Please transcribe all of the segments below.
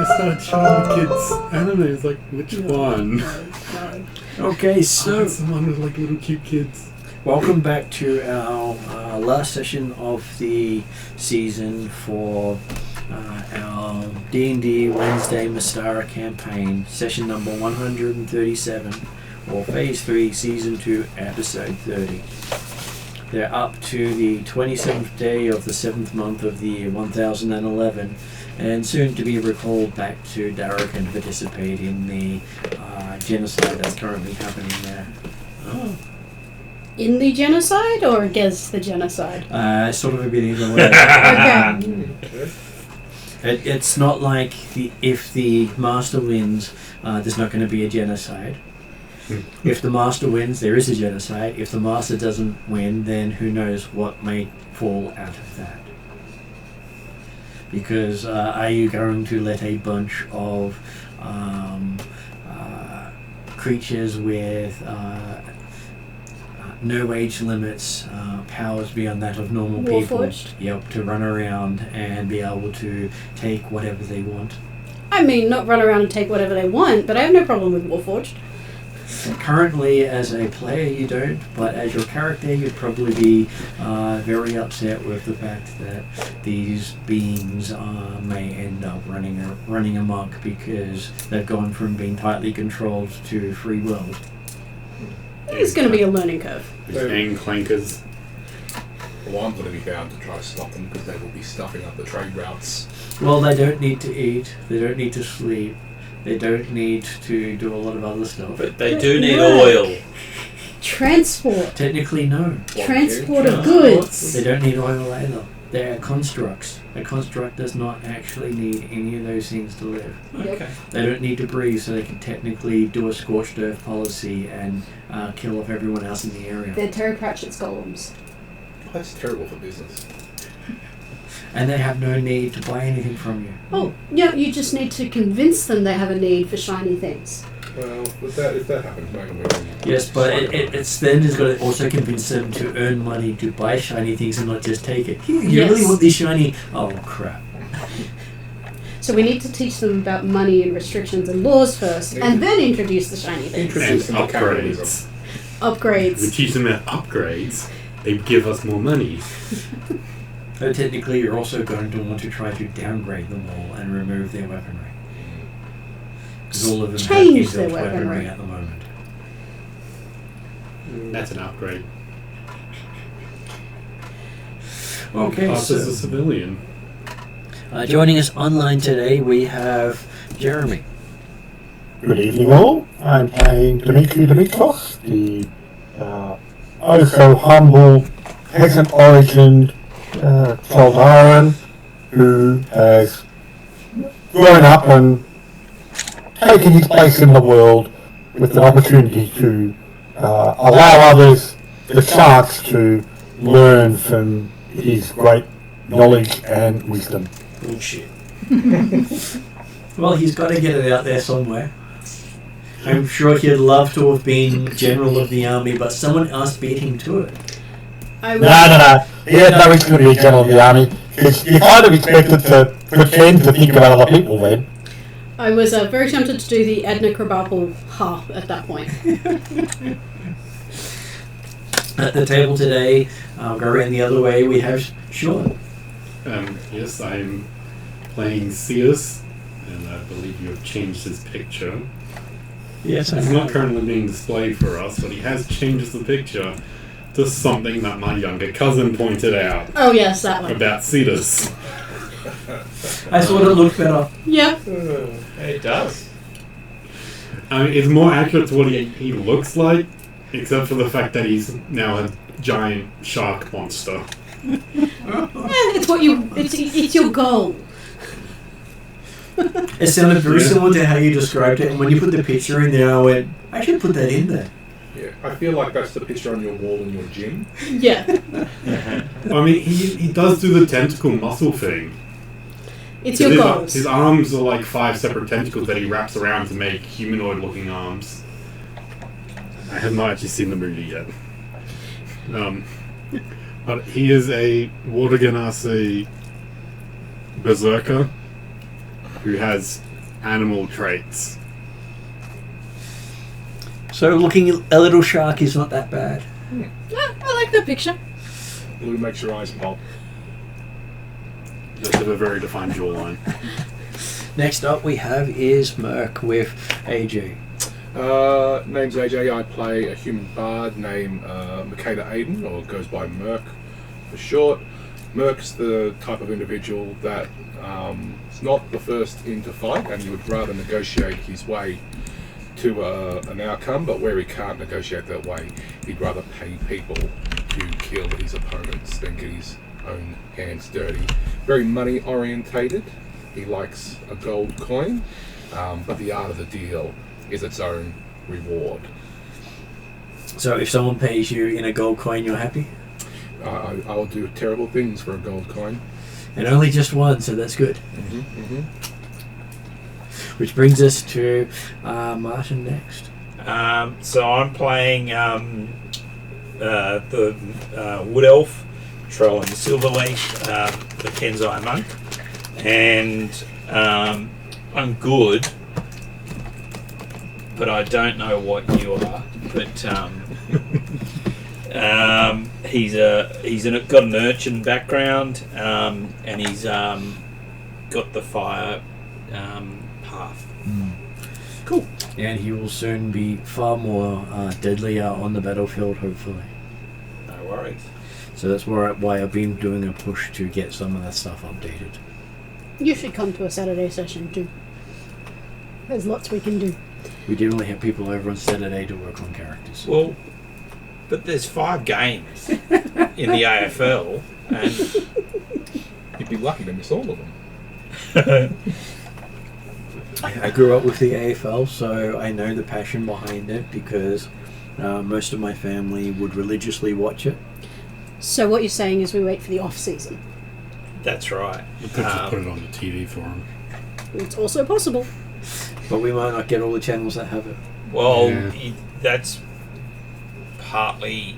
to start showing the kids anime. It's like, which one? No. Okay, so someone with like little cute kids. welcome back to our last session of the season for our D&D Wednesday Mystara campaign, session number 137, or Phase 3, Season 2, Episode 30. They're up to the 27th day of the 7th month of the year 1011, and soon to be recalled back to Darrock and participate in the genocide that's currently happening there. Oh. In the genocide or against the genocide? Sort of a bit either way. Okay. It's not like if the master wins, there's not going to be a genocide. If the master wins, there is a genocide. If the master doesn't win, then who knows what may fall out of that. Because are you going to let a bunch of creatures with no age limits, powers beyond that of normal people, Warforged? to run around and be able to take whatever they want? I mean, not run around and take whatever they want, but I have no problem with Warforged. Currently, as a player, you don't, but as your character, you'd probably be very upset with the fact that these beings may end up running amok because they've gone from being tightly controlled to free will. It's going to be a learning curve. These gang clankers. Well, I'm going to be bound to try to stop them because they will be stuffing up the trade routes. Well, they don't need to eat, they don't need to sleep, they don't need to do a lot of other stuff. But they do need oil. Transport. Technically, no. Transport of goods. They don't need oil either. They're constructs. A construct does not actually need any of those things to live. Okay. They don't need to breathe, so they can technically do a scorched earth policy and kill off everyone else in the area. They're Terry Pratchett's golems. That's terrible for business. And they have no need to buy anything from you. Oh, yeah, you just need to convince them they have a need for shiny things. Well, if that happens, maybe we can... Yes, but it's then has got to also convince them to earn money to buy shiny things and not just take it. You really want this shiny? Oh, crap. So we need to teach them about money and restrictions and laws first, and then introduce the shiny things. Introduce And them to upgrades. Upgrades. We teach them about upgrades. They give us more money. So technically, you're also going to want to try to downgrade them all and remove their weaponry. Because all of them Change have their inbuilt weaponry weaponry at the moment. That's an upgrade. Okay, Us as a civilian. joining us online today, we have Jeremy. Good evening all. I'm playing Dimitri Dimitrov, the oh so humble peasant origined Soldaran who has grown up and taken his place in the world with an opportunity to allow others the chance to learn from his great knowledge and wisdom. Bullshit. Well, he's got to get it out there somewhere. I'm sure he'd love to have been general of the army, but someone else beat him to it. No. He had no reason to be a general of the army. Because you kind of expected to pretend to think about other people then. I was very tempted to do the Edna Krabappel ha at that point. At the table today, I'll go around the other way, we have Sean. Yes, I'm playing Seus, and I believe you have changed his picture. Yes, It's not currently being displayed for us, but he has changed the picture to something that my younger cousin pointed out Oh yes, that one. about Cetus. I thought it looked better. Yeah. It does. I mean, it's more accurate to what he looks like, except for the fact that he's now a giant shark monster. It's what you. It's your goal. It sounded very similar to how you described it, and when you put the picture in there, I went, I should put that in there. Yeah, I feel like that's the picture on your wall in your gym. Yeah. I mean, he does do the tentacle muscle thing. It's your goals. His arms are like 5 separate tentacles that he wraps around to make humanoid-looking arms. I have not actually seen the movie yet. But he is a Water Genasi berserker who has animal traits. So looking at a little shark is not that bad. I like that picture. Blue makes your eyes pop. Just have a very defined jawline. Next up we have is Merc with AJ. Name's AJ. I play a human bard named Makeda Aiden, or goes by Merc for short. Merc's the type of individual that is not the first in to fight, and he would rather negotiate his way to an outcome, but where he can't negotiate that way, he'd rather pay people to kill his opponents than get his own hands dirty. Very money orientated. He likes a gold coin, but the art of the deal is its own reward. So if someone pays you in a gold coin, you're happy? I'll do terrible things for a gold coin. And only just one, so that's good. Which brings us to Martin next. So I'm playing the Wood Elf, trolling Silverleaf, the Kenzai monk, and I'm good, but I don't know what you are. But he's got an urchin background, and he's got the fire path. Cool. And he will soon be far more deadlier on the battlefield, hopefully. No worries. So that's why I've been doing a push to get some of that stuff updated. You should come to a Saturday session too. There's lots we can do. We generally have people over on Saturday to work on characters. Well, but there's 5 games in the AFL, and You'd be lucky to miss all of them. I grew up with the AFL, so I know the passion behind it because most of my family would religiously watch it. So what you're saying is we wait for the off season. that's right. You could just put it on the TV for him. It's also possible. But we might not get all the channels that have it. Well, Yeah. that's partly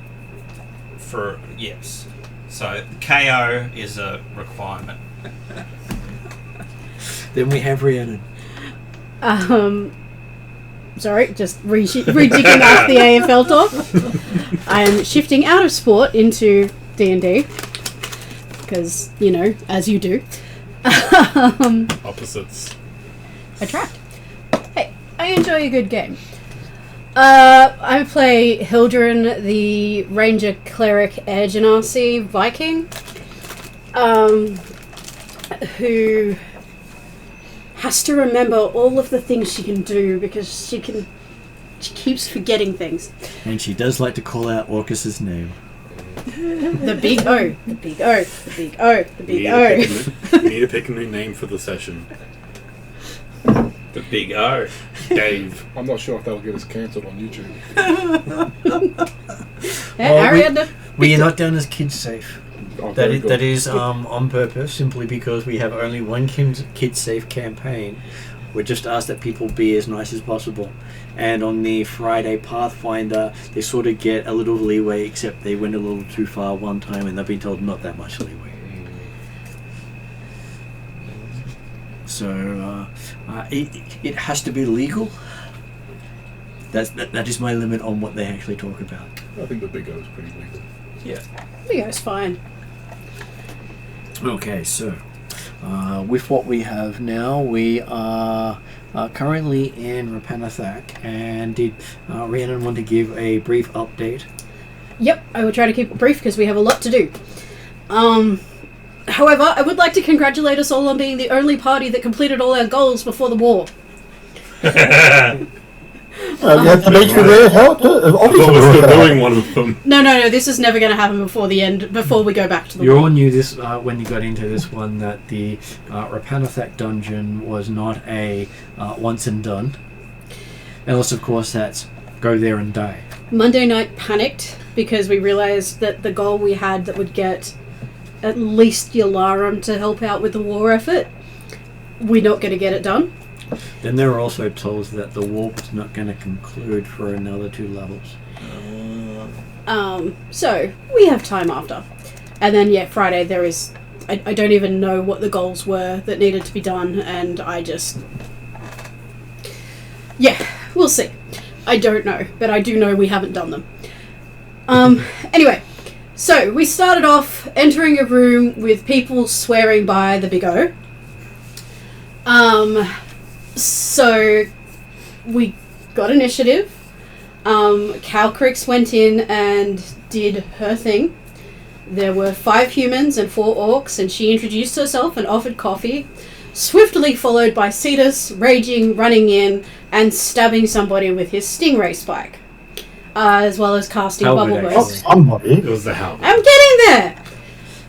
for yes. So KO is a requirement. Then we have Rhiannon. Sorry, just rejigging off the AFL talk. I am shifting out of sport into D&D because, you know, as you do. Opposites. Attract. Hey, I enjoy a good game. I play Hildren, the Ranger Cleric Air Genasi Viking, who has to remember all of the things she can do because she keeps forgetting things. And she does like to call out Orcus's name. The big O, the big O, the big O, the big O. We need to pick a new name for the session. The big O. Dave. I'm not sure if that'll get us cancelled on YouTube. Ariadne. We are not done as kids safe. Oh, very good. That is on purpose, simply because we have only one kid safe campaign. We just ask that people be as nice as possible. And on the Friday Pathfinder, they sort of get a little leeway, except they went a little too far one time and they've been told not that much leeway. So it has to be legal. That is my limit on what they actually talk about. I think the Big O is pretty legal. Yeah. Big O's fine. Okay, so with what we have now, we are currently in Rapanathak, and did Rhiannon want to give a brief update? Yep, I will try to keep it brief because we have a lot to do. However, I would like to congratulate us all on being the only party that completed all our goals before the war. You have to make sure they're helped. I thought we're still doing one of them. No, this is never going to happen before we go back to the You war. all knew this when you got into this one, that the Rapanathak dungeon was not a once and done. Unless, of course, that's go there and die. Monday night panicked because we realised that the goal we had that would get at least Yalarum to help out with the war effort, we're not going to get it done. Then they were also told that the war was not going to conclude for another 2 levels. So we have time after. And then, Friday there is... I don't even know what the goals were that needed to be done, and I just We'll see. I don't know, but I do know we haven't done them. Anyway, so we started off entering a room with people swearing by the Big O. So we got initiative. Calcrix went in and did her thing. There were 5 humans and 4 orcs, and she introduced herself and offered coffee, swiftly followed by Cetus raging, running in, and stabbing somebody with his stingray spike, as well as casting Halberd, bubble actually. burst. Somebody. It was the halberd. I'm getting there!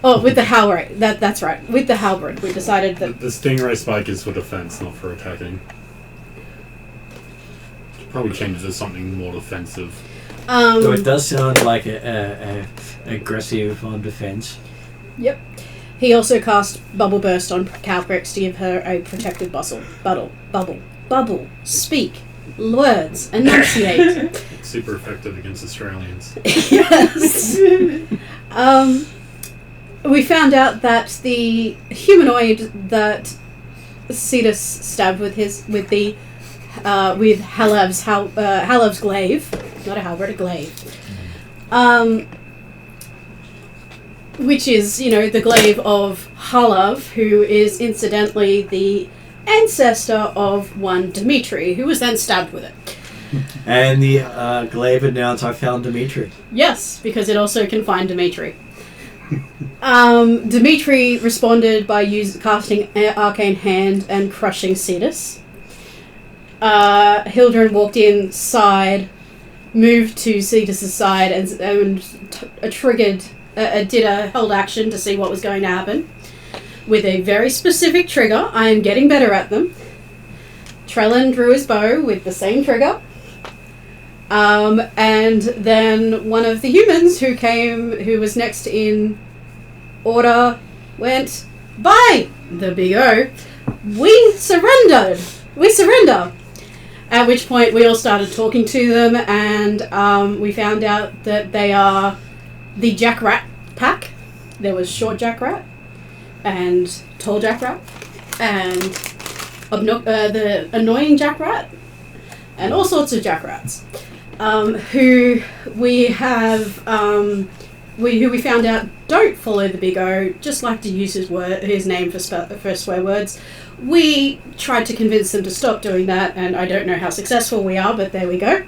Oh, with the halberd. That's right. With the halberd. We decided that... The stingray spike is for defense, not for attacking. Should probably change it to something more defensive. So it does sound like a aggressive on defense. Yep. He also cast Bubble Burst on Calcrix to give her a protected bubble. Speak. Words. Enunciate. Super effective against Australians. Yes. We found out that the humanoid that Cetus stabbed with Halav's glaive, not a halberd, a glaive, which is, the glaive of Halav, who is incidentally the ancestor of one Dimitri, who was then stabbed with it. And the glaive announced, I found Dimitri. Yes, because it also can find Dimitri. Dimitri responded by casting Arcane Hand and crushing Cetus. Hildren walked inside, moved to Cetus' side, and did a held action to see what was going to happen. With a very specific trigger. I am getting better at them. Trellin drew his bow with the same trigger. And then one of the humans who was next in order, went, by the Big O, we surrender. At which point we all started talking to them, and we found out that they are the Jack Rat pack. There was Short Jack Rat, and Tall Jack Rat, and the Annoying Jack Rat, and all sorts of Jack Rats, who we found out don't follow the Big O, just like to use his name for swear words. We tried to convince them to stop doing that, and I don't know how successful we are, but there we go. I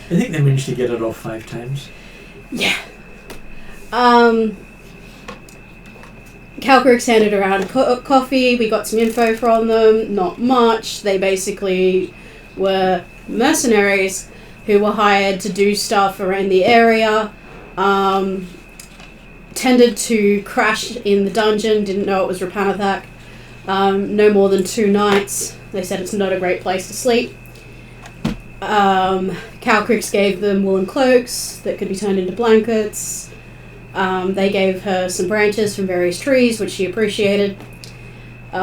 think they managed to get it off 5 times. Yeah. Calcrix handed around coffee. We got some info from them. Not much. They basically were mercenaries who were hired to do stuff around the area. Tended to crash in the dungeon. Didn't know it was Rapanathak. No more than 2 nights. They said it's not a great place to sleep. Calcrix gave them woolen cloaks that could be turned into blankets. They gave her some branches from various trees, which she appreciated.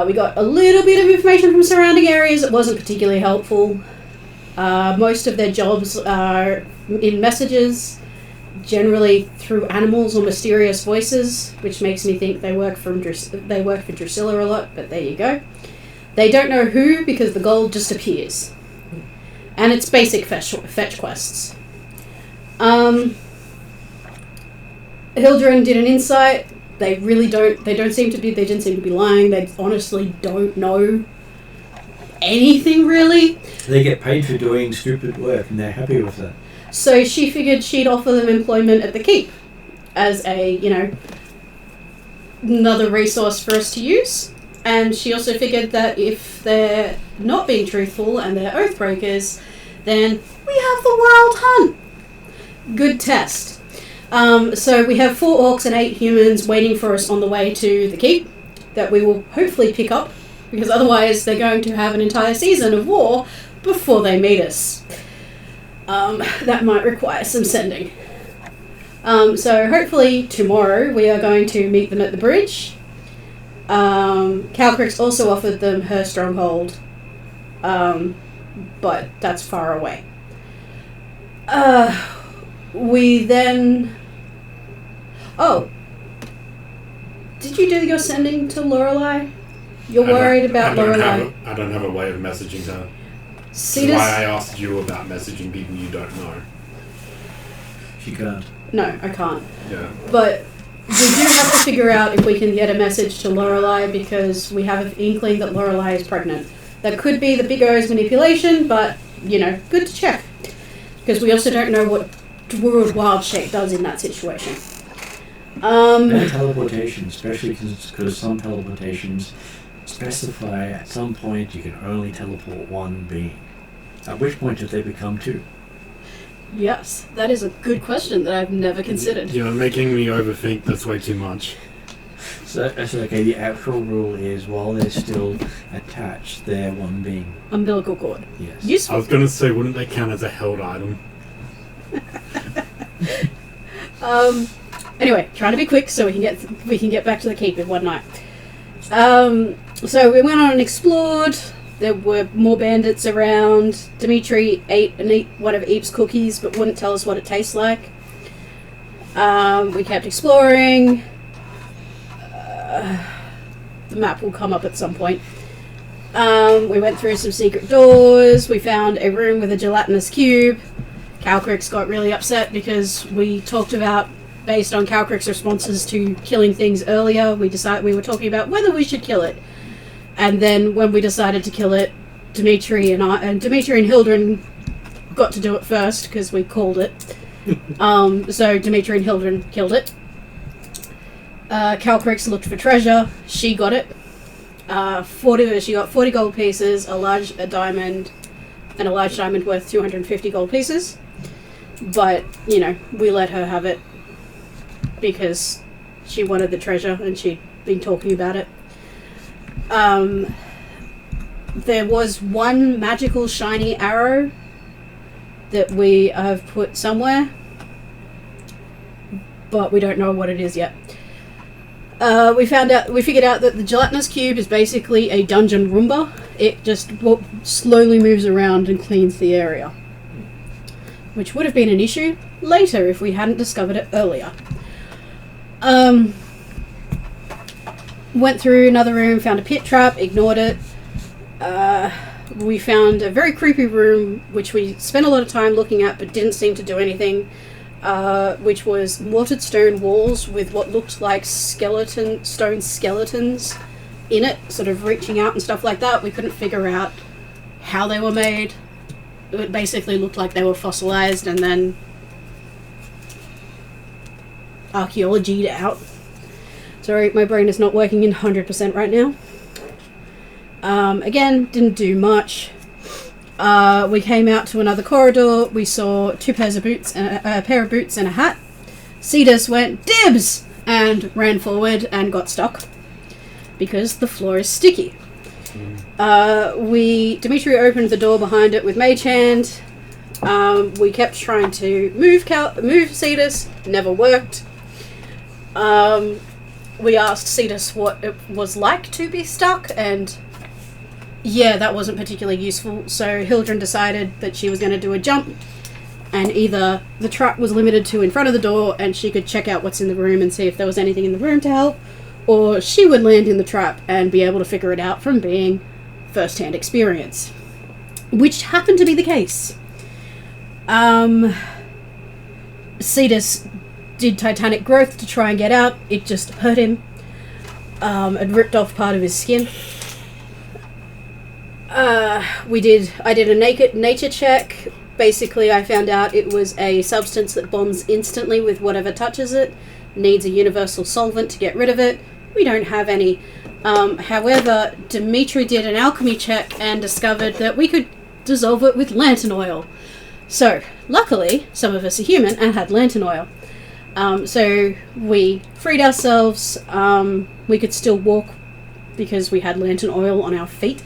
We got a little bit of information from surrounding areas. It wasn't particularly helpful. Most of their jobs are in messages, generally through animals or mysterious voices, which makes me think they work for Drusilla a lot, but there you go. They don't know who, because the gold just appears. And it's basic fetch quests. Hildren did an insight. They didn't seem to be lying. They honestly don't know anything, really. They get paid for doing stupid work, and they're happy with that. So she figured she'd offer them employment at the keep as another resource for us to use. And she also figured that if they're not being truthful and they're oath breakers, then we have the Wild Hunt. Good test. So we have 4 orcs and 8 humans waiting for us on the way to the keep that we will hopefully pick up, because otherwise they're going to have an entire season of war before they meet us. That might require some sending. So hopefully tomorrow we are going to meet them at the bridge. Calcrix also offered them her stronghold, but that's far away. We then... Oh. Did you do your sending to Lorelei? You're worried about Lorelei. I don't have a way of messaging her. That's why I asked you about messaging people you don't know. She can't. No, I can't. Yeah. But we do have to figure out if we can get a message to Lorelei because we have an inkling that Lorelei is pregnant. That could be the Big O's manipulation, but, good to check. Because we also don't know what Dwarf Wild Shape does in that situation. And teleportation, especially because some teleportations specify at some point you can only teleport one being. At which point do they become two? Yes, that is a good question that I've never considered. You're making me overthink this way too much. So okay, the actual rule is while they're still attached, they're one being. Umbilical cord. Yes. I Useful. was going to say, wouldn't they count as a held item? Anyway, trying to be quick so we can get back to the keep in one night. So we went on and explored. There were more bandits around. Dimitri ate one of Eep's cookies but wouldn't tell us what it tastes like. We kept exploring. The map will come up at some point. We went through some secret doors. We found a room with a gelatinous cube. Calcrix got really upset because we talked about, based on Calcrix's responses to killing things earlier, we were talking about whether we should kill it. And then when we decided to kill it, Dimitri and Hildren got to do it first because we called it. So Dimitri and Hildren killed it. Calcrix looked for treasure. She got it. She got 40 gold pieces, a diamond, and a large diamond worth 250 gold pieces. But, we let her have it because she wanted the treasure and she'd been talking about it. There was one magical shiny arrow that we have put somewhere, but we don't know what it is yet. We figured out that the gelatinous cube is basically a dungeon Roomba. It just slowly moves around and cleans the area, which would have been an issue later if we hadn't discovered it earlier. Went through another room, found a pit trap, ignored it. We found a very creepy room, which we spent a lot of time looking at, but didn't seem to do anything, which was mortared stone walls with what looked like stone skeletons in it, sort of reaching out and stuff like that. We couldn't figure out how they were made. It basically looked like they were fossilized and then archaeologied out. Sorry, my brain is not working in 100% right now. Again, didn't do much. We came out to another corridor. We saw two pairs of boots, a pair of boots and a hat. Cetus went, "Dibs!" and ran forward and got stuck because the floor is sticky. Dimitri opened the door behind it with Mage Hand. We kept trying to move Cetus, never worked. We asked Cetus what it was like to be stuck, and that wasn't particularly useful. So Hildren decided that she was going to do a jump, and either the trap was limited to in front of the door and she could check out what's in the room and see if there was anything in the room to help, or she would land in the trap and be able to figure it out from being first-hand experience, which happened to be the case. Cetus did Titanic growth to try and get out. It just hurt him. It ripped off part of his skin. I did a nature check. Basically, I found out it was a substance that bonds instantly with whatever touches it. Needs a universal solvent to get rid of it. We don't have any. However, Dimitri did an alchemy check and discovered that we could dissolve it with lantern oil. So, luckily, some of us are human and had lantern oil. So we freed ourselves. We could still walk because we had lantern oil on our feet.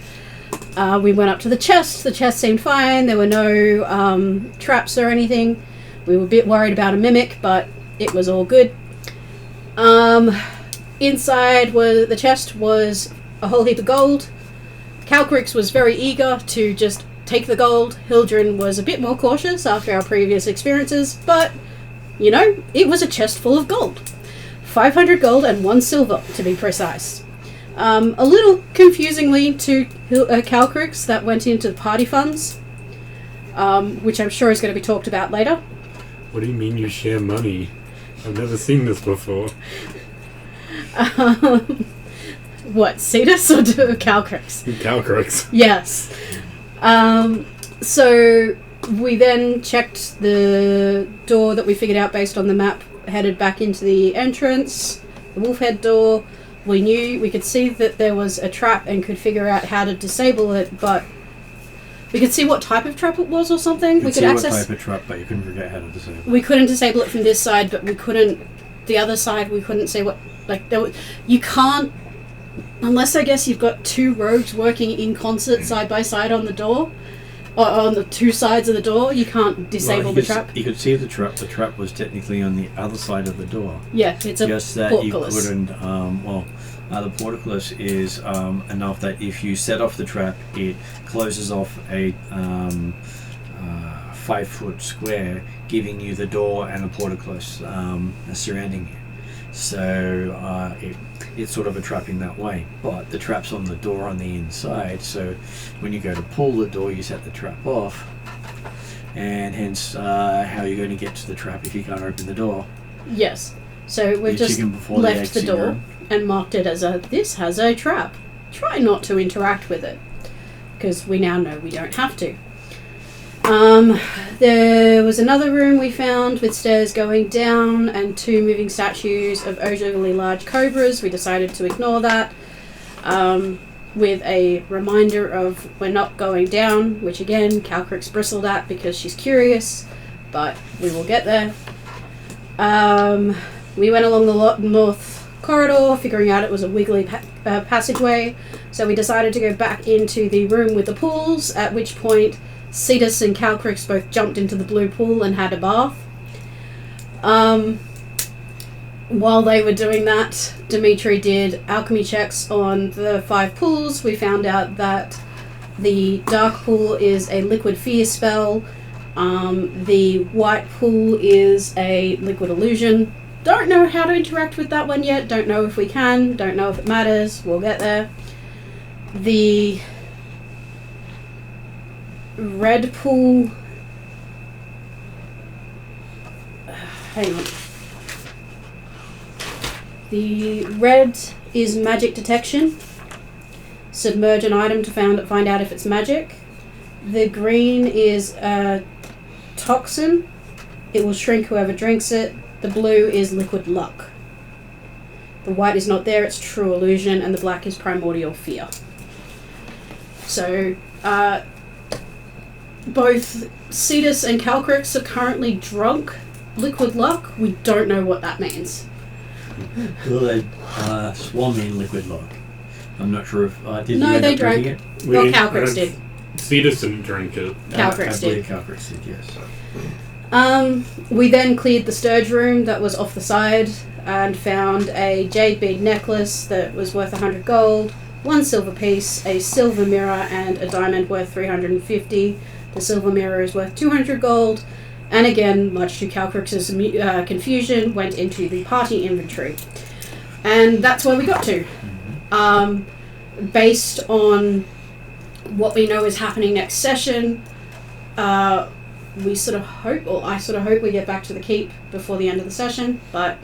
We went up to the chest. The chest seemed fine. There were no traps or anything. We were a bit worried about a mimic, but it was all good. Inside the chest was a whole heap of gold. Calcrix was very eager to just take the gold. Hildren was a bit more cautious after our previous experiences, but it was a chest full of gold. 500 gold and 1 silver, to be precise. A little confusingly to Calcrix, that went into the party funds. which I'm sure is going to be talked about later. What do you mean you share money? I've never seen this before. What, Cetus or Calcrix? Calcrix. Yes. So we then checked the door that we figured out based on the map, headed back into the entrance, the Wolfhead door. We knew, we could see that there was a trap and could figure out how to disable it, but we could see what type of trap it was or something. We could access what type of trap, but you couldn't figure out how to disable it. We couldn't disable it from this side, but we couldn't, the other side, we couldn't see what, like, there was, you can't, unless I guess you've got two rogues working in concert side by side on the door, or on the two sides of the door, you can't disable the trap. You could see the trap. The trap was technically on the other side of the door. Yeah, it's a just that portcullis. You couldn't. The portcullis is enough that if you set off the trap, it closes off a 5-foot square, giving you the door and the portcullis surrounding you. So it's sort of a trapping that way, but the trap's on the door on the inside, so when you go to pull the door you set the trap off, and hence how you're going to get to the trap if you can't open the door. Yes, so we've just left the door and marked it as this has a trap. Try not to interact with it, because we now know we don't have to. There was another room we found with stairs going down and 2 moving statues of overly large cobras. We decided to ignore that, with a reminder of we're not going down, which again Calcrix bristled at because she's curious, but we will get there. We went along the north corridor, figuring out it was a wiggly passageway, so we decided to go back into the room with the pools, at which point Cetus and Calcrix both jumped into the blue pool and had a bath. While they were doing that, Dimitri did alchemy checks on the 5 pools. We found out that the dark pool is a liquid fear spell. The white pool is a liquid illusion. Don't know how to interact with that one yet. Don't know if we can. Don't know if it matters. We'll get there. The red pool, hang on, the red is magic detection. Submerge an item to find out if it's magic. The green is a toxin. It will shrink whoever drinks it. The blue is liquid luck. The white is not there, it's true illusion, and the black is primordial fear. So both Cetus and Calcrix are currently drunk. Liquid luck, we don't know what that means. Well, they swam in liquid luck. I'm not sure if did no, you end they up drank. drinking it? Well, Calcrix did. Cetus didn't drink it. Calcrix I believe did. Calcrix did, yes. We then cleared the Sturge room that was off the side and found a jade bead necklace that was worth 100 gold, 1 silver piece, a silver mirror, and a diamond worth 350. The silver mirror is worth 200 gold, and again, much to Calcrix's confusion, went into the party inventory. And that's where we got to. Based on what we know is happening next session, we sort of hope, or I sort of hope we get back to the keep before the end of the session, but...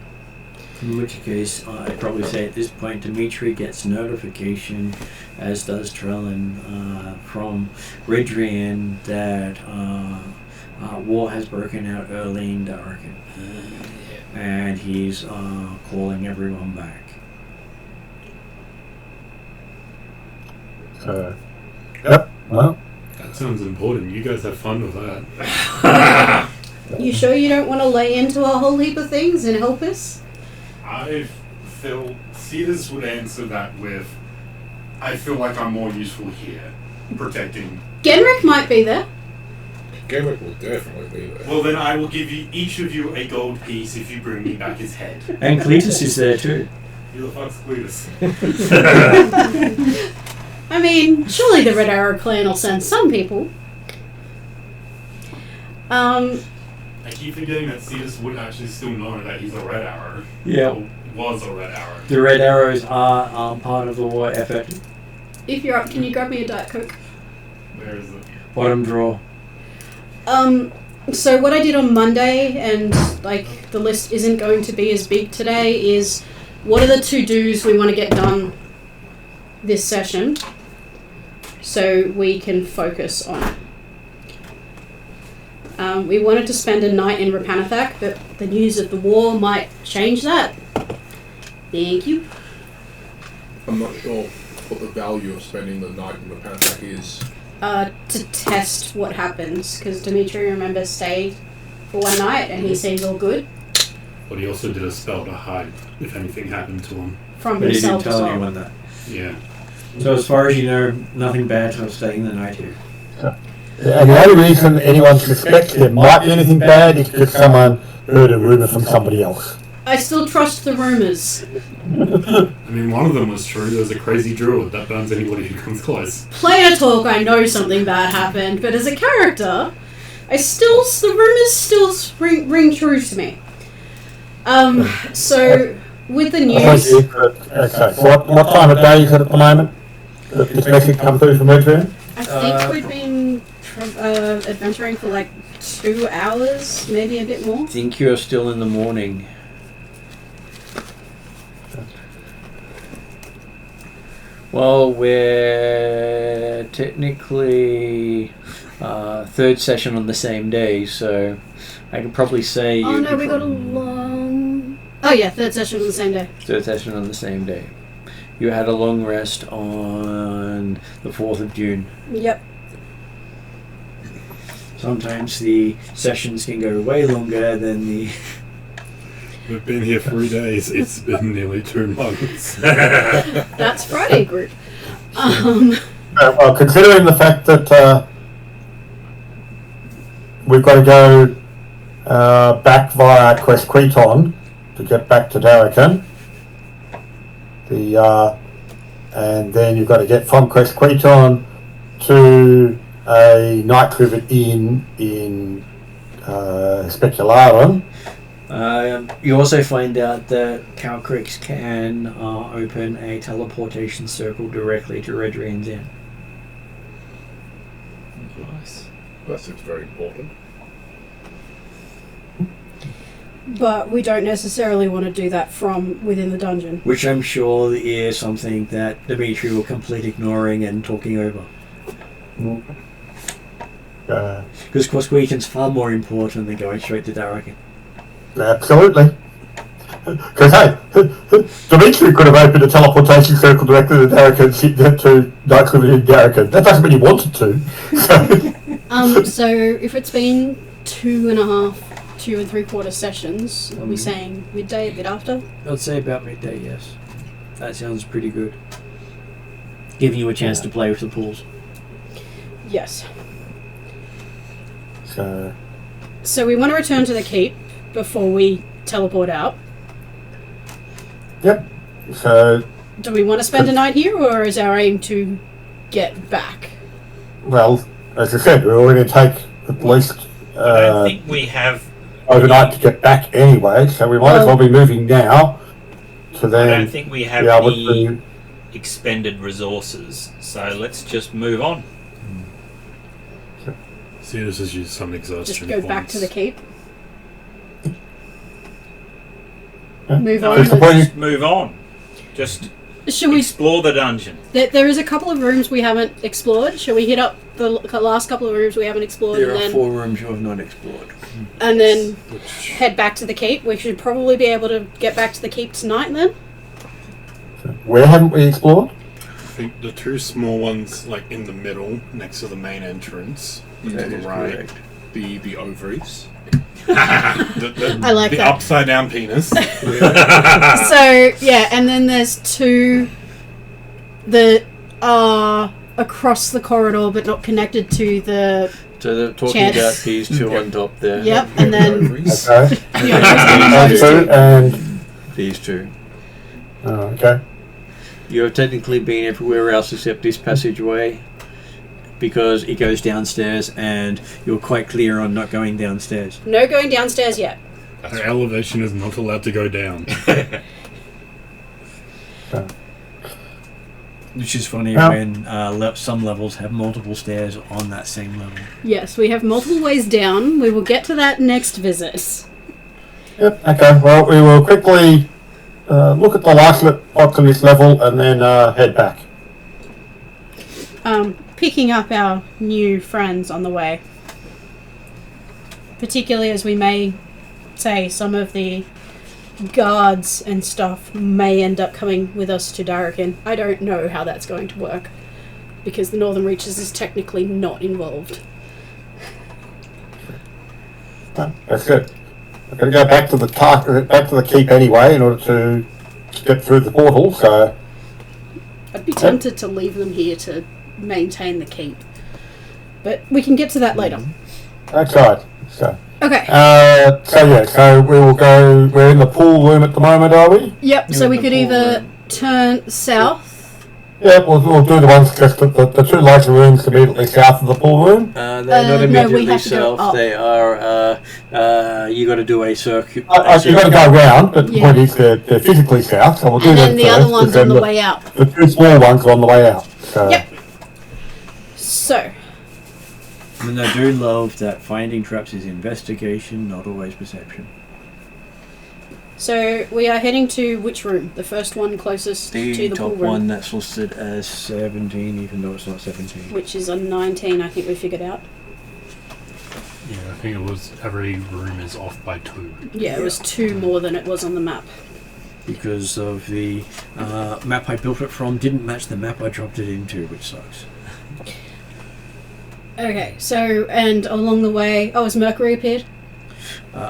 In which case, I'd probably say at this point, Dimitri gets notification, as does Trellin, from Redrian that war has broken out early in Darken. And he's calling everyone back. Yep, well, That sounds important. You guys have fun with that. You sure you don't want to lay into a whole heap of things and help us? I feel Cetus would answer that with, I feel like I'm more useful here, protecting. Genrick might be there. Genrick will definitely be there. Well, then I will give you each of you a gold piece if you bring me back his head. And Cletus is there too. Who the fuck's Cletus? I mean, surely the Red Arrow clan will send some people. I keep forgetting that Cetus would actually still know that he's a Red Arrow. Yeah. Or was a Red Arrow. The Red Arrows are part of the war effort. If you're up, can you grab me a Diet Coke? Where is it? Bottom drawer. So what I did on Monday, and like the list isn't going to be as big today, is what are the to-dos we want to get done this session so we can focus on it. We wanted to spend a night in Rapanathak, but the news of the war might change that. Thank you. I'm not sure what the value of spending the night in the Panathak is. To test what happens, because Dimitri, remember, stayed for one night and he seems all good. But he also did a spell to hide if anything happened to him. From But he didn't himself as tell well. anyone that. Yeah. So as far as you know, nothing bad for staying the night here. And the only reason anyone suspects there might be anything bad is because someone heard a rumour from somebody else. I still trust the rumours. I mean, one of them was true. There's a crazy druid that burns anybody who comes close. Player talk, I know something bad happened, but as a character, the rumours still ring true to me. So with the news, Okay, what time of day is it at the moment? Did this message come through from Adrian? I think we'd been adventuring for like 2 hours, maybe a bit more. I think you're still in the morning. Well, we're technically third session on the same day, so I could probably say Oh no, we got a long... Oh yeah, third session on the same day. third session on the same day. You had a long rest on the 4th of June. Yep. Sometimes the sessions can go way longer than the... We've been here 3 days. It's been nearly 2 months. That's Friday group. Well, considering the fact that we've got to go back via Quesqueton to get back to Darrakan, and then you've got to get from Quesqueton to a nightclub inn in Specularum. You also find out that Cow Creeks can open a teleportation circle directly to Redrian's Inn. Nice. That seems very important. But we don't necessarily want to do that from within the dungeon. Which I'm sure is something that Dimitri will complete ignoring and talking over. Because Quasqueton's far more important than going straight to Darrakan. Absolutely. Because, hey, Dimitri could have opened a teleportation circle directly to Darrakan to nightclub in Darrakan. That doesn't mean he wanted to. So if it's been 2.5, 2 3/4 sessions, are we saying midday, a bit after? I'd say about midday, yes. That sounds pretty good. Giving you a chance to play with the pools. Yes. So we want to return to the keep before we teleport out. yep. So, Do we want to spend a night here, or is our aim to get back? well, as I said, we're going to take at least I don't think we have. overnight to get back anyway, so we might as well be moving now to I then don't think we have be able any to. expended resources. So let's just move on. See, this is use some exhaustion. Just go back to the keep? Yeah. Move No, on. What's the point? just move on. Just Should we? explore the dungeon. There is a couple of rooms we haven't explored. Shall we hit up the last couple of rooms we haven't explored, There and are then 4 rooms you have not explored. head back to the keep? We should probably be able to get back to the keep tonight. Then Where haven't we explored? I think the 2 small ones, like in the middle, next to the main entrance, to That the is right. correct. The ovaries. I like the that. upside down penis. So yeah, and then there's 2 that are across the corridor but not connected to the. So they're talking Chance. about these 2 on top there. Yep, and then Ovaries. Okay. yeah, Those two and These 2. okay. You have technically been everywhere else except this passageway because it goes downstairs and you're quite clear on not going downstairs. no going downstairs yet. Our elevation is not allowed to go down. Which is funny Yeah. when some levels have multiple stairs on that same level. Yes, we have multiple ways down. We will get to that next visit. Yep. Okay. Well, we will quickly look at the last spots on this level and then head back. Picking up our new friends on the way. Particularly as we may say some of the guards and stuff may end up coming with us to Darrakin. I don't know how that's going to work because the Northern Reaches is technically not involved. That's good. We're going to go back to the keep anyway in order to get through the portal. So I'd be tempted to leave them here to maintain the keep, but we can get to that later. that's right. So. Okay. So we will go. We're in the pool room at the moment, are we? Yep. So in we the could pool either room. turn south. Yeah, we'll do the ones just the two larger rooms immediately south of the pool room. They're not no, we immediately have to go south. up. They are. You got to do a circuit. You've got to go around, but Yeah. the point is they're physically south. So we'll do And them then the first, other one's but on the then way out. The two small ones are on the way out. So. Yep. So, And I do love that finding traps is investigation, not always perception. so we are heading to which room? The first one closest to The the top pool room, one that's listed as 17, even though it's not 17. which is a 19. I think we figured out. Yeah, I think it was every room is off by 2. Yeah, it was 2 more than it was on the map. Because of the map I built it from didn't match the map I dropped it into, which sucks. Okay, so and along the way, has Mercury appeared?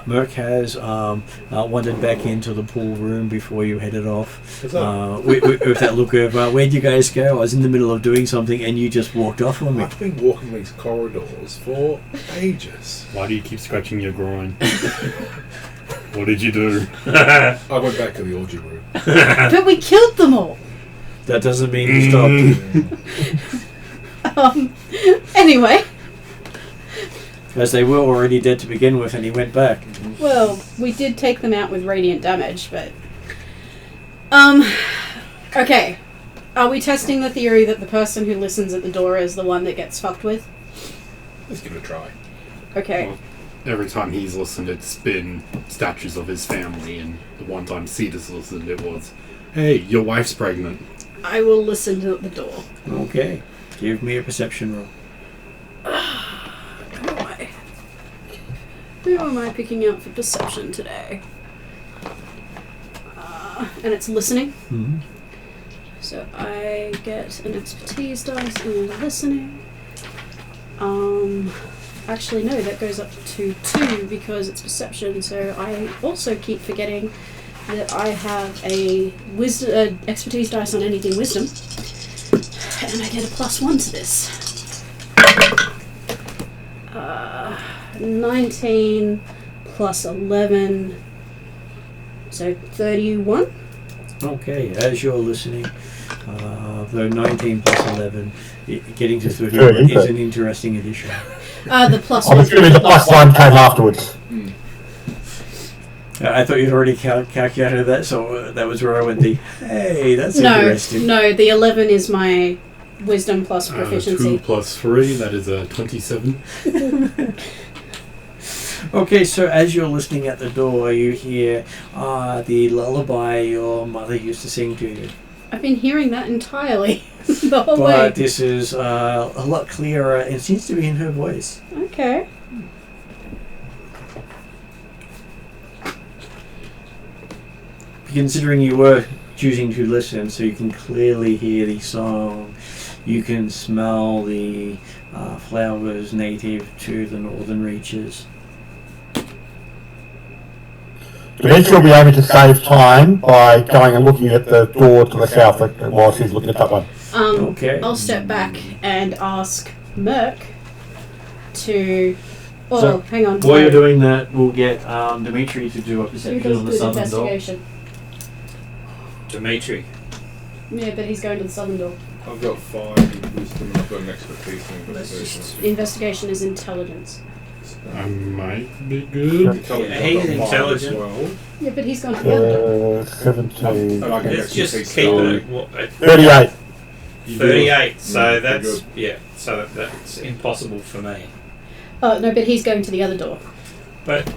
Merc has wandered back into the pool room before you headed off. What's up? With that look of, where'd you guys go? I was in the middle of doing something and you just walked off on me. I've been walking these corridors for ages. Why do you keep scratching your groin? What did you do? I went back to the orgy room. But we killed them all. That doesn't mean you stopped. Anyway, As they were already dead to begin with and he went back. well, we did take them out with radiant damage, but okay. Are we testing the theory that the person who listens at the door is the one that gets fucked with? Let's give it a try. Okay. Well, every time he's listened, it's been statues of his family, and the one time Cetus listened, it was, hey, your wife's pregnant. I will listen at the door. Okay. Give me a perception roll. Who am I picking out for perception today? And it's listening. Mm-hmm. So I get an expertise dice and listening. Actually no, that goes up to 2 because it's perception. So I also keep forgetting that I have a wisdom expertise dice on anything wisdom, and I get a +1 to this. 19 plus 11, so 31. Okay, as you're listening, though 19 plus 11, getting to 31 is an interesting addition. The plus I'm one. assuming the +1 came afterwards. I thought you'd already calculated that, so that was where I went hey, that's interesting. No, the 11 is my wisdom plus proficiency. 2 plus 3, that is a 27. Okay, so as you're listening at the door, you hear the lullaby your mother used to sing to you. I've been hearing that entirely the whole way. But this is a lot clearer and seems to be in her voice. Okay. Considering you were choosing to listen, so you can clearly hear the song, you can smell the flowers native to the northern reaches. Eventually, we'll be able to save time by going and looking at the door to the south while she's looking at that one. Okay. I'll step back and ask Merc to. Oh, So, hang on. While you're doing that, we'll get Dimitri to do a Who perception does on the good southern door. investigation? Dimitri. Yeah, but he's going to the southern door. I've got 5 in wisdom and I've got an expertise in investigation. Investigation is intelligence. I might be good. Intelligence, Yeah, he's I've got 5 intelligent. As well. Yeah, but he's gone to the other door. 17. And I can Let's just expertise keep story. it. 38. You 38. So pretty that's good. So that's impossible for me. Oh no, but he's going to the other door. But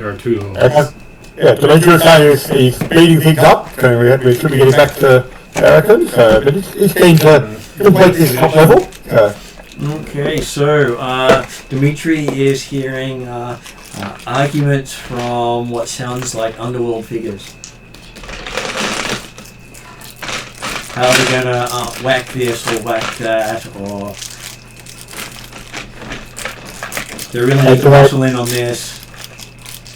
There are two doors. Yeah, Dimitri was saying he's speeding things up. We should be getting back to American, but he's keen to complete this top level. Okay, so Dimitri is hearing arguments from what sounds like underworld figures. How are they gonna whack this or whack that, or they're really need to muscle in on this.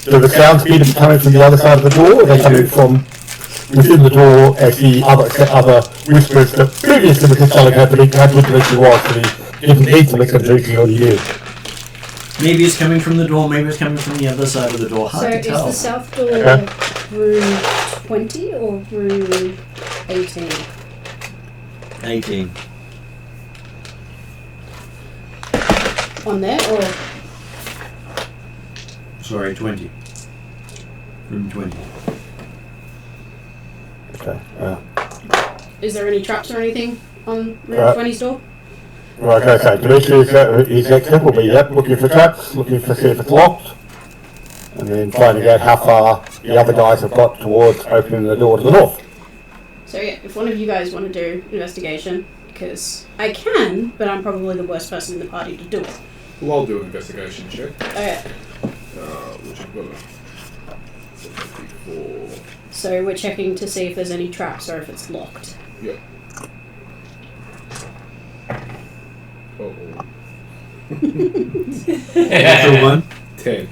Do the sounds be coming from the other side of the door, or are they coming from within the door as the other whispers that previously we were telling how Dimitri was, and he didn't need to listen to Dimitri all year? Maybe it's coming from the door, maybe it's coming from the other side of the door. So Hard to is tell. the south door room 20 or room 18? 18. On there, or Sorry, 20. Room 20. Okay. is there any traps or anything on room 20's door? Right, okay. Dimitri is active. Will be looking for traps, looking for see if it's locked, and then finding out how far the other guys have got towards opening the door to the north. So yeah, if one of you guys want to do investigation, because I can, but I'm probably the worst person in the party to do it. Well, I'll do an investigation check. Okay. Which I've got a 74. So we're checking to see if there's any traps or if it's locked. Yeah. Oh. Natural 1. 10.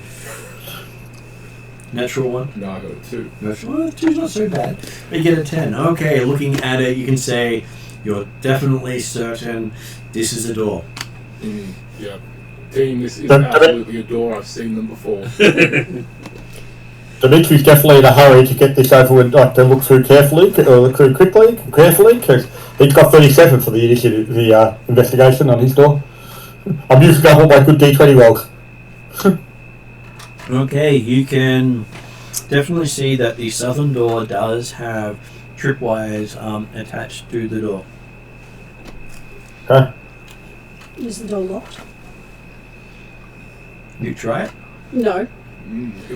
Natural 1. No, I got a 2. Natural 1. 2's not so bad. But you get a 10. Okay, looking at it, you can say you're definitely certain this is a door. Yeah. Team, this is absolutely a door. I've seen them before. Dimitri's definitely in a hurry to get this over and to look through carefully, or look through carefully, because he's got 37 for the initiative, the investigation on his door. I'm using up all my good D20 rolls. Okay, you can definitely see that the southern door does have tripwires attached to the door. Okay. Is the door locked? You try it? No.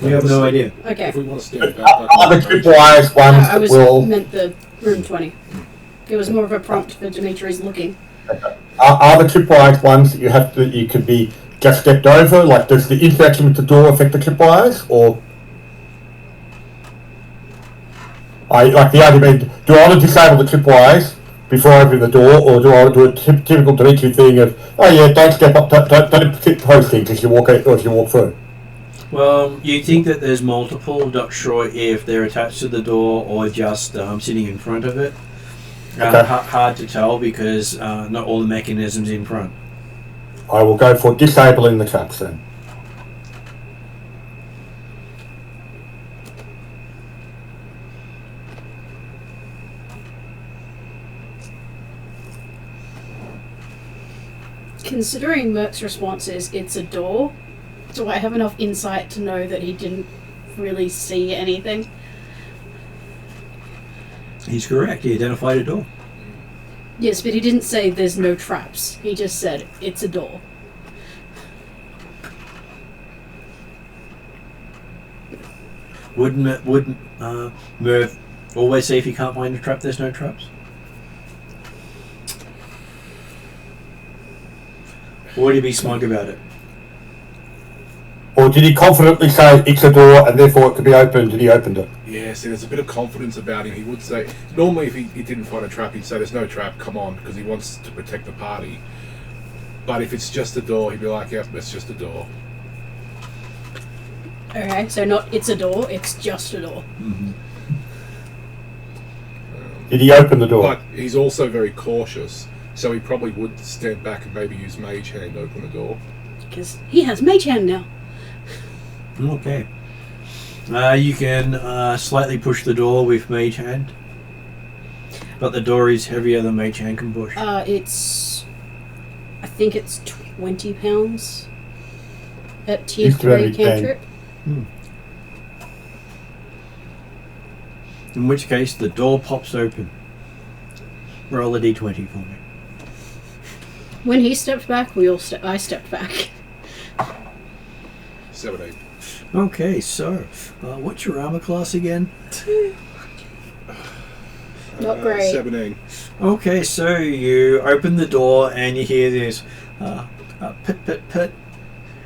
We have no idea. Okay. If we want to stand back, Are the tripwires No, ones I that was meant the room 20. It was more of a prompt for Dimitri's looking. are the tripwires ones that you could be just stepped over? Like, does the interaction with the door affect the tripwires, or? Like the argument, do I want to disable the tripwires before opening the door, or do I want to do a typical Dimitri thing of, oh yeah, don't step up, don't hit post things as you walk out, or as you walk through? Well, you think that there's multiple, not sure if they're attached to the door or just sitting in front of it. Okay. Hard to tell because not all the mechanisms in front. I will go for disabling the traps then. Considering Merc's response is, it's a door, do I have enough insight to know that he didn't really see anything? He's correct. He identified a door. Yes, but he didn't say there's no traps. He just said, it's a door. Would Merv always say if you can't find a trap, there's no traps? Or would he be smug about it? Or did he confidently say it's a door and therefore it could be opened, and he opened it? yeah, see, there's a bit of confidence about him. He would say, normally if he didn't find a trap, he'd say, there's no trap, come on, because he wants to protect the party. But if it's just a door, he'd be like, yep, it's just a door. Okay, so not it's a door, it's just a door. Mm-hmm. Did he open the door? But he's also very cautious, so he probably would stand back and maybe use Mage Hand to open the door. Because he has Mage Hand now. Okay. You can slightly push the door with Mage Hand, but the door is heavier than Mage Hand can push. I think it's £20 at tier It's 3 very cantrip. In which case, the door pops open. Roll a d20 for me. When he stepped back, I stepped back. 17. Okay, so what's your armor class again? Not great. 17. Okay, so you open the door and you hear this pit, pit, pit,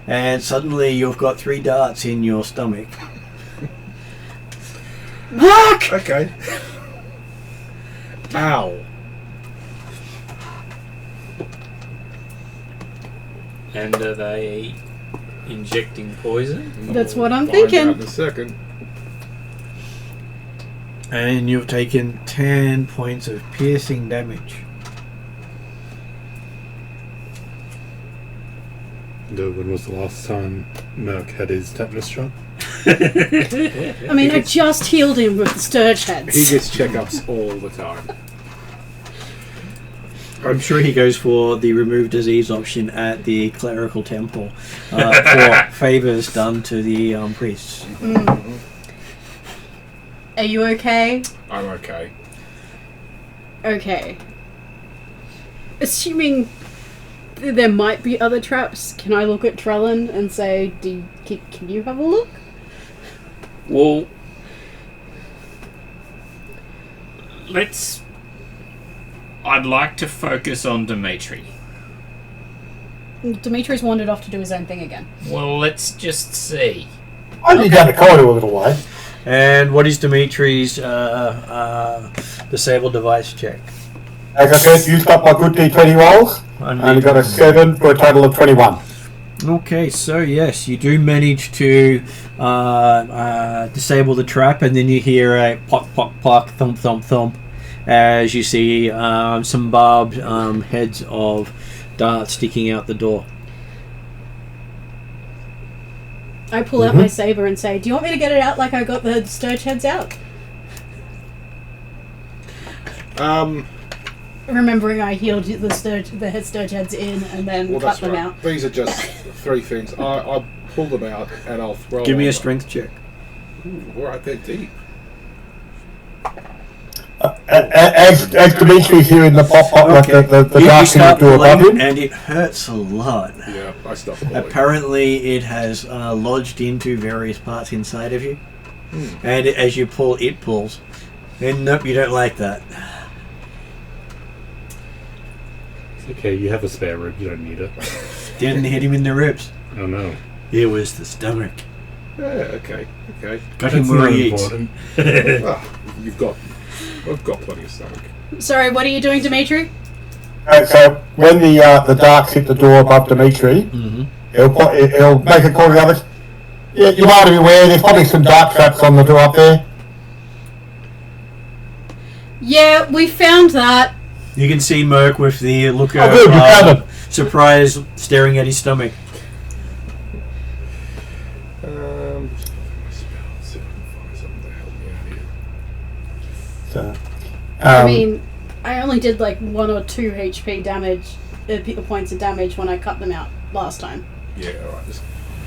and suddenly you've got 3 darts in your stomach. Mark! Okay. Ow. And are they injecting poison? That's what I'm Find out thinking. in a second. And you've taken 10 points of piercing damage. When was the last time Merc had his tetanus shot? I mean, I just healed him with the sturge heads. He gets checkups all the time. I'm sure he goes for the remove disease option at the clerical temple for favours done to the priests. Mm. Are you okay? I'm okay. Okay. Assuming there might be other traps, can I look at Trellin and say, can you have a look? Well, I'd like to focus on Dimitri. Dimitri's wandered off to do his own thing again. Well, let's just see. Only down the corridor a little way. And what is Dimitri's disable device check? As I said, used up my good D20 rolls, and got a 7 for a total of 21. Okay, so yes, you do manage to disable the trap, and then you hear a pock, pock, pock, thump, thump, thump, as you see some barbed heads of darts sticking out the door. I pull out my saber and say, do you want me to get it out like I got the sturge heads out? Remembering I healed the head sturge heads in and then cut them out. These are just 3 things. I pull them out and I'll throw Give me a them. strength check. Ooh, right, they're deep. As Dimitri's here in the pop-up, Okay. the You dark thing start door above pulling, him. and it hurts a lot. Yeah, I stop pulling. Apparently, it has lodged into various parts inside of you, and as you pull, it pulls. And nope, you don't like that. It's okay, you have a spare rib, you don't need it. Didn't hit him in the ribs. Oh no. It was the stomach. Yeah, okay. Got him That's where not he eats. important. I've got plenty of stomach. Sorry, what are you doing, Dimitri? So when the darks hit the door above Dimitri, it'll make a call to the others. Yeah, you might be aware there's probably some dark traps on the door up there. Yeah, we found that. You can see Merc with the look Oh, good, you found him. surprise staring at his stomach. See if I can find something to help me out here. So, I mean, I only did like 1 or 2 HP damage, points of damage when I cut them out last time. Yeah, alright, just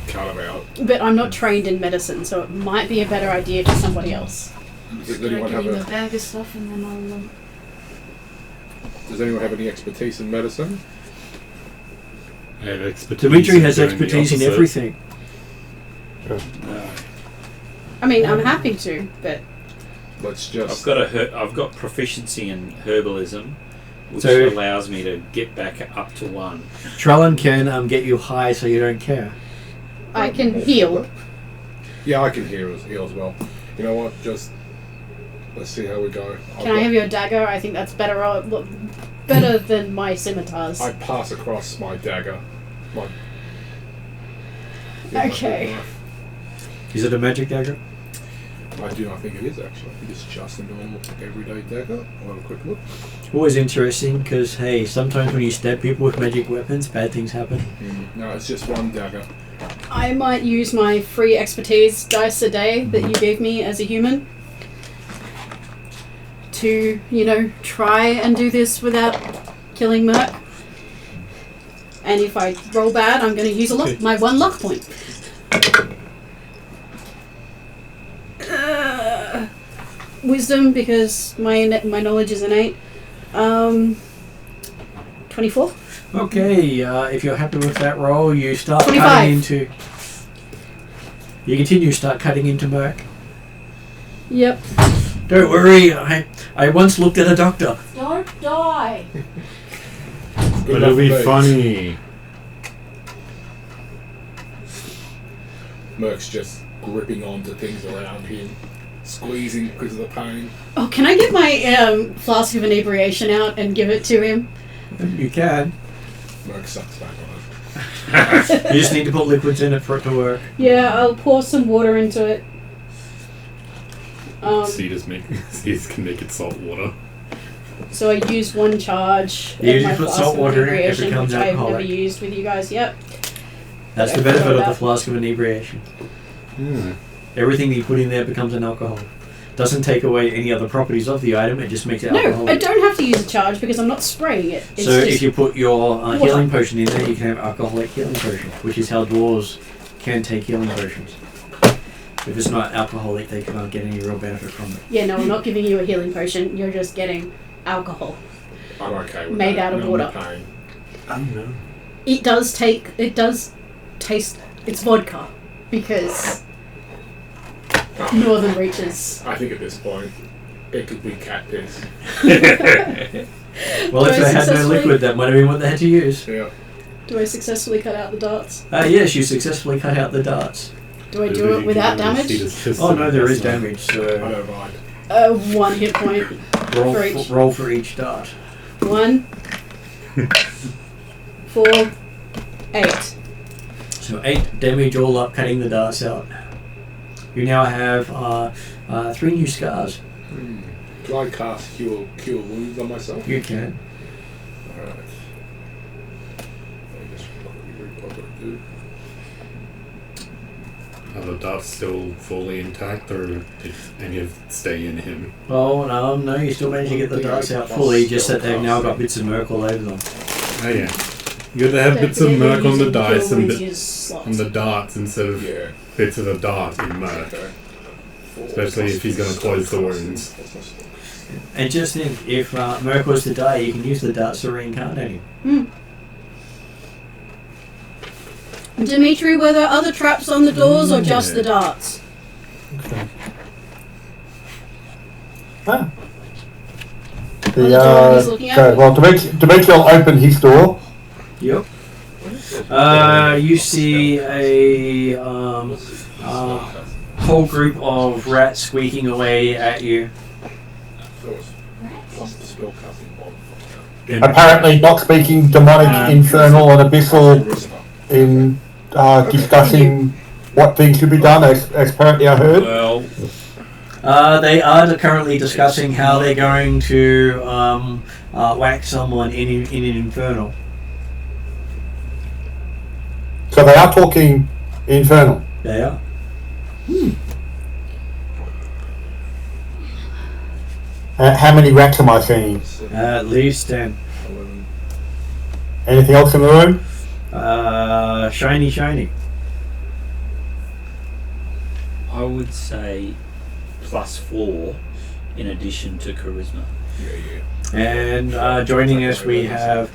cut them out. But I'm not trained in medicine, so it might be a better idea for somebody else. Does anyone have a bag of stuff and then I'll... Does anyone have any expertise in medicine? I have expertise Dimitri has doing the expertise in opposite. everything. I mean, I'm happy to, but... Let's just. I've got proficiency in herbalism, which So- allows me to get back up to 1. Trellin can get you high so you don't care. I can heal. Yeah, I can heal as well. You know what? Just let's see how we go. Can I have your dagger? I think that's better than my scimitars. I pass across my dagger. Okay. Is it a magic dagger? I do not think it is actually. I think it's just a normal everyday dagger. I'll have a quick look. Always interesting because, hey, sometimes when you stab people with magic weapons, bad things happen. No, it's just 1 dagger. I might use my free expertise dice a day that you gave me as a human to, try and do this without killing Merc. And if I roll bad, I'm going to use my 1 luck point. Wisdom, because my knowledge is innate. 24. Okay, if you're happy with that roll, you start 25. cutting into... You continue to start cutting into Merc. Yep. Don't worry, I once looked at a doctor. Don't die. But it'll be funny. Merc's just gripping onto things around him, squeezing because of the pain. Oh, can I get my flask of inebriation out and give it to him? You can. Merc sucks back on it. You just need to put liquids in it for it to work. Yeah, I'll pour some water into it. Cedars can make it salt water. So I use one charge You of just my put flask salt of water in it if it inebriation, becomes which I've never alcoholic. used with you guys. Yep. That's the Yeah, benefit of the that. flask of inebriation. Hmm. Everything that you put in there becomes an alcohol. Doesn't take away any other properties of the item, it just makes it No, alcoholic. I don't have to use a charge because I'm not spraying it. It's So just if you put your water. healing potion in there, you can have alcoholic healing potion, which is how dwarves can take healing potions. If it's not alcoholic, they can't get any real benefit from it. Yeah, no, I'm not giving you a healing potion. You're just getting alcohol. I'm okay with Made that. out of No water. pain. I don't know. It does taste. It's vodka because Northern Reaches. I think at this point, it could be cat piss. Well, if Do I they had no successfully- liquid, that might have been what they had to use. Yeah. Do I successfully cut out the darts? Yes, you successfully cut out the darts. Do I do it without damage? Oh no, there is damage, I so don't mind. 1 hit point. roll For each. roll for each dart. 1, 4, 8. So 8 damage all up, cutting the darts out. You now have 3 new scars. Can I cast cure wounds on myself? You can. Alright. Let me just quickly read what I've got to do. Are the dots still fully intact, or did any of it stay in him? Oh no, you still managed to get the darts out fully, just that they've now got bits of Merc all over them. Oh yeah. You gotta have bits of Merc on the dice and on the darts instead of Yeah. bits of the dart in Merc. Okay. Especially if he's gonna close the wounds. And just think, if Merc was to die, you can use the darts to reincarnate him. Dimitri, were there other traps on the doors or just the darts? Okay. Ah. On the door he's looking at? Okay, well, Dimitri will open his door. Yep. You see a whole group of rats squeaking away at you. Plus the spell casting bomb. Apparently not speaking demonic, infernal and abyssal in discussing what things should be done, as apparently I heard. Well, They are currently discussing how they're going to whack someone in an infernal. So they are talking infernal. They are. How many rats am I seeing? At least 10. 11. Anything else in the room? Shiny. I would say +4 in addition to charisma. Yeah. And joining us we have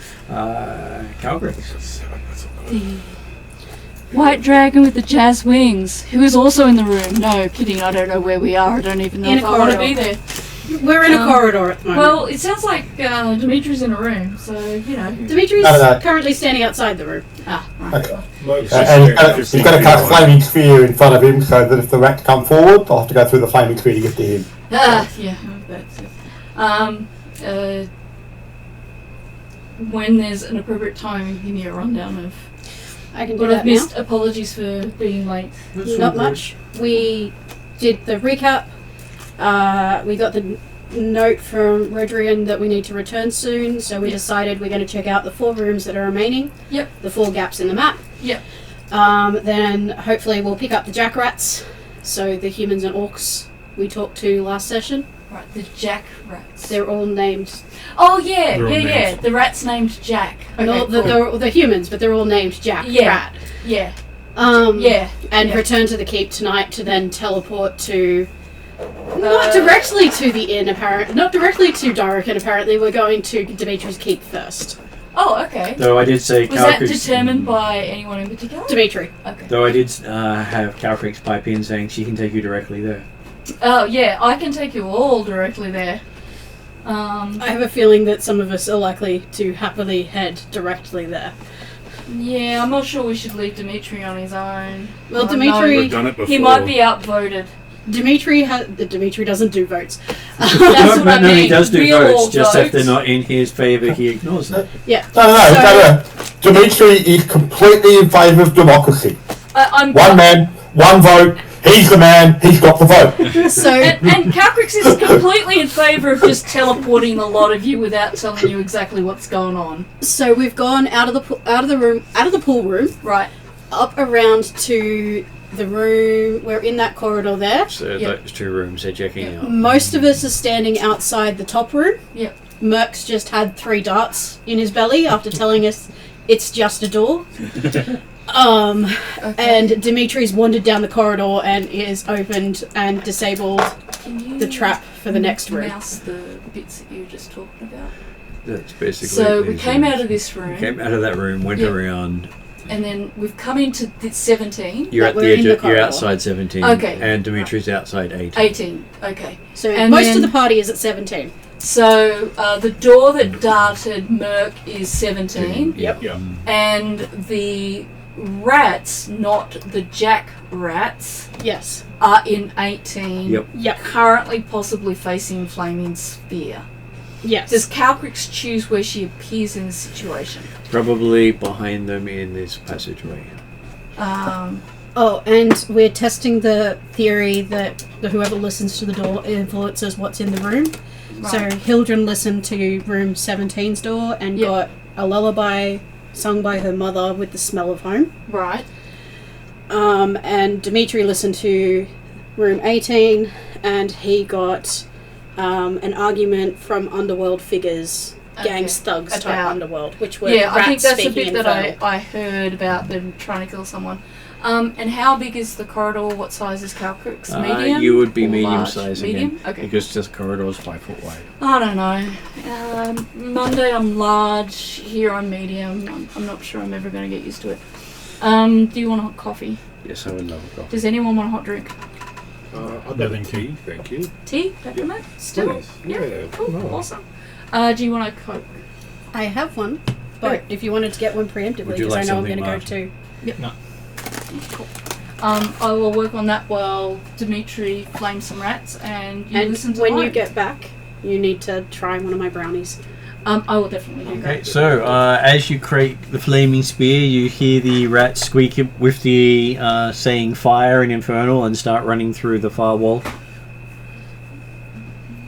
Calgary. 7, that's all The white dragon with the jazz wings, who is also in the room. No, kidding, I don't know where we are. I don't even know In if a I want to corridor. be there. We're in a corridor at the moment. Well, it sounds like Dimitri's in a room, so, you know. Dimitri's No. currently standing outside the room. Ah, right. Okay. Merc's And just he's got to cast flaming sphere in front of him so that if the rats come forward, I'll have to go through the flaming sphere to get to him. Yeah, that's it. When there's an appropriate time, give me a rundown of I can do what that I've now. missed. Apologies for being late. Not much. We did the recap. We got the note from Rodrian that we need to return soon, so we decided we're going to check out the 4 rooms that are remaining. Yep. The 4 gaps in the map. Yep. Then hopefully we'll pick up the jackrats, so the humans and orcs we talked to last session. Right, the Jack rats. They're all named. Oh yeah, They're all yeah. named. The rat's named Jack. Okay, No, cool. the humans, but they're all named Jack Yeah. Rat. Yeah. And Yeah. return to the keep tonight to then teleport to Not directly to the inn, apparently. Not directly to Dorican, apparently. We're going to Dimitri's keep first. Oh, okay. Though I did say Was that Calcrick's- determined by anyone in particular? Dimitri. Okay. Though I did have Calcrick's pipe in saying she can take you directly there. Oh, yeah, I can take you all directly there. I have a feeling that some of us are likely to happily head directly there. Yeah, I'm not sure we should leave Dimitri on his own. Well, I Dimitri- know We've done it before. He might be outvoted. Dimitri doesn't do votes. That's what I mean. He does do We'll all votes, just vote. if they're not in his favour, he ignores them. Yeah. No. Dimitri is completely in favour of democracy. I'm One man, one vote. He's the man. He's got the vote. So And Calcrix is completely in favour of just teleporting a lot of you without telling you exactly what's going on. so we've gone out of the pool room, Right. up around to the room. We're in that corridor there. So Yep. those two rooms are checking out. Most of us are standing outside the top room. Yep. Merck's just had 3 darts in his belly after telling us it's just a door. Okay. And Dimitri's wandered down the corridor and is opened and disabled Can you the trap for the next room. mouse the bits that you were just talking about? That's basically. So we these came rooms. out of this room, Came out of that room, went Yep. around. and then we've come into 17. You're That at we're the edge. in the You're corridor. outside 17. Okay. And Dimitri's outside 18. 18. Okay. So And most then- of the party is at 17. So the door that darted Merc is 17, Yep. Yeah. and the rats, not the jack rats, Yes. are in 18. Yep. Yep. Currently, possibly facing flaming spear. Yes. Does Calcrix choose where she appears in the situation? Probably behind them in this passageway. Oh, and we're testing the theory that whoever listens to the door influences what's in the room. So Right. Hildren listened to room 17's door and Yep. got a lullaby sung by her mother with the smell of home. Right. And Dimitri listened to room 18 and he got an argument from underworld figures, gangs, thugs type About- underworld, which were Yeah, I think rats that's the speaking bit that infernal. I heard about them trying to kill someone. And how big is the corridor? What size is Calcrix? Medium? You would be or medium large? size Medium? again. Okay. Because this corridor is 5 foot wide. I don't know. Monday I'm large. Here I'm medium. I'm not sure I'm ever going to get used to it. Do you want a hot coffee? Yes, I would love a coffee. Does anyone want a hot drink? I'd have a tea, thank you. Tea? Peppermint? Still? Please. Yeah. Yeah. Cool. No. Awesome. Do you want a Coke? I have one, but if you wanted to get one preemptively, Would you because like I know I'm something, going to go Martin? too. Cool. I will work on that while Dimitri flames some rats, and you And listen to when the you line. get back, you need to try one of my brownies. I will definitely do Okay, that. so as you create the flaming spear, you hear the rats squeak with the saying fire and infernal and start running through the firewall.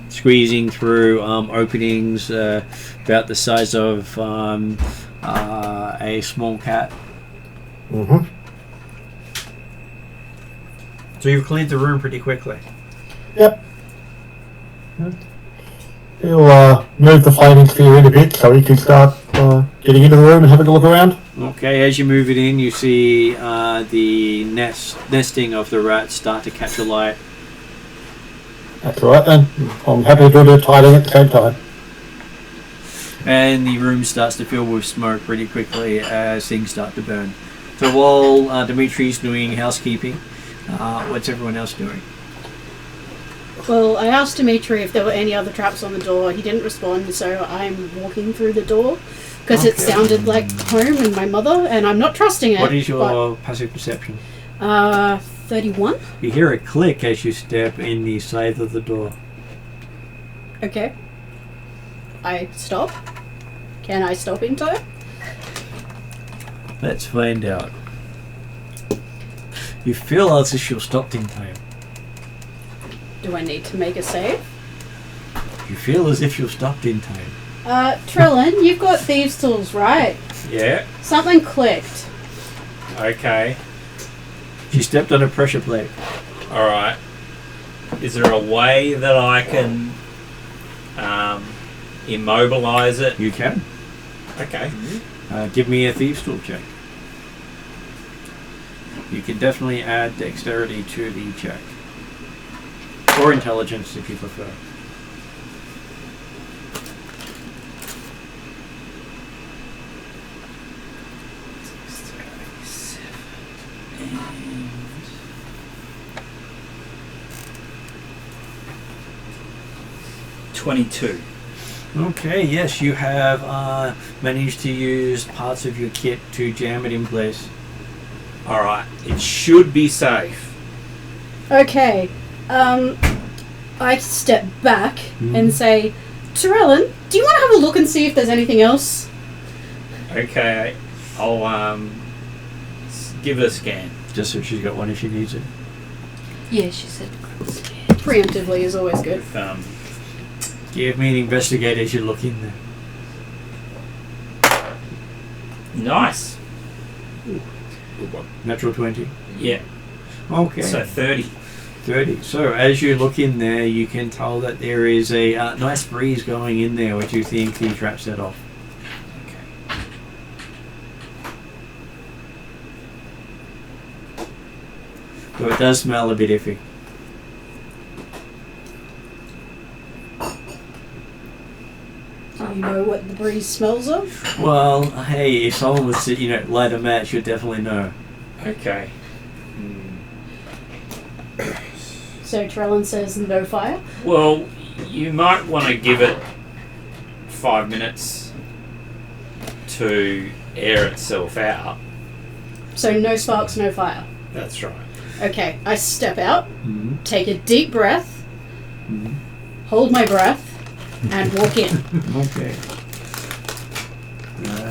Squeezing through openings about the size of a small cat. Mm-hmm. So you've cleared the room pretty quickly. Yep. He'll move the flaming sphere in a bit so he can start getting into the room and having a look around. Okay, as you move it in, you see the nesting of the rats start to catch alight. That's all right then. I'm happy to do the tidying at the same time. And the room starts to fill with smoke pretty quickly as things start to burn. So while Dimitri's doing housekeeping, what's everyone else doing? Well, I asked Dimitri if there were any other traps on the door. He didn't respond, so I'm walking through the door because it Okay. sounded like home and my mother, and I'm not trusting it. What is your passive perception? 31? You hear a click as you step in the side of the door. Okay. I stop. Can I stop in time? Let's find out. You feel as if you're stopped in time. Do I need to make a save? You feel as if you're stopped in time. Trellin, you've got thieves' tools, right? Yeah. Something clicked. Okay. She stepped on a pressure plate. All right. Is there a way that I can immobilize it? You can. Okay. Give me a thieves' tool check. You can definitely add dexterity to the check. Or intelligence if you prefer. And 22. Okay, yes, you have managed to use parts of your kit to jam it in place. Alright, it should be safe. Okay. I step back and say, Tyrellin, do you want to have a look and see if there's anything else? Okay, I'll give it a scan. Just so she's got one if she needs it. Yeah, she said. Preemptively is always good. With, Give me an investigate as you look in there. nice. Good one. Natural 20. Yeah. Okay. So 30. 30. So as you look in there, you can tell that there is a nice breeze going in there, which you think the trap set off. Okay. So it does smell a bit iffy. Do you know what the breeze smells of? Well, hey, if someone was to, light a match, you'd definitely know. Okay. So Tyrellin says no fire. Well, you might want to give it 5 minutes to air itself out. So no sparks, no fire. That's right. Okay, I step out, Mm-hmm. take a deep breath, Mm-hmm. hold my breath, and walk in. Okay.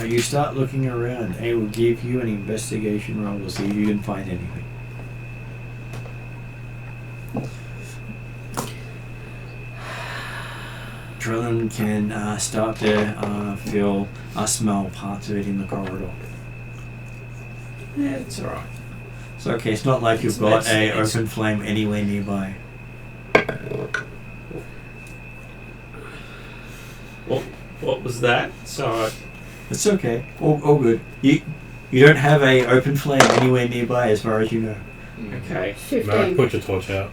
You start looking around. I will give you an investigation roll to see if you can find anything. Trillian can start to feel, smell parts of it in the corridor. Yeah, it's alright. It's okay. It's not like you've got a it's- open flame anywhere nearby. What was that? So It's okay. All good. You don't have a open flame anywhere nearby, as far as you know. okay. 15. Put your torch out.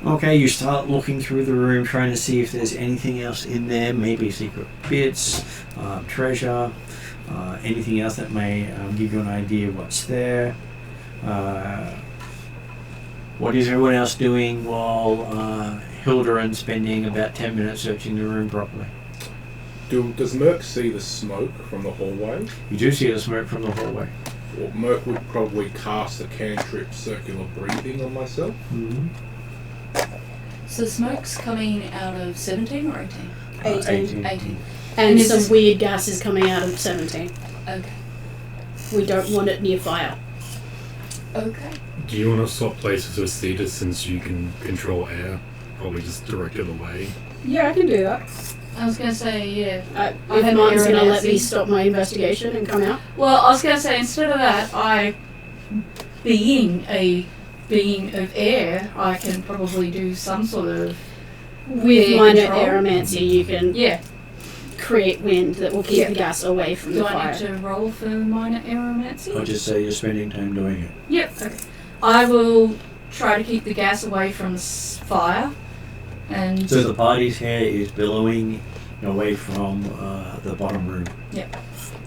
Okay, you start looking through the room, trying to see if there's anything else in there, maybe secret bits, treasure, anything else that may give you an idea of what's there. What is everyone else doing while Hilderan's spending about 10 minutes searching the room properly? Does Merc see the smoke from the hallway? You do see the smoke from the hallway. Well, Merc would probably cast a cantrip circular breathing on myself. Mm-hmm. So smoke's coming out of 17 or 18? 18. 18. And is some this- weird gases coming out of 17. Okay. We don't want it near fire. Okay. Do you want to swap places with Cedar since you can control air? Probably just direct it away. Yeah, I can do that. I was going to say, yeah. I If have Martin's going to air let me energy. stop my investigation and come out. Well, I was going to say, instead of that, being a being of air, I can probably do some sort of With air minor control. aeromancy, you can Yeah. create wind that will keep Yeah. the gas away from Do the I fire. need to roll for minor aeromancy? I'll just say you're spending time doing it. Yep. Okay. I will try to keep the gas away from fire, and So the party's hair is billowing away from the bottom room. Yep.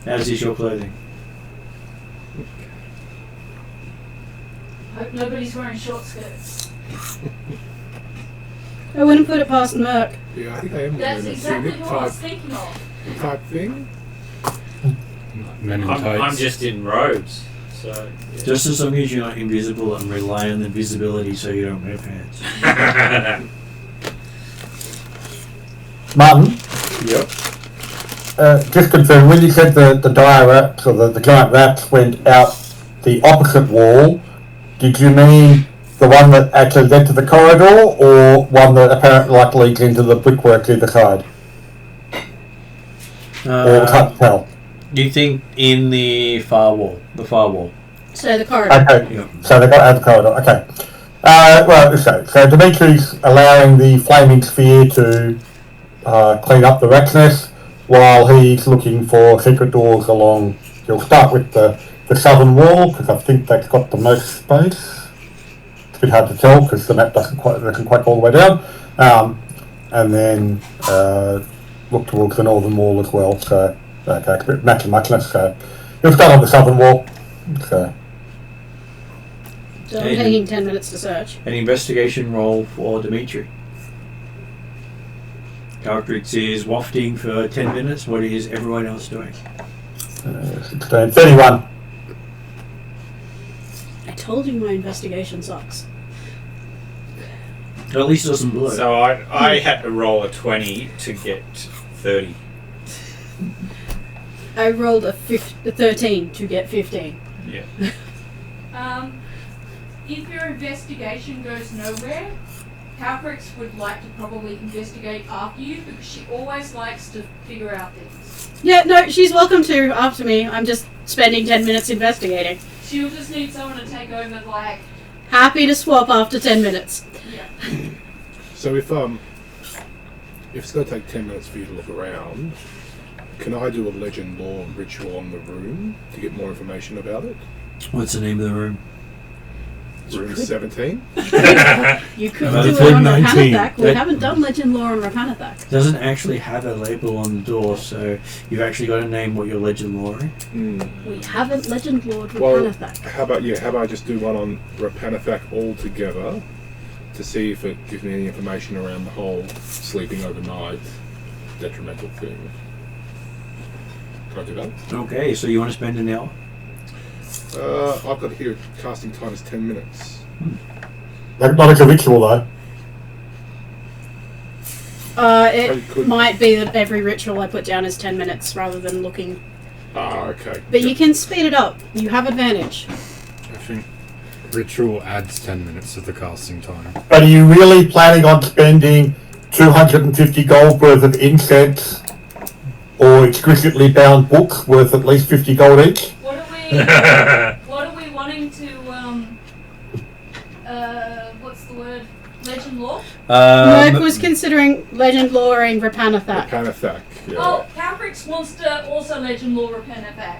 As is your clothing. hope nobody's wearing short skirts. I wouldn't put it past Merc. Yeah, I think I am That's doing a exactly tunic what I type, was thinking of. type thing. Men in I'm tights. just in robes. So yeah. Just as long as you're not invisible and rely on the visibility so you don't wear pants. Martin, Yep. just confirm, when you said the dire rats or the giant rats went out the opposite wall, did you mean the one that actually led to the corridor or one that apparently leads into the brickwork either side? Or can't tell? Do you think in the far wall? The far wall. So the corridor. Okay, Yeah. so they got out the corridor, okay. Well, so Dimitri's allowing the flaming sphere to clean up the rat's nest while he's looking for secret doors along. He'll start with the southern wall because I think that's got the most space It's a bit hard to tell because the map doesn't quite go all the way down. And then look towards the northern wall as well. So okay, a bit muchness. So you'll start on the southern wall. So I'm taking 10 minutes to search. An investigation roll for Dimitri. Caltrix is wafting for 10 minutes. What is everyone else doing? 16, 31. I told you my investigation sucks. At least it doesn't blow. So I had to roll a 20 to get 30. I rolled a 13 to get 15. Yeah. If your investigation goes nowhere, Caltrix would like to probably investigate after you because she always likes to figure out things. Yeah, no, she's welcome to after me. I'm just spending 10 minutes investigating. She'll just need someone to take over, like... Happy to swap after 10 minutes. Yeah. So if it's going to take 10 minutes for you to look around, can I do a legend lore ritual on the room to get more information about it? What's the name of the room? Room 17? You could About do it 10, on 19. Rapanathak. We That- haven't done Legend Lore on Rapanathak. Doesn't actually have a label on the door, so you've actually got to name what your legend lore is. We haven't Legend Lord Well, Rapanathak. how about I just do one on Rapanathak altogether to see if it gives me any information around the whole sleeping overnight detrimental thing. Can I do that? Okay, so you want to spend an hour? I've got here casting time is 10 minutes. Not as a ritual though. It could- might be that every ritual I put down is 10 minutes rather than looking. Okay. But you can speed it up. You have advantage. I think ritual adds 10 minutes to the casting time. But are you really planning on spending 250 gold worth of incense or exquisitely bound books worth at least 50 gold each? What are we wanting to, what's the word? Legend lore? Merc was considering Legend Loring Rapanathak. Rapanathak, yeah. Oh, Caltrix wants to also legend lore Rapanathak.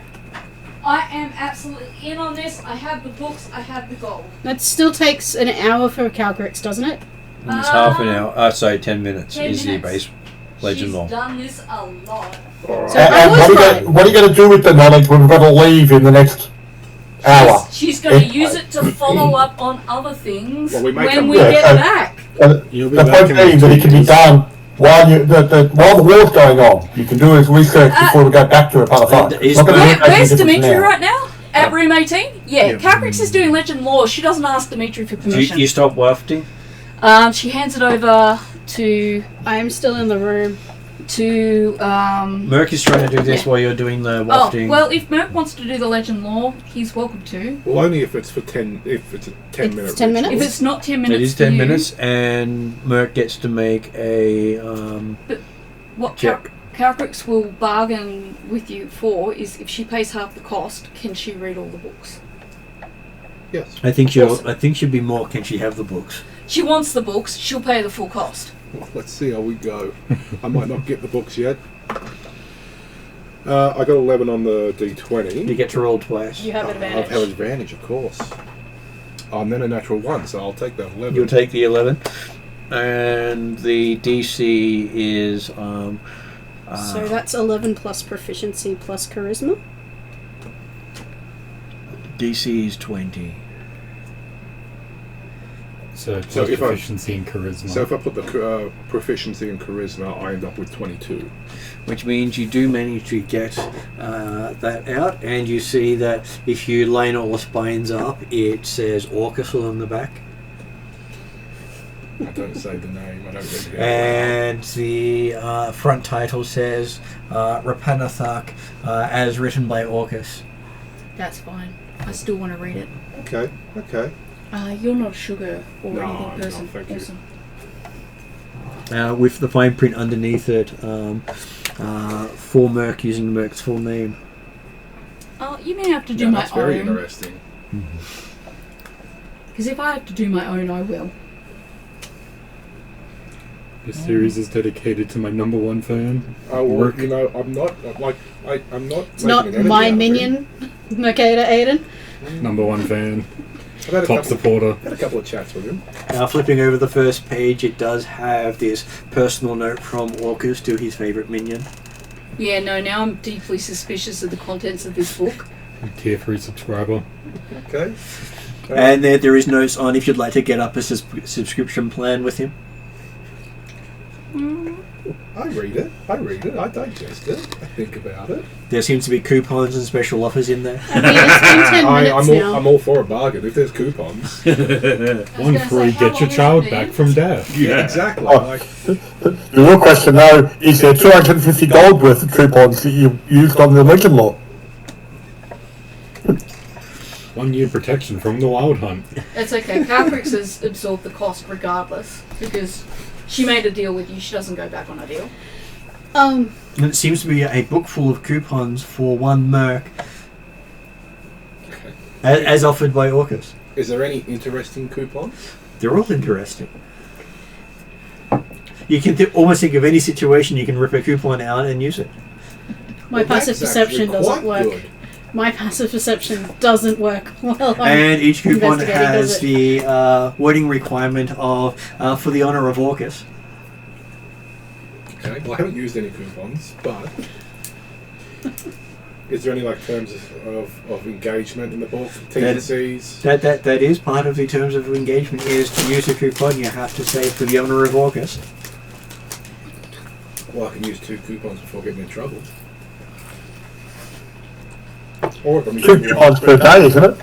I am absolutely in on this. I have the books, I have the gold. That still takes an hour for Calcrix, doesn't it? It's half an hour. Sorry, 10 minutes 10 is the minutes. base legend She's lore. done this a lot. Alright. So I was right. What are you going to do with the knowledge when we've got to leave in the next hour? She's going to use it to follow up on other things Well, we may when come we back. get back. You'll be The back point in being that it can be done while the war's going on. You can do his research before we go back to it. Where's Dimitri right now? At room 18? Yeah, Caltrix is doing legend lore. She doesn't ask Dimitri for permission. You stop wafting? She hands it over to I am still in the room. Merc is trying to do this while you're doing the wafting. Oh, well, if Merc wants to do the legend lore, he's welcome to. Well, only if it's for 10. If it's a 10 minute. It's 10 minutes? If it's not 10 minutes, it is for 10 you, minutes, and Merc gets to make a What check. Caltrix will bargain with you for is if she pays half the cost, can she read all the books? Yes. I think she'll be more. Can she have the books? She wants the books. She'll pay the full cost. Well, let's see how we go. I might not get the books yet. I got 11 on the D20. You get to roll twice. You have I advantage. have advantage, of course. And then a natural 1, so I'll take that 11. You'll take the 11, and the DC is So that's 11 plus proficiency plus charisma. DC is 20. So So if I- proficiency in charisma. So if I put the proficiency in charisma, I end up with 22. Which means you do manage to get that out, and you see that if you line all the spines up, it says Orcus on the back, I don't say the name. I don't read it out. and the front title says Rapanathak, as written by Orcus. That's fine. I still want to read it. Okay. You're not a sugar or No, anything I'm person. not, thank you. Awesome. With the fine print underneath it, for Merc using Merc's full name. You may have to do Yeah, my that's very own. interesting. Because if I have to do my own, I will. This series is dedicated to my number one fan. Oh, well, Work. you know, I'm not I'm not. It's not my minion, Makeda Aiden. Number one fan. I've had a top couple, supporter. had a couple of chats with him. Now, flipping over the first page, it does have this personal note from Orcus to his favourite minion. Yeah, no, now I'm deeply suspicious of the contents of this book. Tier 3 subscriber. Okay. And there is notes on if you'd like to get up a subscription plan with him. I read it. I digest it. I think about it. There seems to be coupons and special offers in there. I mean, it's been 10 minutes now. I'm all for a bargain if there's coupons. One free, get your child back from death. Yeah, exactly. Oh. Like, The real question now is there 250 gold worth of coupons that you used on the Legion law? 1 year protection from the wild hunt. It's okay. Calcrix has absorbed the cost regardless because she made a deal with you. She doesn't go back on a deal. And it seems to be a book full of coupons for 1 merc, as offered by Orcus. is there any interesting coupons? They're all interesting. You can almost think of any situation you can rip a coupon out and use it. My passive That's perception actually doesn't quite work. good. My passive perception doesn't work well. And each coupon investigating, has does it? the wording requirement of for the honour of Orcus. Okay. Well, I haven't used any coupons, but is there any like terms of engagement in the book? T's and C's? That is part of the terms of engagement is to use a coupon. You have to say for the honour of Orcus. Well, I can use 2 coupons before getting in trouble. Or if I'm 2 coupons per day, isn't it?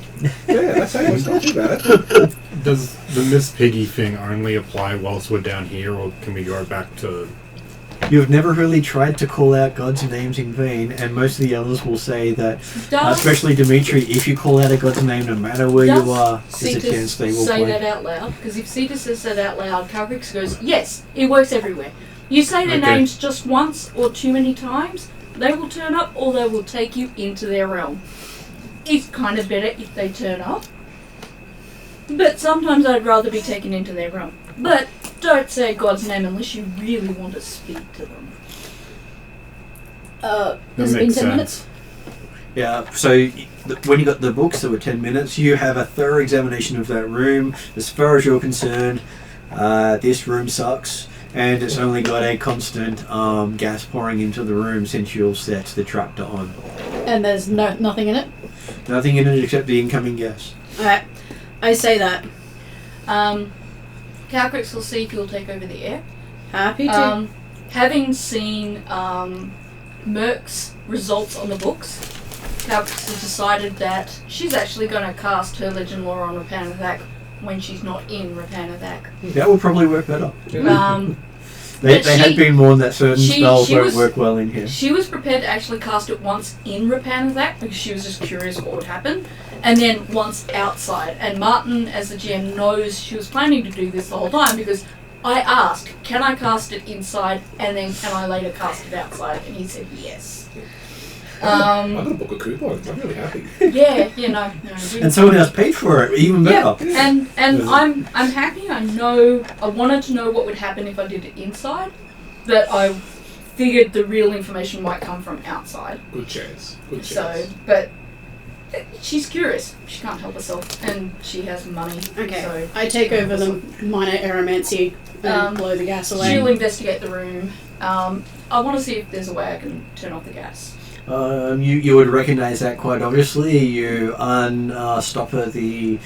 Yeah, that's how it's not too bad. Does the Miss Piggy thing only apply whilst we're down here, or can we go back to... You've never really tried to call out God's names in vain, and most of the others will say that, especially Dimitri, if you call out a God's name, no matter where you are, there's a chance they will say play. that out loud? Because if Cetus says that out loud, Calcrix goes, yes, it works everywhere. You say their Okay. names just once or too many times, they will turn up or they will take you into their realm. It's kind of better if they turn up. But sometimes I'd rather be taken into their realm. But don't say God's name unless you really want to speak to them. That Has it been makes 10 sense. minutes? Yeah, so when you got the books that were 10 minutes, you have a thorough examination of that room. As far as you're concerned, this room sucks, and it's only got a constant gas pouring into the room since you'll set the trapdoor on. And there's nothing in it? Nothing in it except the incoming gas. Alright, I say that. Calcrix will see if you'll take over the air. Happy to. Having seen Merc's results on the books, Calcrix has decided that she's actually going to cast her Legend Lore on Rapanathak when she's not in Rapanathak. That will probably work better. But They had been warned that certain spells she won't was- work well in here. She was prepared to actually cast it once in Rapanathak because she was just curious what would happen, and then once outside. And Martin, as the GM, knows she was planning to do this the whole time because I asked, can I cast it inside and then can I later cast it outside? And he said yes. I'm going to book a coupon. I'm really happy. Yeah, no. And someone else paid for it, even better. Yeah, and I'm happy. I wanted to know what would happen if I did it inside, but I figured the real information might come from outside. Good chance. So, but she's curious. She can't help herself, and she has money. Okay, So I take over the minor aeromancy and blow the gas away. she'll investigate the room. I want to see if there's a way I can turn off the gas. You would recognise that quite obviously. You unstop the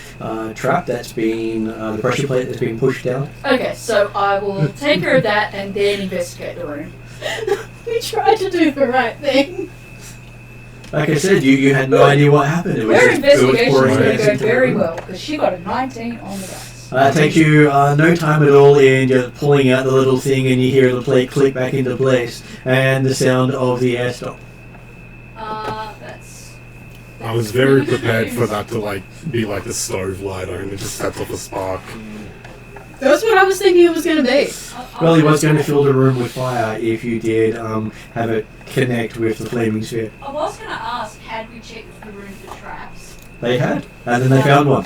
trap that's been, the pressure plate that's been pushed down. Okay, so I will take care of that and then investigate the room. We tried to do the right thing. Like I said, you had no idea what happened. It was Her just- it was investigation is pouring going gas to go into the very room. well because she got a 19 on the dice. Takes you no time at all in just pulling out the little thing and you hear the plate click back into place and the sound of the air stop. That's I was very prepared for that to be like the stove lighter and it just sets off a spark. That's what I was thinking it was going to be. Well, he was going to fill the room with fire if you did have it connect with the flaming sphere. I was going to ask, had we checked the room for traps? They had, and then they found one.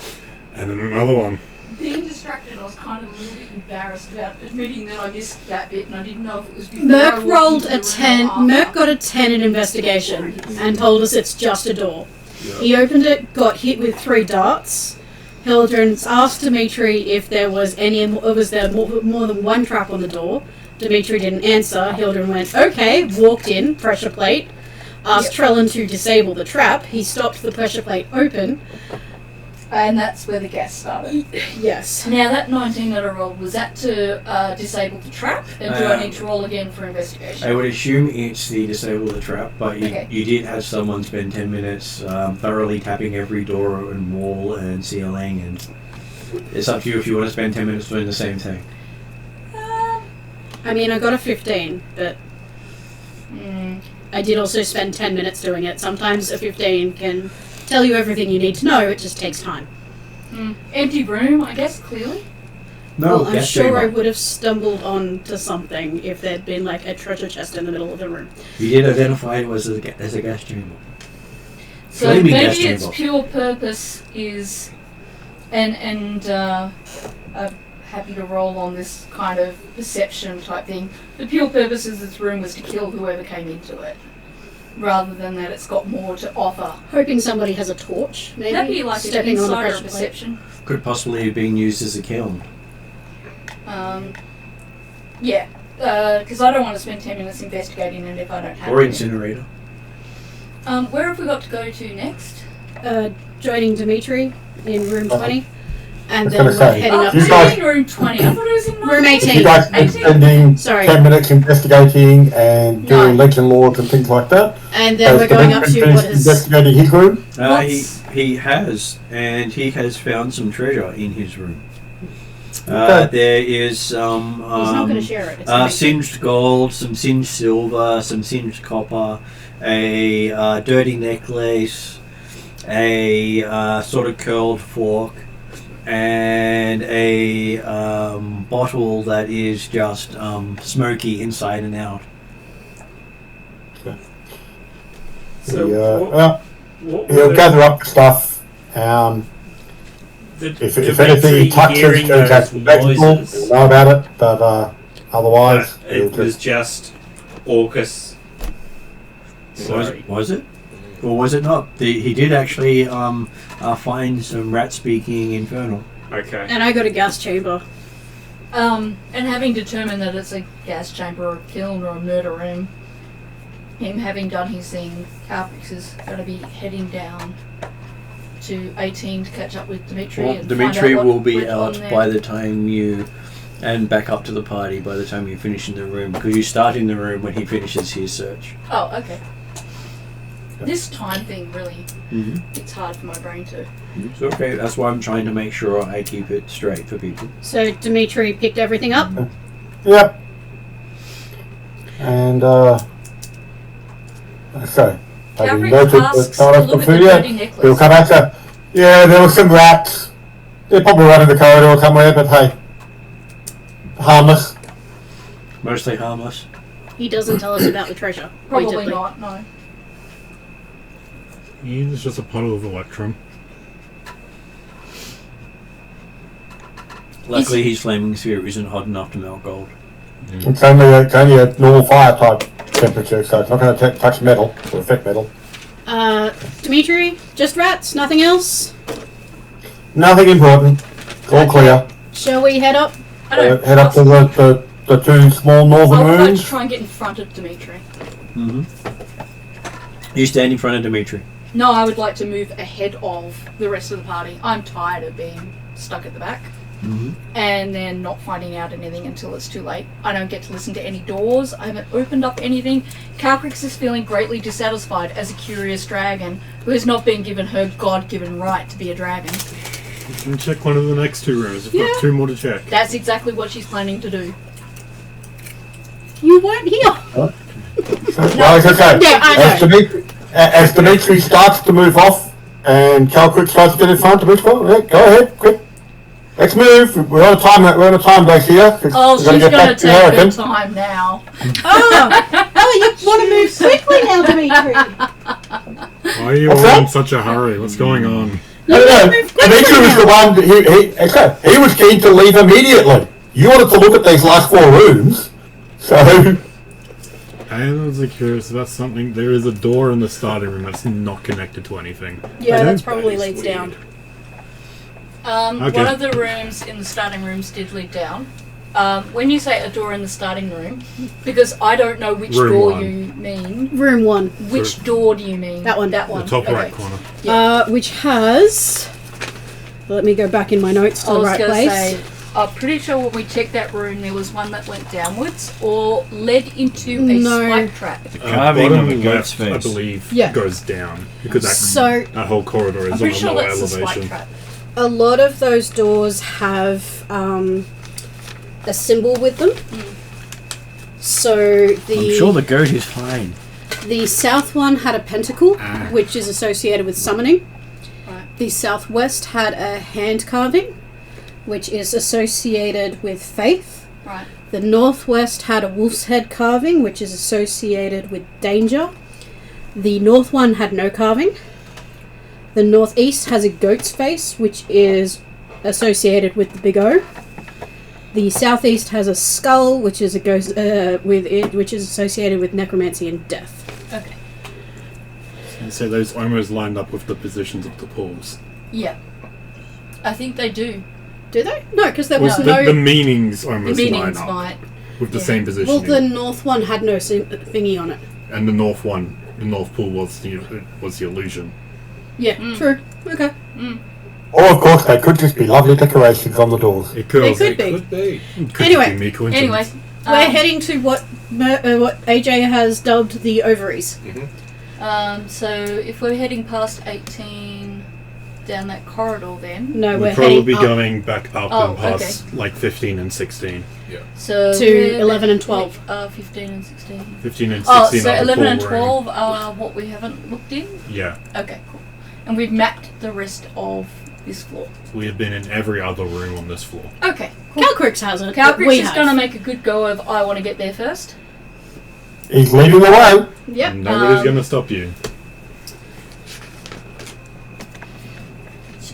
And then another one. Being distracted, I was kind of a little bit embarrassed about admitting that I missed that bit, and I didn't know if it was because Merc I walked rolled into a the room 10. after. Merc got a 10 in investigation and told us it's just a door. Yeah. He opened it, got hit with 3 darts, Hildren's asked Dimitri if there was more than one trap on the door. Dimitri didn't answer. Hildren went, okay, walked in, pressure plate, asked Trellin to disable the trap. He stopped the pressure plate open. And that's where the gas started. Yes. Now that 19 that I rolled, was that to disable the trap? And do I need to roll again for investigation? I would assume it's the disable the trap, but Okay. you did have someone spend 10 minutes thoroughly tapping every door and wall and ceiling, and it's up to you if you want to spend 10 minutes doing the same thing. I mean, I got a 15, but I did also spend 10 minutes doing it. Sometimes a 15 can tell you everything you need to know, it just takes time. Empty room, I guess, clearly. No, Well, I'm gas sure I chamber. would have stumbled onto something if there'd been like a treasure chest in the middle of the room. You did identify it as a gas chamber. So Flaming maybe gas its chamber. pure purpose is, and I'm happy to roll on this kind of perception type thing. The pure purpose of this room was to kill whoever came into it, rather than that it's got more to offer. Hoping somebody has a torch, maybe. That'd be like an stepping on the insider pressure plate. perception. Could possibly have been used as a kiln. Yeah, because I don't want to spend 10 minutes investigating it if I don't have Or to. incinerator. Where have we got to go to next? Joining Dimitri in room 20. And I then was we're gonna say, heading up you to guys- in room 20. I thought it was in room 19. 18. You guys have been 18? spending Sorry. 10 minutes investigating and doing No. legend lords and things like that. And then we're going up to Dimitri what finished is... investigating his room. He has, and he has found some treasure in his room. Okay. There is some He's not going to share it. It's Dimitri. singed gold, some singed silver, some singed copper, a dirty necklace, a sort of curled fork, and a bottle that is just smoky inside and out. So what He'll were gather up the stuff. the If Dimitri anything he touches hearing turns out to be those vegetable, noises? he'll know about it, but otherwise, It he'll was just... just Orcus. Sorry. Was it? Or was it not? He did actually find some rat-speaking infernal. Okay. And I got a gas chamber. And having determined that it's a gas chamber or a kiln or a murder room, him having done his thing, Carpix is going to be heading down to 18 to catch up with Dimitri. Well, and Dimitri find out will what be went on out there. by the time you... And back up to the party by the time you finish in the room. Because you start in the room when he finishes his search. Oh, okay. This time thing really, Mm-hmm. it's hard for my brain to. It's okay, that's why I'm trying to make sure I keep it straight for people. So Dimitri picked everything up. Yep. And, so, having Gabrick noted asks that none to of the look at the food dirty yet, necklace. he'll come back to, yeah, there were some rats. They're probably running the corridor or somewhere, but hey, harmless. Mostly harmless. He doesn't tell us about the treasure. Probably pointedly. not, no. It's just a puddle of electrum. Luckily his flaming sphere isn't hot enough to melt gold. It's only a normal fire type temperature, so it's not going to touch metal or affect metal. Dimitri, just rats, nothing else? Nothing important. It's all clear. Shall we head up? I don't Head up to the two small northern I would like to rooms. try and get in front of Dimitri. Mm-hmm. You stand in front of Dimitri. No, I would like to move ahead of the rest of the party. I'm tired of being stuck at the back Mm-hmm. and then not finding out anything until it's too late. I don't get to listen to any doors. I haven't opened up anything. Calcrix is feeling greatly dissatisfied as a curious dragon who has not been given her God-given right to be a dragon. You can check one of the next two rooms. We've Yeah. got two more to check. That's exactly what she's planning to do. You weren't here. Well, it's okay. Yeah, I know. As Dimitri starts to move off and Calcrick starts to get in front of Dimitri, go ahead, quick. Let's move. We're on a time base here. Oh, We've got to she's get going to back to take her American. time now. Oh, you want to move quickly now, Dimitri. Why are you What's all in that? such a hurry? What's going on? No, Dimitri was the one. He was keen to leave immediately. You wanted to look at these last 4 rooms, so I was curious about something. There is a door in the starting room that's not connected to anything. Yeah, I that's know probably that is leads down. Okay. One of the rooms in the starting rooms did lead down. When you say a door in the starting room, because I don't know which Room door one. you mean, Room 1. which door do you mean? That one. That The one. top Okay. right corner. Which has... Let me go back in my notes to I the was right going to place. say, I'm pretty sure when we checked that room, there was one that went downwards or led into a No. swipe trap. Carving Bottom of a goat's left, I face. believe, Yeah. goes down because So- that whole corridor is I'm on pretty a sure lower that's the swipe elevation. trap. A lot of those doors have a symbol with them. So I'm sure the goat is fine. the south one had a pentacle, Ah. which is associated with summoning. Right. The southwest had a hand carving, which is associated with faith. Right. The northwest had a wolf's head carving, which is associated with danger. The north one had no carving. The northeast has a goat's face, which is associated with the big O. The southeast has a skull, which is which is associated with necromancy and death. Okay. And so those almost lined up with the positions of the pools. Yeah. I think they do. Do they? No, because there Well, was the no. meanings The almost meanings line up might. with the yeah. same Well, positioning. the north one had no thingy on it. And the north one, the north pool was the illusion. Yeah, true. Okay. Or, of course, they could just be lovely decorations on the doors. It could They also could be. Could be. could Anyway. be mere coincidence. Anyway. We're heading to what AJ has dubbed the ovaries. So if we're heading past 18 down that corridor then, No, We'd we're probably heading be up going back up Oh, and past like 15 and 16. so To we're 11 and at 12. 15 and 16. 15 and 16 Oh, so are the 11 and pool room. 12 are what we haven't looked in? Yeah. Okay, cool. And we've mapped the rest of this floor. We have been in every other room on this floor. Okay, cool. Calcrix has it. Calcrix we is have. going to make a good go of I want to get there first. He's leading the way. Yep. Nobody's going to stop you.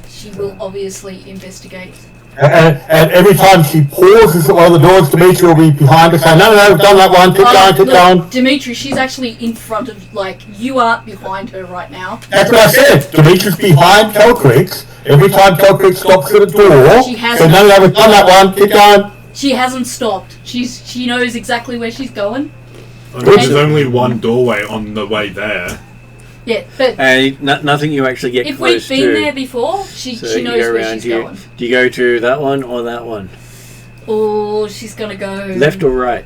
She will obviously investigate. And every time she pauses at one of the doors, Dimitri will be behind her saying, no, we've done that one, keep Look, going. Dimitri, she's actually in front of, like, you aren't behind her right now. That's what I said. Dimitri's behind Calcrix. Every time Calcrix stops at a door, She says, hasn't. no, we've done that one, keep going. She hasn't stopped. She knows exactly where she's going. There's only one doorway on the way there. Yeah, but Nothing you actually get if close we've been to. there before, she So knows you go where around she's here. going. Do you go to that one or that one? Or she's going to go... Left or right?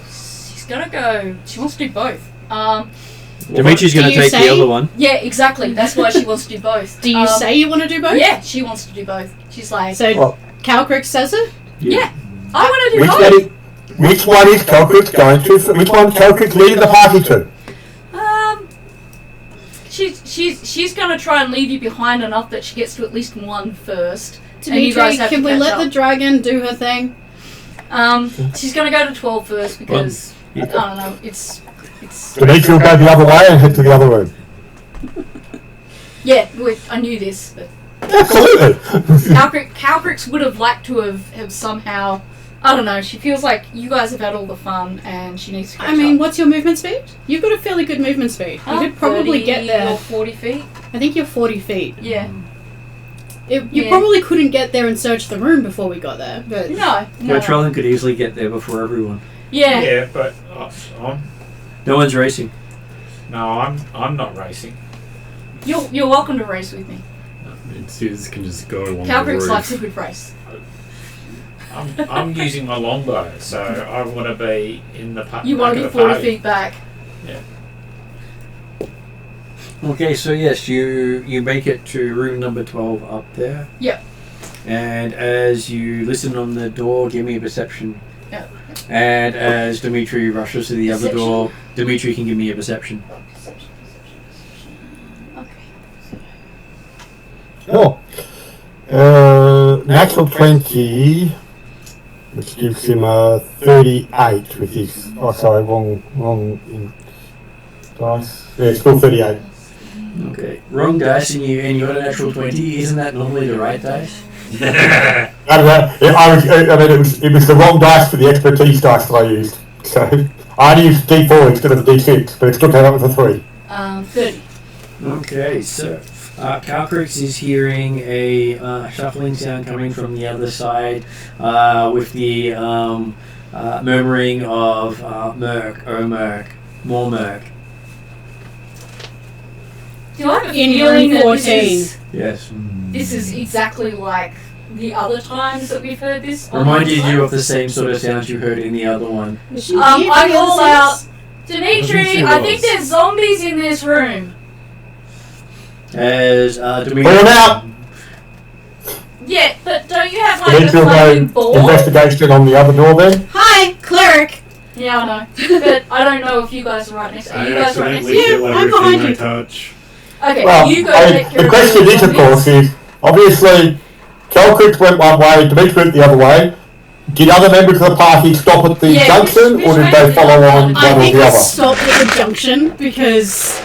She's going to go... She wants to do both. Dimitri's going do to you take say? the other one. Yeah, exactly. That's why she wants to do both. Do you say you want to do both? Yeah, she wants to do both. She's like, So Well- Calcrix says it? yeah, I want to do Which both. which one is Calcrix going to? Which one is Calcrix leading the party to? She's going to try and leave you behind enough that she gets to at least one first. and you Dimitri, guys have can to we catch let up. the dragon do her thing? She's going to go to 12 first because, I don't know, it's... Dimitri will go the other way and head to the other room. Yeah, I knew this, but... Absolutely. Calcrix would have liked to have somehow... I don't know, she feels like you guys have had all the fun and she needs to catch I mean, up. what's your movement speed? You've got a fairly good movement speed. You could probably 30 get there. Or 40 feet? I think you're 40 feet. Yeah. You Yeah. probably couldn't get there and search the room before we got there, but... No. Trellin could easily get there before everyone. Yeah. Yeah, but I'm No one's racing. I'm not racing. You're welcome to race with me. Suze can just go along the Calcrix roof. likes a good race. I'm using my longbow, so I want to be in the You want to be 40 feet back. Okay, so yes, you make it to room number 12 up there. Yep. And as you listen on the door, give me a perception. Yep. And as Dimitri rushes to the other Perception? door, Dimitri can give me a perception. Oh. Natural 20, which gives him a 38, which is... Oh, sorry, wrong dice. Yeah, it's still 38. Okay. Wrong dice and you got a natural 20. Isn't that normally the right dice? I don't know. It was the wrong dice for the expertise dice that I used. So I only used D4 instead of D6, but it still came up with a 3. 30. Okay, so Calcrix is hearing a shuffling sound coming from the other side with the murmuring of Merc, oh Merc, more Merc. Do I have a In feeling room that 14. Yes. this is exactly like the other times that we've heard this? Reminded you of the same sort of sounds you heard in the other one. I call out, Dimitri, I think was. there's zombies in this room. As Clear Dimitri... them out! Yeah, but don't you have like a Dimitri will flaming go ball? investigation on the other door then. Hi, cleric. Yeah, I know. But I don't know if you guys are right next to I you. guys right next to accidentally you? kill Yeah, I'm behind everything I you. touch. Okay, Well, you go take care the of question the is, of zombies. course, is obviously Calcrix went one way, Dimitri went the other way. Did other members of the party stop at the Yeah, junction, which or did way they did follow they on go? I one or think the I other? stopped at the junction because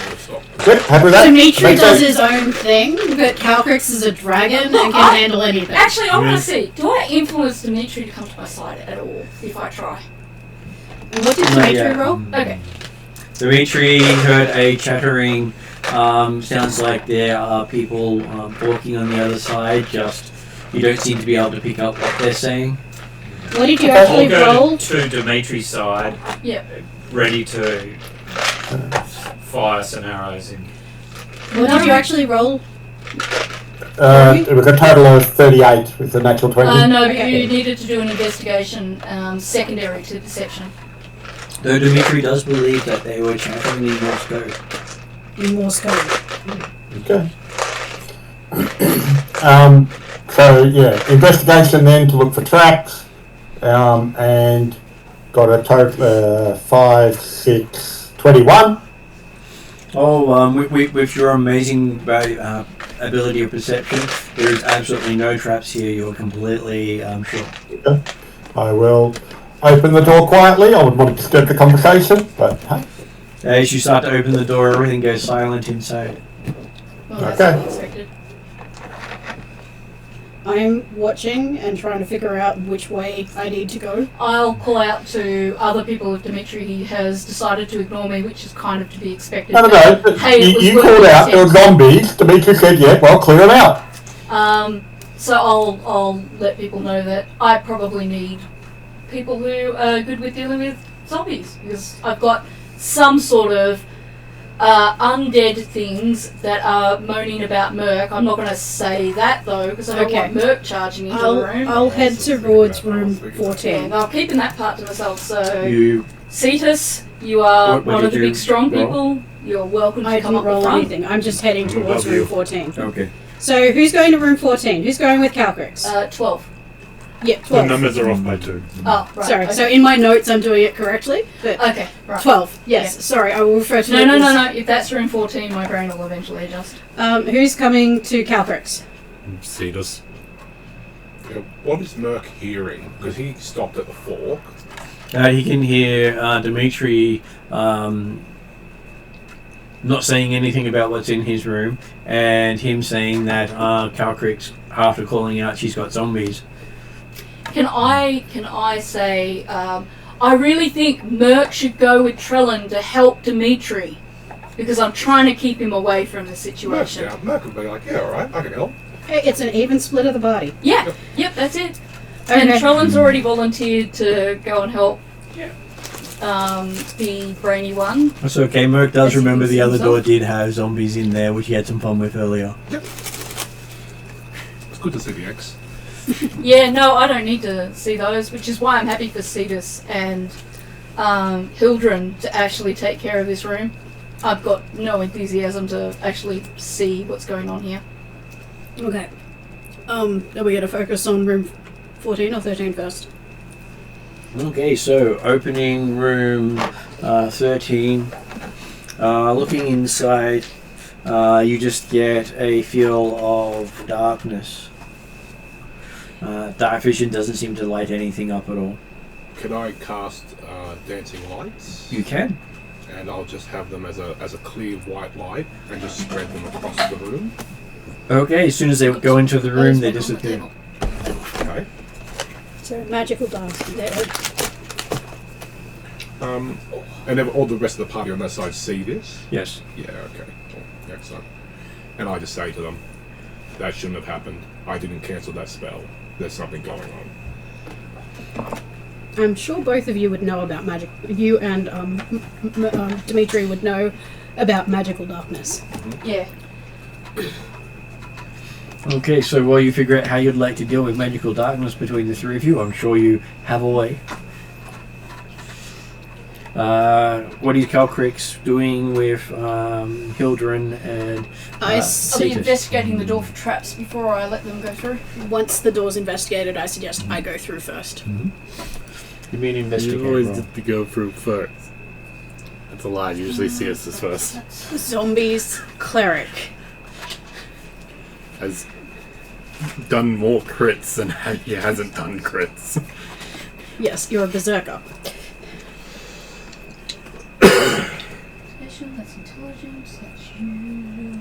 Yep, happy with that? Dimitri Makes does sense. his own thing, but Calcrix is a dragon Look, and can handle anything. Actually, I want Yeah. to see. Do I influence Dimitri to come to my side at all if I try? And what did Not Dimitri yet. roll? Okay. Dimitri heard a chattering. Sounds like there are people walking on the other side. Just you don't seem to be able to pick up what they're saying. What did you I'll actually go roll? to Dimitri's side, Yep. ready to fire some arrows in. What did you actually roll? It was a total of 38 with the natural 20. No, but Okay. you needed to do an investigation secondary to perception. Though Dimitri does believe that they were chattering in Morse code. In Morse code. Okay. So yeah, investigation then to look for tracks, and got a total 5, 6, 21. Oh, with your amazing ability of perception, there is absolutely no traps here. You're completely sure. I will open the door quietly. I would want to disturb the conversation, but hey. As you start to open the door, everything goes silent inside. Well, that's Okay. unexpected. I'm watching and trying to figure out which way I need to go. I'll call out to other people if Dimitri has decided to ignore me, which is kind of to be expected. No, but Hey, it was you worth called the out there were attempt. zombies. Dimitri said, yeah, well, clear them out. So I'll let people know that I probably need people who are good with dealing with zombies, because I've got some sort of undead things that are moaning about Merc. I'm not going to say that though, because I don't Okay. want Merc charging into the room. I'll head towards room Yeah, 14. but I'm keeping that part to myself. So You Cetus, you are What one did of the you big strong roll? people. You're welcome to I come didn't up the roll front. anything. I'm just heading towards Above you. room 14. okay? So who's going to room 14? Who's going with Calcrix? 12. Yeah, The 12. numbers are off by 2. Oh, right. Sorry, okay. so in my notes I'm doing it correctly, but Okay, right. 12. Yes, Yeah. sorry, I will refer to No, it no, as- no, no. If that's room 14, my brain will eventually adjust. Who's coming to Calcrix? Cetus. Yeah, what is Merc hearing? Because he stopped at the fork. He can hear Dimitri not saying anything about what's in his room, and him saying that Calcrix, after calling out she's got zombies. Can I say, I really think Merc should go with Trellin to help Dimitri, because I'm trying to keep him away from the Merc's situation. down. Merc would be like, yeah, alright, I can help. Hey, it's an even split of the party. Yeah, yep, that's it. And Okay. Trellin's already volunteered to go and help Yeah. the brainy one. That's okay. Merc does As he remember the other himself. door did have zombies in there, which he had some fun with earlier. It's good to see the X. Yeah, no, I don't need to see those, which is why I'm happy for Cetus and Hildren to actually take care of this room. I've got no enthusiasm to actually see what's going on here. Okay. Are we going to focus on room 14 or 13 first? Okay, so opening room 13. Looking inside, you just get a feel of darkness. Dark vision doesn't seem to light anything up at all. Can I cast dancing lights? You can. And I'll just have them as a clear white light and just spread them across the room. Okay, as soon as they go into the room, they disappear. Okay. So magical dark. And then all the rest of the party on that side see this? Yes. Yeah, okay. Cool. Excellent. And I just say to them, that shouldn't have happened. I didn't cancel that spell. There's something going on. I'm sure both of you would know about magic. You and Dimitri would know about magical darkness. Yeah. Okay, so while you figure out how you'd like to deal with magical darkness between the three of you, I'm sure you have a way. What is Calcrix doing with Hildren and I'll be Cetus? investigating the door for traps before I let them go through. Once the door's investigated, I suggest I go through first. You mean investigate? You always roll. get to go through first. That's a lie. Usually CS is first. Zombies, cleric. Has done more crits than he hasn't done crits. Yes, you're a berserker. That's intelligence, that's you.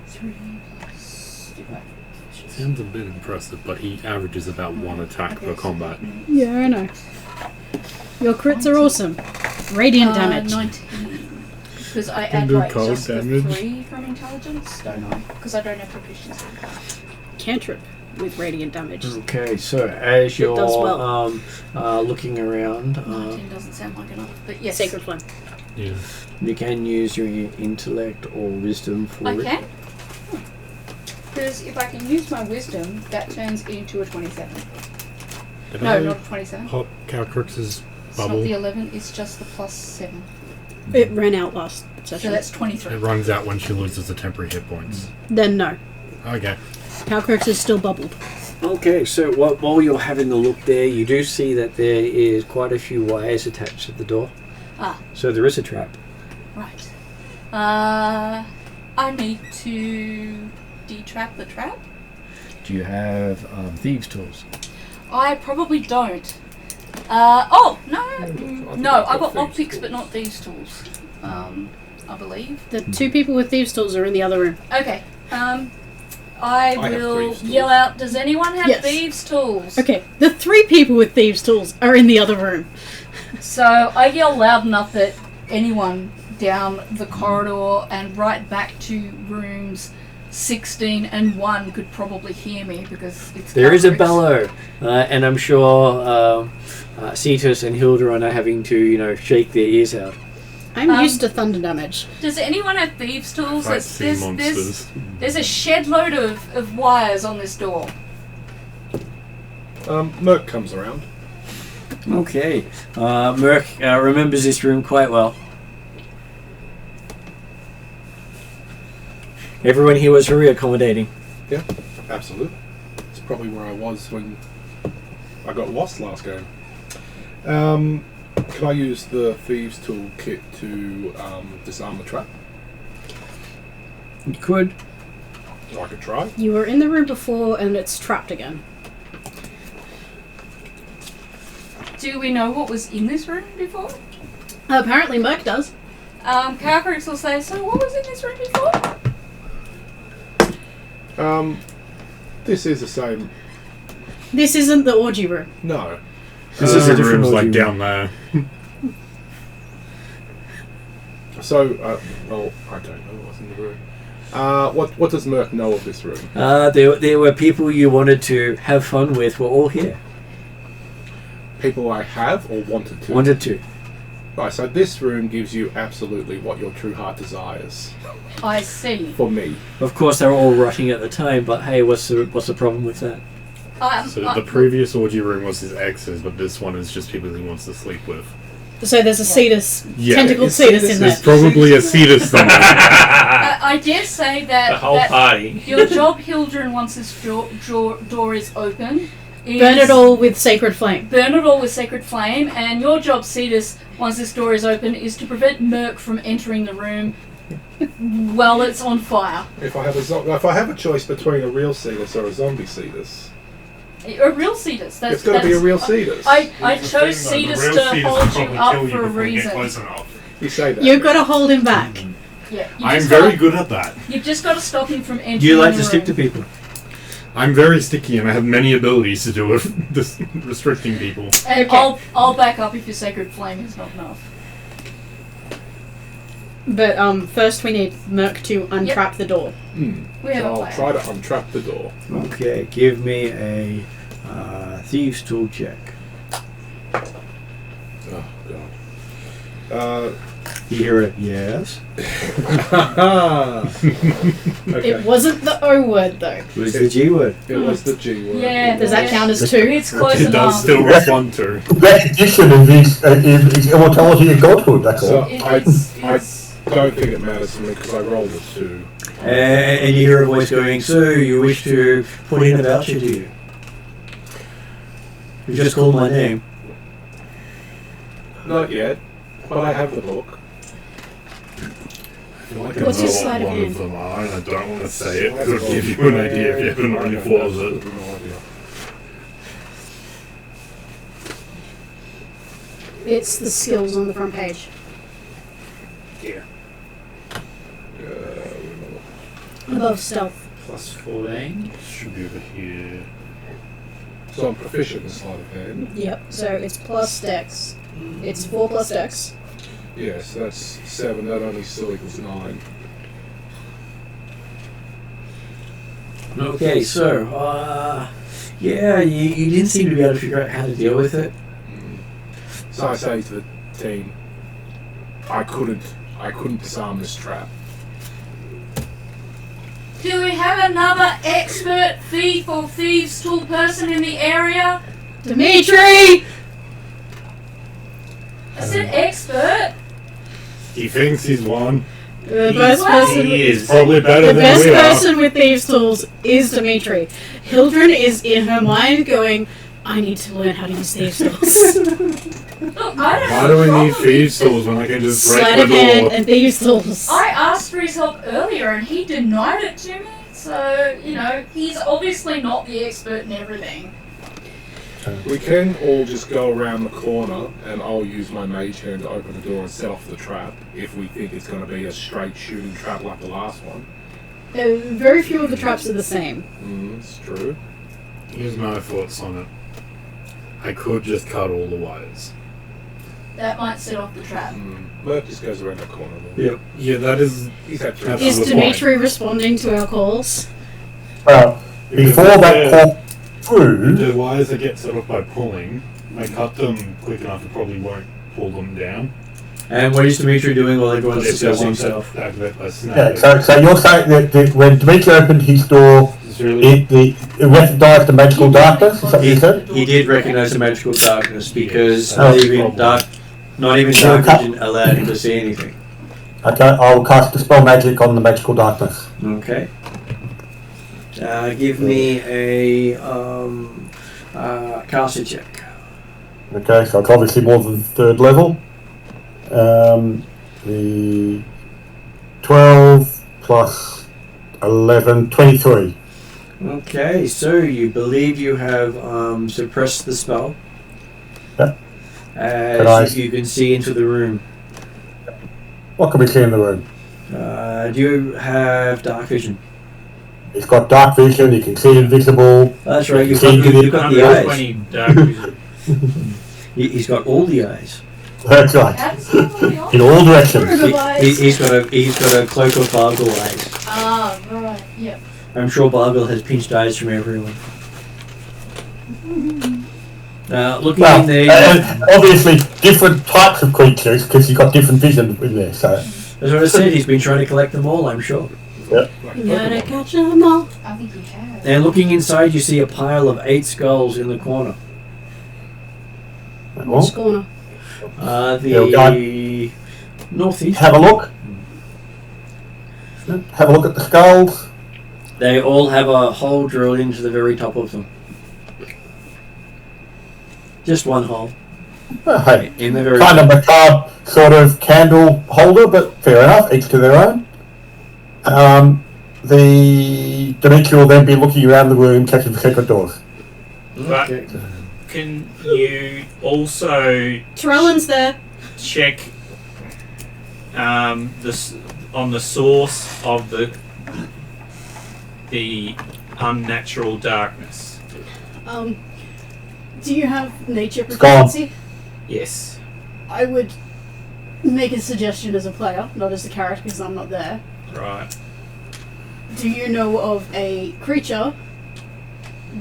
3 plus... Sounds a bit impressive, but he averages about 1 attack per combat. Yeah, I know. Your crits are awesome. Radiant damage. 19. Because I Can add do like cold just damage. the 3 from intelligence, don't I? Because I don't have proficiency. Cantrip with radiant damage. Okay, so as you're does well. looking around, 19 doesn't sound like enough, but yes. Sacred Flame. Yeah. you can use your intellect or wisdom for I it. can? Because if I can use my wisdom, that turns into a 27. No, not a 27. Hot Calcrix's It's not bubble. the 11, it's just the plus 7. It ran out last So session. that's 23. It runs out when she loses the temporary hit points. Then no. Okay. Calcrix is still bubbled. Okay, so while you're having a look there, you do see that there is quite a few wires attached to the door. Ah, So there is a trap. right. I need to detrap the trap. Do you have thieves' tools? I probably don't. No, I've I've got got thieves' lockpicks, tools. but not thieves' tools. I believe. The 2 people with thieves' tools are in the other room. Okay. I have will thieves' tools. yell out. Does anyone have Yes. thieves' tools? Okay, the 3 people with thieves' tools are in the other room. So I yell loud enough that anyone down the corridor and right back to rooms 16 and 1 could probably hear me because it's There is a Calcrix. bellow, and I'm sure Cetus and Hildren are having to, shake their ears out. I'm used to thunder damage. Does anyone have thieves' tools? Fight sea monsters. There's a shed load of wires on this door. Merc comes around. Okay, Merc remembers this room quite well. Everyone here was very accommodating. Yeah, absolutely. It's probably where I was when I got lost last game. Can I use the Thieves' Tool kit to disarm the trap? You could. I could try. You were in the room before and it's trapped again. Do we know what was in this room before? Apparently Merc does. Calcrix will say, so what was in this room before? This is the same. This isn't the orgy room. No. This is a different room's like orgy down there. So, well, I don't know what's in the room. What does Merc know of this room? There were people you wanted to have fun with were all here. People I have or wanted to? Wanted to. Right, so this room gives you absolutely what your true heart desires. I see. For me. Of course, they were all rotting at the time, but hey, what's the problem with that? So the previous orgy room was his exes, but this one is just people he wants to sleep with. So there's a cetus, Yeah, tentacled it's cetus cetus. in There's there. probably a cetus somewhere. I dare say that The whole that party. your job, Hildren, once this door is open, is Burn it all with sacred flame. burn it all with sacred flame, and your job, Cetus, once this door is open, is to prevent Merc from entering the room while it's on fire. If I have a choice between a real Cetus or a zombie Cetus, A real Cetus. That's, it's got to be a that's- real Cetus. I chose Cetus to hold you up for a reason. You say that. You've got to hold him back. Yeah, I'm very good at that. You've just got to stop him from entering. You like the to stick to room. people. I'm very sticky and I have many abilities to do with this restricting people. And Okay. I'll back up if your sacred flame is not enough. But first we need Merc to untrap the door. We have a I'll plan. try to untrap the door. Okay, give me a thieves' tool check. Oh god. You hear it? Yes. Okay. It wasn't the O word though. It was the G word. It was the G word. Yeah. Does that count as 2? It's close It enough. does still respond to. Recognition is immortality and godhood, that's So all. I don't think it matters to me because I rolled a 2. And you hear a voice going, "So you wish to put in a voucher, do you? You just called my name." Not yet, but I have the book. I feel like I What's know your what sleight of one hand? of them are, and I don't want to say it because it'll give you an idea if you haven't already paused it. It's the skills on the front page. Above stealth. Plus 14. Should be over here. So I'm proficient in sleight of hand. Yep. So it's plus dex. It's 4 plus dex. Yes, that's 7. That only still equals 9. Okay, so yeah, you didn't seem to be able to figure out how to deal with it. So I say to the team, I couldn't disarm this trap. Do we have another expert thief or thieves tool person in the area? Dimitri! I said expert. He thinks he's one. The best person. He is. Probably better The than best we are. person with thieves' tools is Dimitri. Hildren is in her mind going, I need to learn how to use thieves' tools. Look, I don't Why have do a we problem need thieves' tools when I can just break Sleight the of hand door? and thieves' tools. I asked for his help earlier and he denied it to me. So, you know, he's obviously not the expert in everything. We can all just go around the corner and I'll use my mage hand to open the door and set off the trap if we think it's going to be a straight shooting trap like the last one. Very few of the traps are the same. It's true. Here's my thoughts on it. I could just cut all the wires. That might set off the trap. Merc just goes around the corner. Then. Yep. Yeah, that is. He's had 3. That's Is the Dimitri responding to our calls? Before that call through, The wires that get set off by pulling, I cut them quick enough, it probably won't pull them down. And what is Dimitri doing while everyone's If they discussing want stuff? to activate by yeah, snap. so you're saying that when Dimitri opened his door, It's really. it recognised the magical darkness? Is that what you said? He did recognize the magical darkness because Yes, not that's even the problem. dark vision allowed him to see anything. Okay, I'll cast Dispel Magic on the magical darkness. Okay. Give me a caster check. Okay, so it's obviously more than 3rd level. The 12 plus 11, 23. Okay, so you believe you have suppressed the spell. Yep. Can I- As you can see into the room. What can we see in the room? Do you have dark vision? It's got dark vision, you can see invisible. That's right, you've See, got the eyes. 120 dark vision. He's got all the eyes. That's right. How does he have all the In all directions. He's got a cloak of Bargle eyes. Ah, right, yep. I'm sure Bargle has pinched eyes from everyone. Looking Well, in there, and obviously different types of creatures because you've got different vision in there. So that's what I said. He's been trying to collect them all, I'm sure. Like Gotta Pokemon. catch 'em all. I think you have. And looking inside, you see a pile of 8 skulls in the corner. Which corner? The northeast. have a look. Have a look at the skulls. They all have a hole drilled into the very top of them. Just one hole Hey, in the very. kind of macabre sort of candle holder, but fair enough. Each to their own. The Dimitri will then be looking around the room, checking for secret doors. But Okay. can you also Trellan's there. check this on the source of the unnatural darkness? Do you have nature gone. proficiency? Yes. I would make a suggestion as a player, not as a character because I'm not there. Right. Do you know of a creature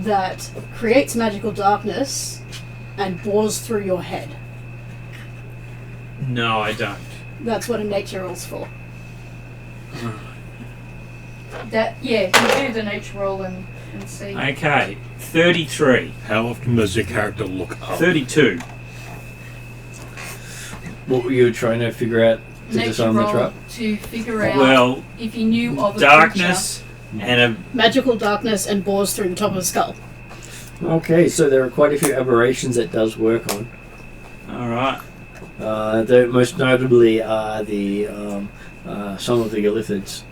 that creates magical darkness and bores through your head? No, I don't. That's what a nature roll's for. You do the nature roll and see. Okay, 33. How often does your character look up? 32. What were you trying to figure out to Nature disarm the roll trap? to figure out Well, if you knew of a darkness and a... Magical darkness and bores through the top of the skull. Okay, so there are quite a few aberrations that does work on. Alright. The most notably are the some of the Illithids.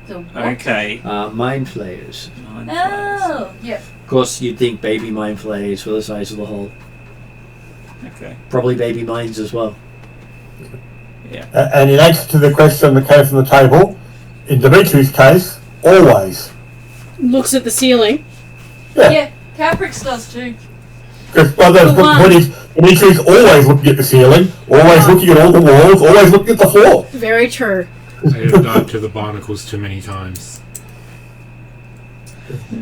creature. Okay. Mind flayers. Oh, yep. Of course, you'd think baby mind flayers for the size of the hole. Okay. Probably baby minds as well. Yeah. And in answer to the question that came from the table, in Dimitri's case, always. Looks at the ceiling. Yeah, Caprix does too. Because The Dimitri's always looking at the ceiling, always looking at all the walls, always looking at the floor. Very true. I have dived to the barnacles too many times.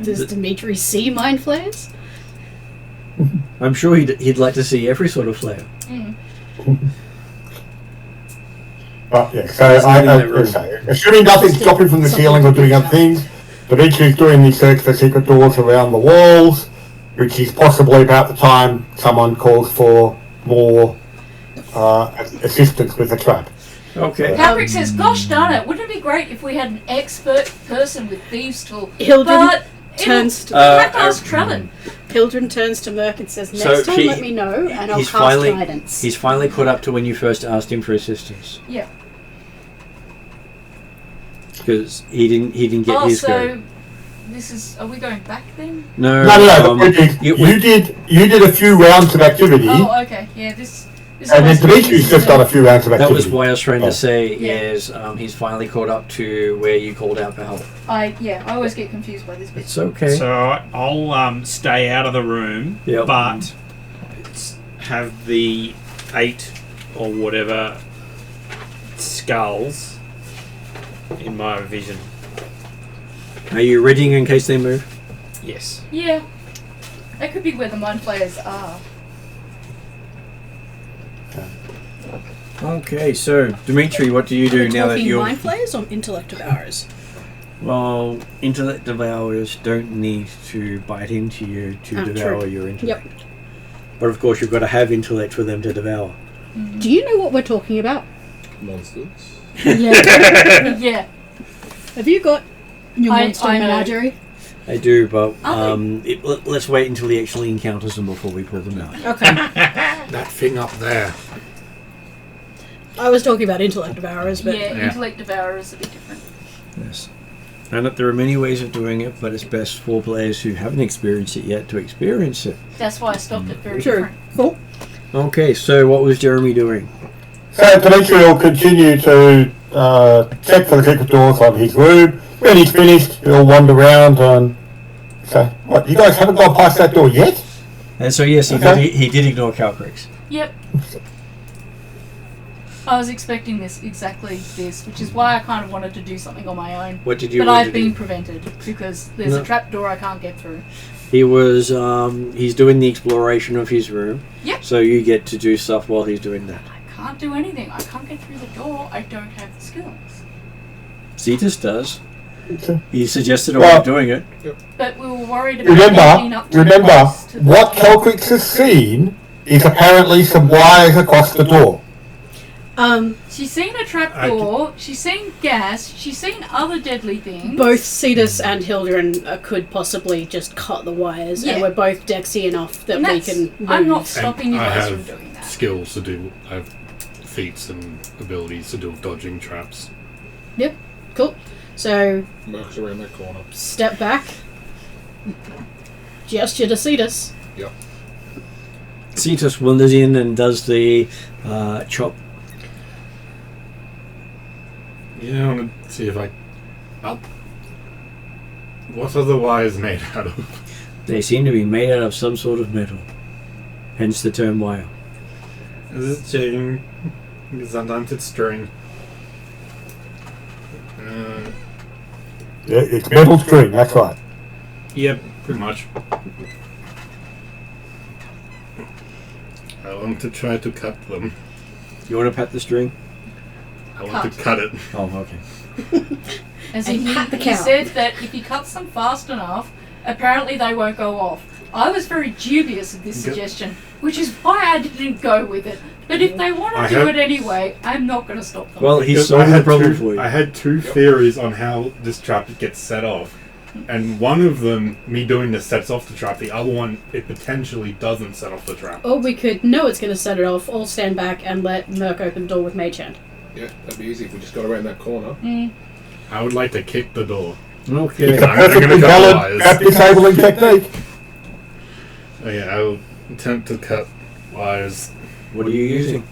Does Dimitri see mind flares? I'm sure he'd like to see every sort of flare. Mm. But yeah, so He's not in that room. assuming nothing's dropping from the ceiling or doing other things, Dimitri's doing the search for secret doors around the walls, which is possibly about the time someone calls for more assistance with the trap. Okay. Caprix says, "Gosh darn it! Wouldn't it be great if we had an expert person with thieves' tool?" Hildren But turns to we have to ask Trevin. Hildren turns to Merc and says, "Next So time, let me know, and I'll he's cast finally- guidance." He's finally caught up to when you first asked him for assistance. Yeah. Because he didn't get his go. So this is. Are we going back then? No, No. You did a few rounds of activity, Oh, okay. Yeah. This and then was- Dimitri's just done a few rounds of that activity. was what I was trying Oh. to say. Yeah. Is he's finally caught up to where you called out for help. I always get confused by this bit. It's okay. So I'll stay out of the room, Yep. but have the 8 or whatever skulls in my vision. Are you readying in case they move? Yes. Yeah. That could be where the mind flayers are. Okay, so Dimitri, what do you do We're now that talking you're? mind flayers or intellect devourers? Well, intellect devourers don't need to bite into you to devour true. your intellect. But of course, you've got to have intellect for them to devour. Do you know what we're talking about? Monsters. Yeah. Yeah. Have you got your I monster know. menagerie? I do, but Are let's wait until he actually encounters them before we pull them out. Okay. That thing up there. I was talking about intellect devourers, but Yeah, Yeah. intellect devourer is a bit different. Yes. And that there are many ways of doing it, but it's best for players who haven't experienced it yet to experience it. That's why I stopped it very true. different. Cool. Okay, so what was Jeremy doing? So Dimitri will continue to check for the secret doors of his room. When he's finished, he'll wander around and say, "What? You guys haven't gone past that door yet?" And so yes, he did ignore Calcrix. Yep. I was expecting exactly this, which is why I kind of wanted to do something on my own. What did you But want I've to been do? prevented because there's No. a trap door I can't get through. He was he's doing the exploration of his room. Yep. So you get to do stuff while he's doing that. I can't do anything. I can't get through the door. I don't have the skills. Cetus does. Okay. He suggested a way Well- of doing it. But we were worried about getting up to Remember, close to the what door. Kelquix has seen is apparently some wires across the door. She's seen a trap door. She's seen gas. She's seen other deadly things. both Cetus and Hildren could possibly just cut the wires, Yeah. and we're both dexy enough that And we that's- can move. I'm not stopping you I guys have from doing that. skills to do. I have feats and abilities to do dodging traps. Yep. Cool. So Merc's around that corner. step back. Gesture to Cetus. Yep. Cetus wanders in and does the chop. Yeah, I want to see if I. What are the wires made out of? They seem to be made out of some sort of metal. Hence the term wire. Is it chain? Because sometimes it's string. Yeah, it's metal string, that's right. Yep, pretty much. I want to try to cut them. You want to pat the string? I want to cut it. Oh, okay. And so And pat the he cow. said that if he cuts them fast enough, apparently they won't go off. I was very dubious of this Yep. suggestion, which is why I didn't go with it. But if they want I to do have- it anyway, I'm not going to stop them. Well, he's Because solved the problem for you. I had two theories on how this trap gets set off. And one of them, me doing this, sets off the trap. The other one, it potentially doesn't set off the trap. Or we could know it's going to set it off, all stand back and let Merc open the door with Mage Hand. Yeah, that'd be easy if we just got around that corner. I would like to kick the door. Okay. It's a I'm gonna perfectly cut valid wires. trap disabling technique. Oh, yeah, I will attempt to cut wires. What are you using?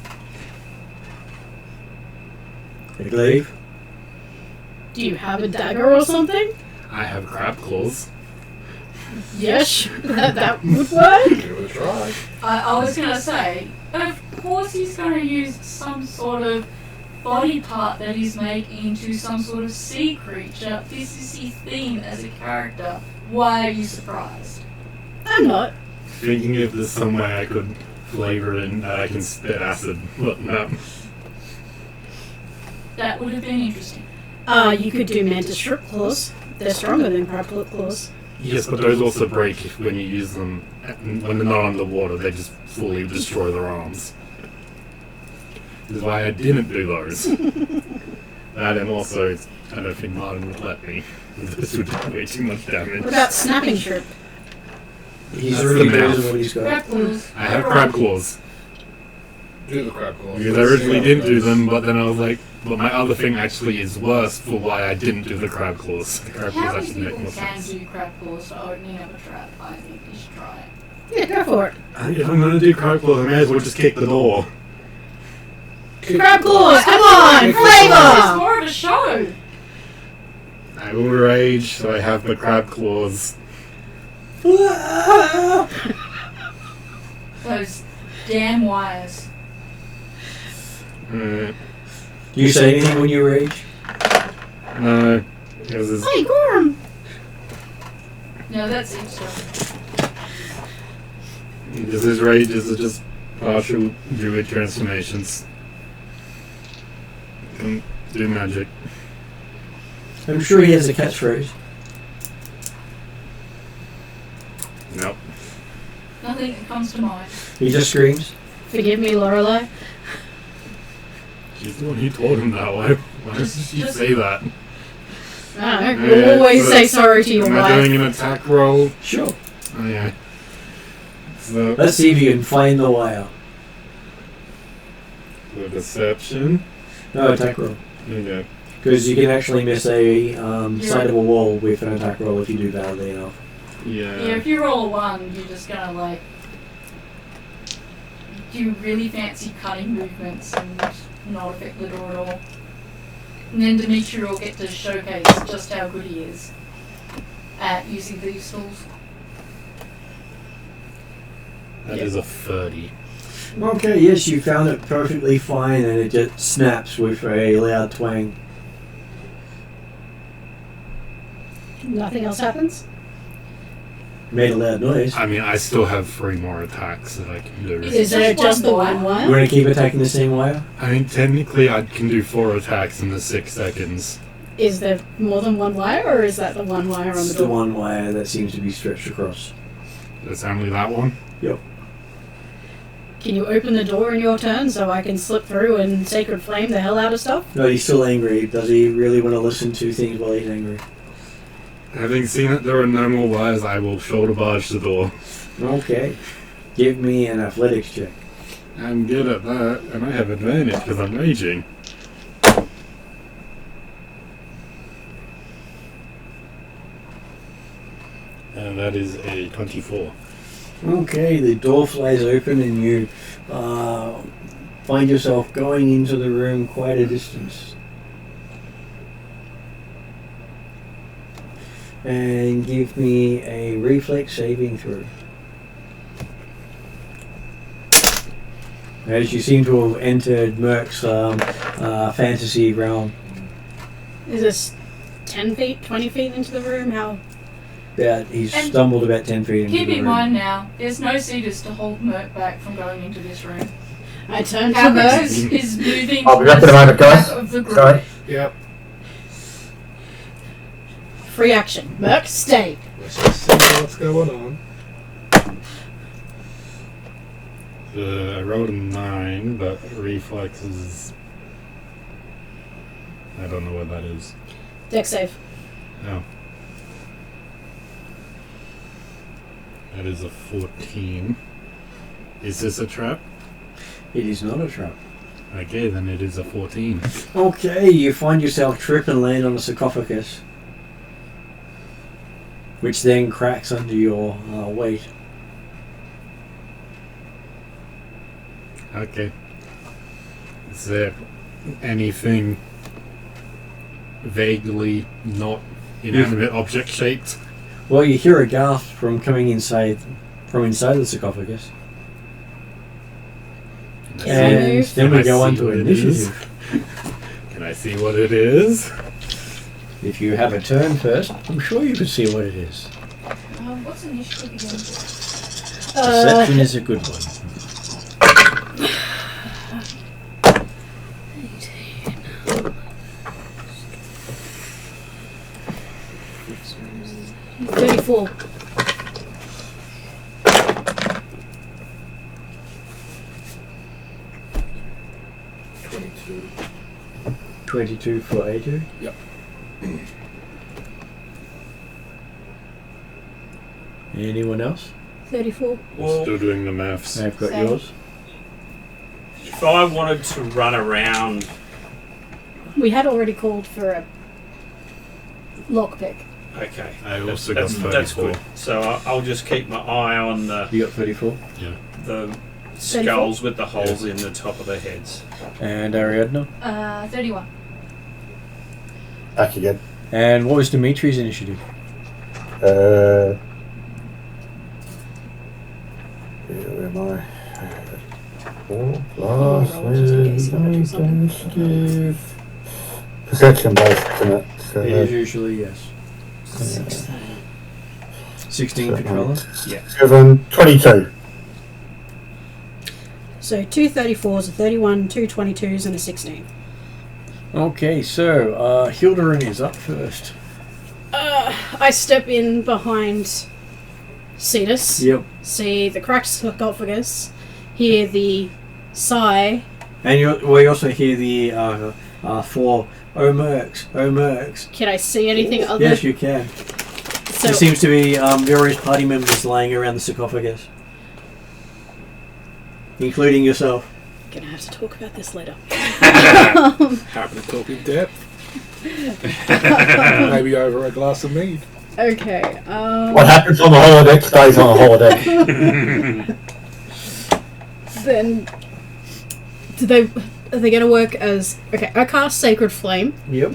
A glaive? Do you have a dagger or something? I have crab claws. Yes, that would work. Give it a try. I was going to say, of course he's going to use some sort of body part that he's made into some sort of sea creature. This is his theme as a character. Why are you surprised? I'm not. Thinking if there's some way I could flavor it and that I can spit acid. But no. That would have been interesting. You could do Mantis Shrimp Claws. They're stronger than Crab Claws. Yes, but those also break when you use them. When they're not underwater, they just fully destroy their arms. This is why I didn't do those. That and also, I don't think Martin would let me. This would do way too much damage. What about Snapping Shrimp? He's That's already the mouth. doing what he's got. Crab claws. I have crab claws. Do the crab claws. Because I originally didn't do them, but then I was like, but my other thing actually is worse for why I didn't do the crab claws. The crab How claws many actually make people more can sense. do crab claws for opening up a trap? I think you should try it. Yeah, go for it. If I'm gonna do crab claws, I may as well just kick the door. Crab Claws, come on! It's Flavor! more of a show. I will rage, so I have the crab claws. Those damn wires. Uh, Do you say anything when you rage? no, because it's Hey, Gorm! No, that's extra. Because his rages are just partial druid transformations. Can do magic. I'm sure he has a catchphrase. Nope. Nothing that comes to mind. He just screams. Forgive me, Lorelei. She's the one who told him that. Why does she say that? I don't know. You'll always say sorry to your Am I wife. doing an attack roll? Sure. Oh yeah. So, Let's see if you can find the wire. the deception. No, attack roll. Okay. Because you can actually miss a side of a wall with an attack roll if you do badly enough. Yeah. Yeah, if you roll a 1, you're just gonna like do really fancy cutting movements and not affect the door at all. And then Dimitri will get to showcase just how good he is at using these tools. That is a 30. Okay, yes, you found it perfectly fine and it just snaps with a loud twang. Nothing else happens? Made a loud noise. I mean, I still have 3 more attacks that I can do. Is there just the one You wire? want to keep attacking the same wire? I mean, technically, I can do 4 attacks in the 6 seconds. Is there more than one wire, or is that the one wire on It's the the door? one wire that seems to be stretched across. It's only that one. Yep. Can you open the door in your turn so I can slip through and Sacred Flame the hell out of stuff? No, he's still angry. Does he really want to listen to things while he's angry? Having seen that there are no more wires, I will shoulder barge the door. Okay. Give me an athletics check. I'm good at that, and I have advantage because I'm raging. And that is a 24. Okay, the door flies open and you find yourself going into the room quite a distance. And give me a reflex saving throw. as you seem to have entered Merc's fantasy realm. Is this 10 feet, 20 feet into the room? How? He's And stumbled about 10 feet into Keep the in room. mind now, there's no cedars to hold Merc back from going into this room. I turn to Albert Merc. is moving I'll be back in a towards moment, the guys. back of the group. Sorry. Yep. Free action. Merc, stay. Let's just see what's going on. I rolled a 9, but reflexes. I don't know what that is. Deck save. Oh. That is a 14. Is this a trap? It is not a trap. Okay, then it is a 14. Okay, you find yourself trip and land on a sarcophagus, which then cracks under your weight. Okay. Is there anything vaguely not inanimate object shaped? Well, you hear a gasp from inside the sarcophagus. And move. then we Can I go on see to what it is? initiative. Can I see what it is? If you have a turn first, I'm sure you can see what it is. What's initiative again? Perception is a good one. 34. 22 for AJ. Yep. Anyone else? 34. Well, Still doing the maths. I've got Same. yours. if I wanted to run around, We had already called for a lockpick. okay, I also got that's 34. good. So I'll just keep my eye on You got 34. the skulls with the holes in the top of their heads. And Ariadna. 31. Back again. And what was Dimitri's initiative? Where am I? Last initiative. Perception based, isn't it? So, It is usually, yes. 16 controller. 7, 22. So 2 34s, a 31, 2 22s, and a 16. Okay, so Hilderin is up first. I step in behind Cetus, Yep. see the cracked sarcophagus, hear the sigh. And we also hear the four "Oh Mercs, oh Mercs." Can I see anything other? Yes, you can. So There seems to be various party members lying around the sarcophagus, including yourself. gonna have to talk about this later. Happen to talk in depth. Maybe over a glass of mead. Okay. What happens on the holodeck stays on the holodeck. Then, are they gonna work as? Okay, I cast Sacred Flame Yep.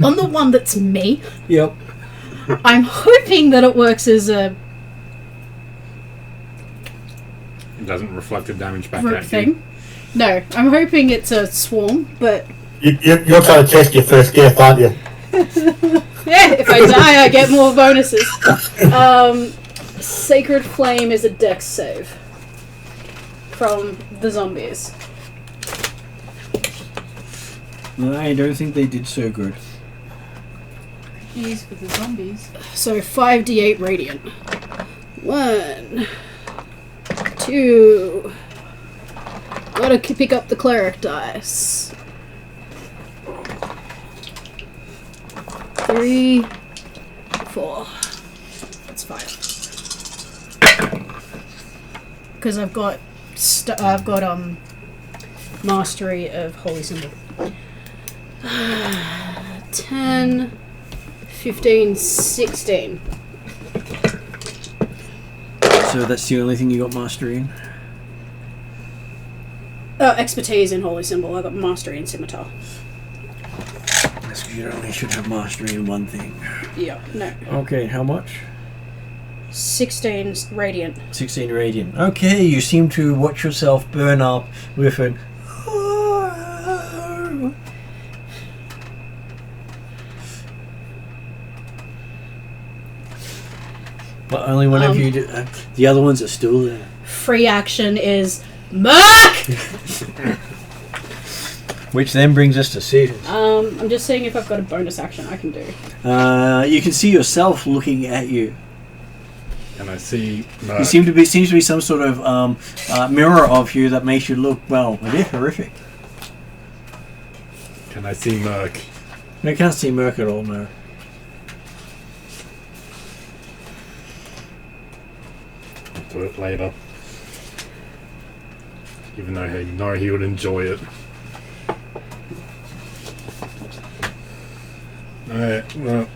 on the one that's me. Yep. I'm hoping that it works as a It doesn't reflect the damage back group at thing. you. No, I'm hoping it's a swarm, but You're trying to test your first gift, aren't you? yeah, if I die, I get more bonuses. Sacred Flame is a dex save from the zombies. I don't think they did so good. Jeez, with the zombies. So 5d8 radiant. 1, 2. Gotta pick up the cleric dice. 3, 4. That's 5. Because I've got mastery of holy symbol. 10, 15, 16. So that's the only thing you got mastery in? Oh, expertise in holy symbol. I got mastery in scimitar. That's because you only should have mastery in one thing. Yeah, no. Okay, how much? 16 radiant. 16 radiant. Okay, you seem to watch yourself burn up with an. But only one of you do. The other ones are still there. Free action is Merc! Which then brings us to Cedars. I'm just seeing if I've got a bonus action I can do. You can see yourself looking at you. And I see. It seems to be some sort of mirror of you that makes you look, well, a bit horrific. Can I see Merc? I can't see Merc at all, no. I'll do it later. Even though you know he would enjoy it. Alright, well,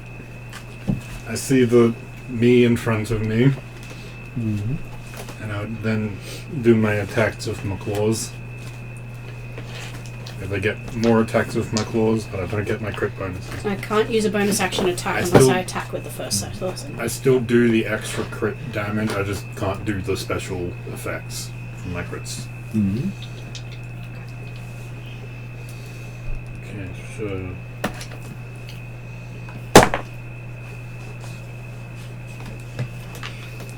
I see me in front of me, and I would then do my attacks with my claws. If I get more attacks with my claws, but I don't get my crit bonuses. I can't use a bonus action attack unless I attack with the first person. I still do the extra crit damage, I just can't do the special effects from my crits. Mm-hmm. Okay, so...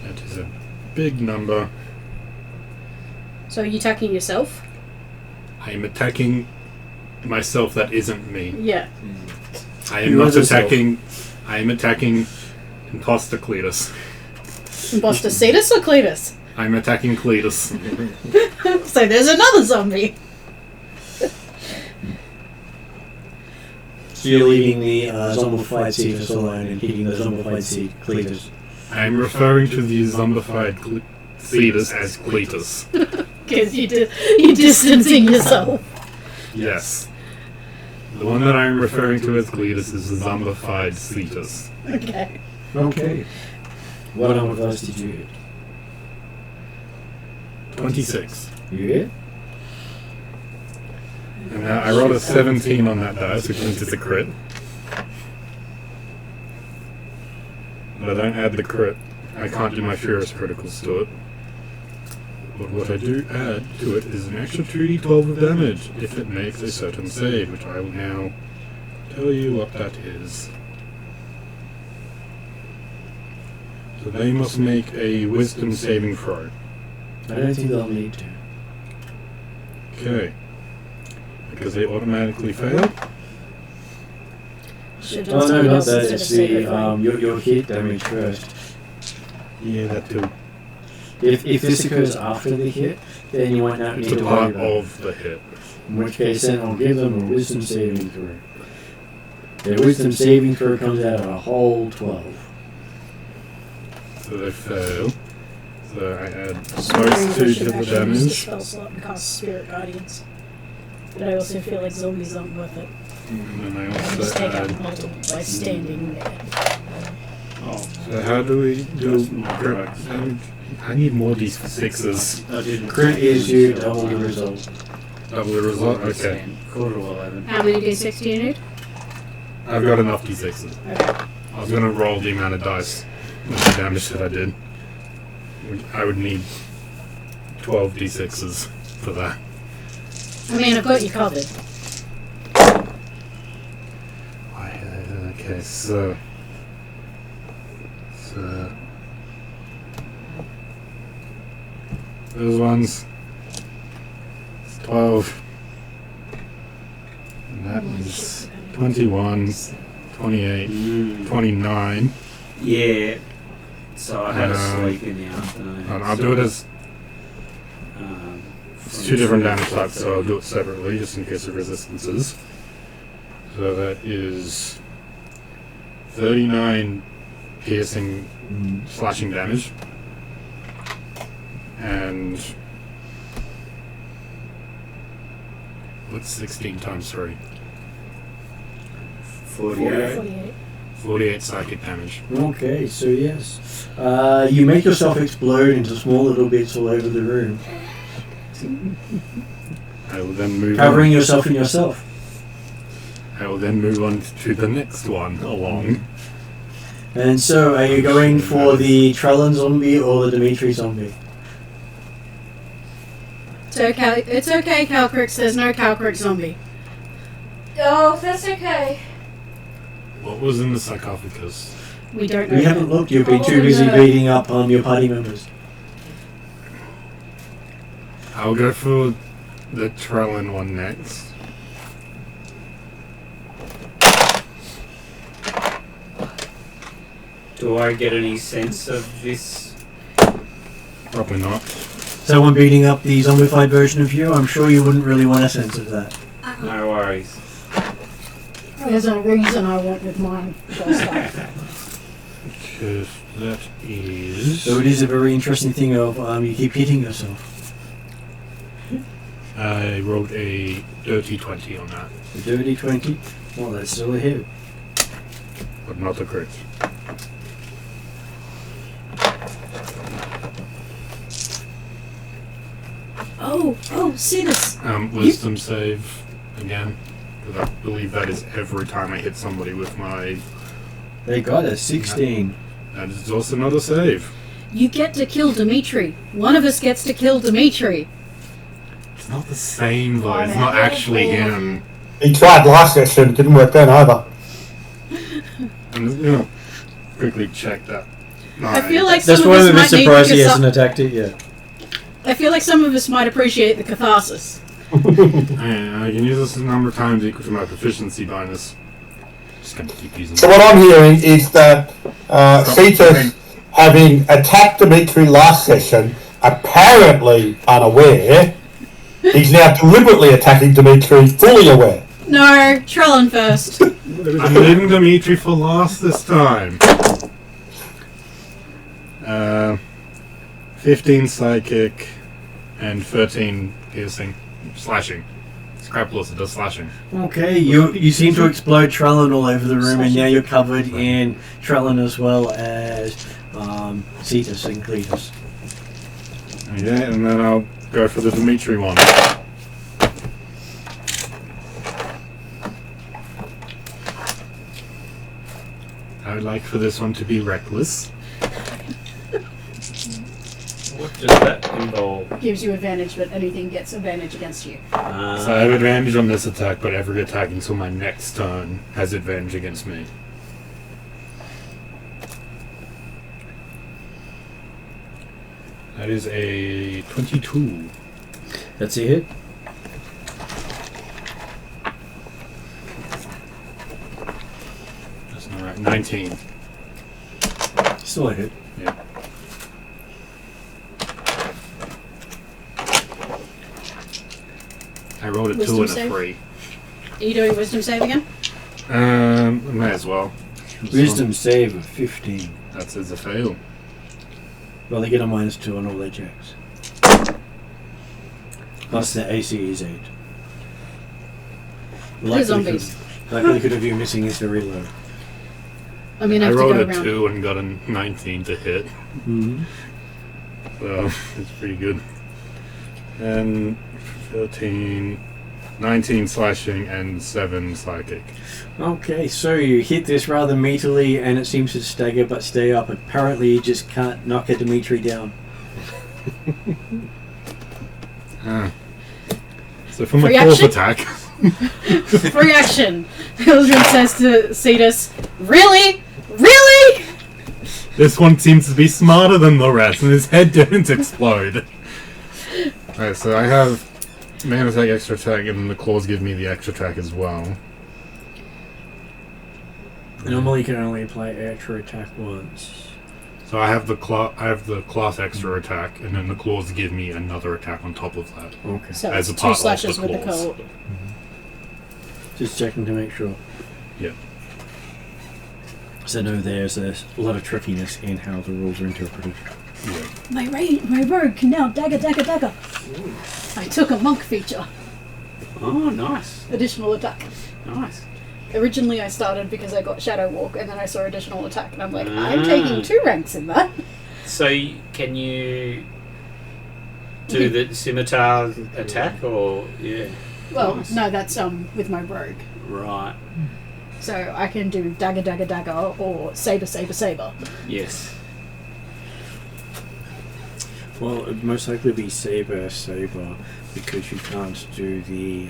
that is a big number. So are you attacking yourself? I am attacking myself that isn't me. Yeah. I am not attacking... I am attacking Imposter Cletus. Imposter Cetus or Cletus? I'm attacking Cletus. So there's another zombie. So you're leaving the zombified Cetus alone and hitting the zombified Cletus. I'm referring to the zombified Cletus as Cletus. Because you're distancing yourself. Yes. The one that I'm referring to as Cletus is the zombified Cletus. Okay. Okay. What number of those did you hit? 26. You hit? And now I rolled a 17 on that dice, which means it's a crit. But I don't add the crit. I can't do my Furious criticals to it. But what I do add to it is an extra 2d12 of damage if it makes a certain save, which I will now tell you what that is. So they must make a wisdom saving throw. I don't think they'll need to. Okay. Because they automatically fail. Oh no, not that. It's the your hit damage first. Yeah, that too. If this occurs after the hit, then you won't need It's to a worry part about it. of the hit. In which case, then I'll give them a wisdom saving throw. Their wisdom saving throw comes out of a whole 12. So they fail. So I add Sorry, plus 2 I to should the actually use the damage. spell slot and cast Spirit Guardians. But I also feel like zombies aren't worth it. And then I I just also take out add... multiple by standing there. So how do we do crit damage? I need more d6s. Crit is you double the result. Double the result? Okay. Quarter to 11. How many d6 do you need? I've got enough d6s. Okay. I was going to roll the amount of dice with the damage that I did. I would need 12 d6s for that. I mean, I've got you covered. Okay, so those ones, it's 12, and that was 21, 28, 29. Yeah. So I had a sleep in the afternoon. I'll do it as it's 2 different damage types, so I'll do it separately just in case of resistances. So that is 39 piercing slashing damage. And what's 16 times 3? 48. 48. 48 psychic damage. Okay, so yes. You make yourself explode into small little bits all over the room. I will then move Covering on. yourself in yourself. I will then move on to the next one along. And so, are you going for the Trellin zombie or the Dimitri zombie? It's okay, Calcrix. There's no Calcrix zombie. Oh, that's okay. What was in the sarcophagus? We don't know. We haven't that. looked. You've been too busy beating up on your party members. I'll go for the Trellin one next. Do I get any sense of this? Probably not. Someone beating up the zombified version of you? I'm sure you wouldn't really want a sense of that. No worries. There's a reason I went with mine first time. Because that is... So it is a very interesting thing of you keep hitting yourself. I rolled a dirty 20 on that, A dirty 20? Well, that's still a hit. but not a crit. Oh, see this. Wisdom save again, because I believe that is every time I hit somebody with my... They got a 16. That is also not a save. You get to kill Dimitri. One of us gets to kill Dimitri. It's not the same though, it's not actually him. He tried last session, didn't work then either. I'm just gonna quickly check that. I feel like some That's of why us I'm a bit might need surprised the he hasn't attacked it yet. I feel like some of us might appreciate the catharsis. And I can use this a number of times equal to my proficiency bonus. Just gonna keep using So what I'm hearing is that Cetus, having attacked Dimitri last session, apparently unaware, he's now deliberately attacking Dimitri, fully aware. No, Trellin first. I'm leaving Dimitri for last this time. 15 psychic and 13 piercing. Slashing. Scrapulous, it does slashing. Okay, you seem to explode Trellin all over the room, and now you're covered in Trellin as well as Cetus and Cletus. Okay, and then I'll go for the Dimitri one. I would like for this one to be reckless. What does that involve? Gives you advantage, but anything gets advantage against you. So I have advantage on this attack, but every attack until my next turn has advantage against me. That is a 22. That's a hit. That's not right. 19. Still a hit. Yeah. I rolled a 2 Wisdom and a save? 3. Are you doing wisdom save again? May as well. Wisdom save of 15. That says a fail. Well, they get a -2 on all their checks. Plus their AC is 8. They're zombies. Likelihood of you missing is very low. I'm gonna I have to rolled go a around. 2 and got a 19 to hit. Mm-hmm. So, it's pretty good. And 13, 19 slashing and 7 psychic. Okay, so you hit this rather meatily and it seems to stagger but stay up. Apparently you just can't knock a Dimitri down. So for my Free fourth action? attack, Free action. Hildren says to Cetus, "Really? Really?" this one seems to be smarter than the rest, and his head didn't explode. Alright, so I have man attack, extra attack, and the claws give me the extra attack as well. Normally you can only apply extra attack once. So I have the class extra attack, and then the claws give me another attack on top of that. Okay. So As it's a part 2 of slashes the with the claws. cold. Just checking to make sure. Yeah. So no, there's a lot of trickiness in how the rules are interpreted. Yeah. My rogue can now dagger. I took a monk feature. Oh, nice. Additional attack. Nice. Originally I started because I got Shadow Walk and then I saw additional attack and I'm like, I'm taking 2 ranks in that. So, can you do the scimitar attack, or... Yeah. Well, Nice. no, that's with my rogue. Right. So I can do dagger, dagger, dagger, or saber, saber, saber. Yes. Well, it'd most likely be saber, because you can't do the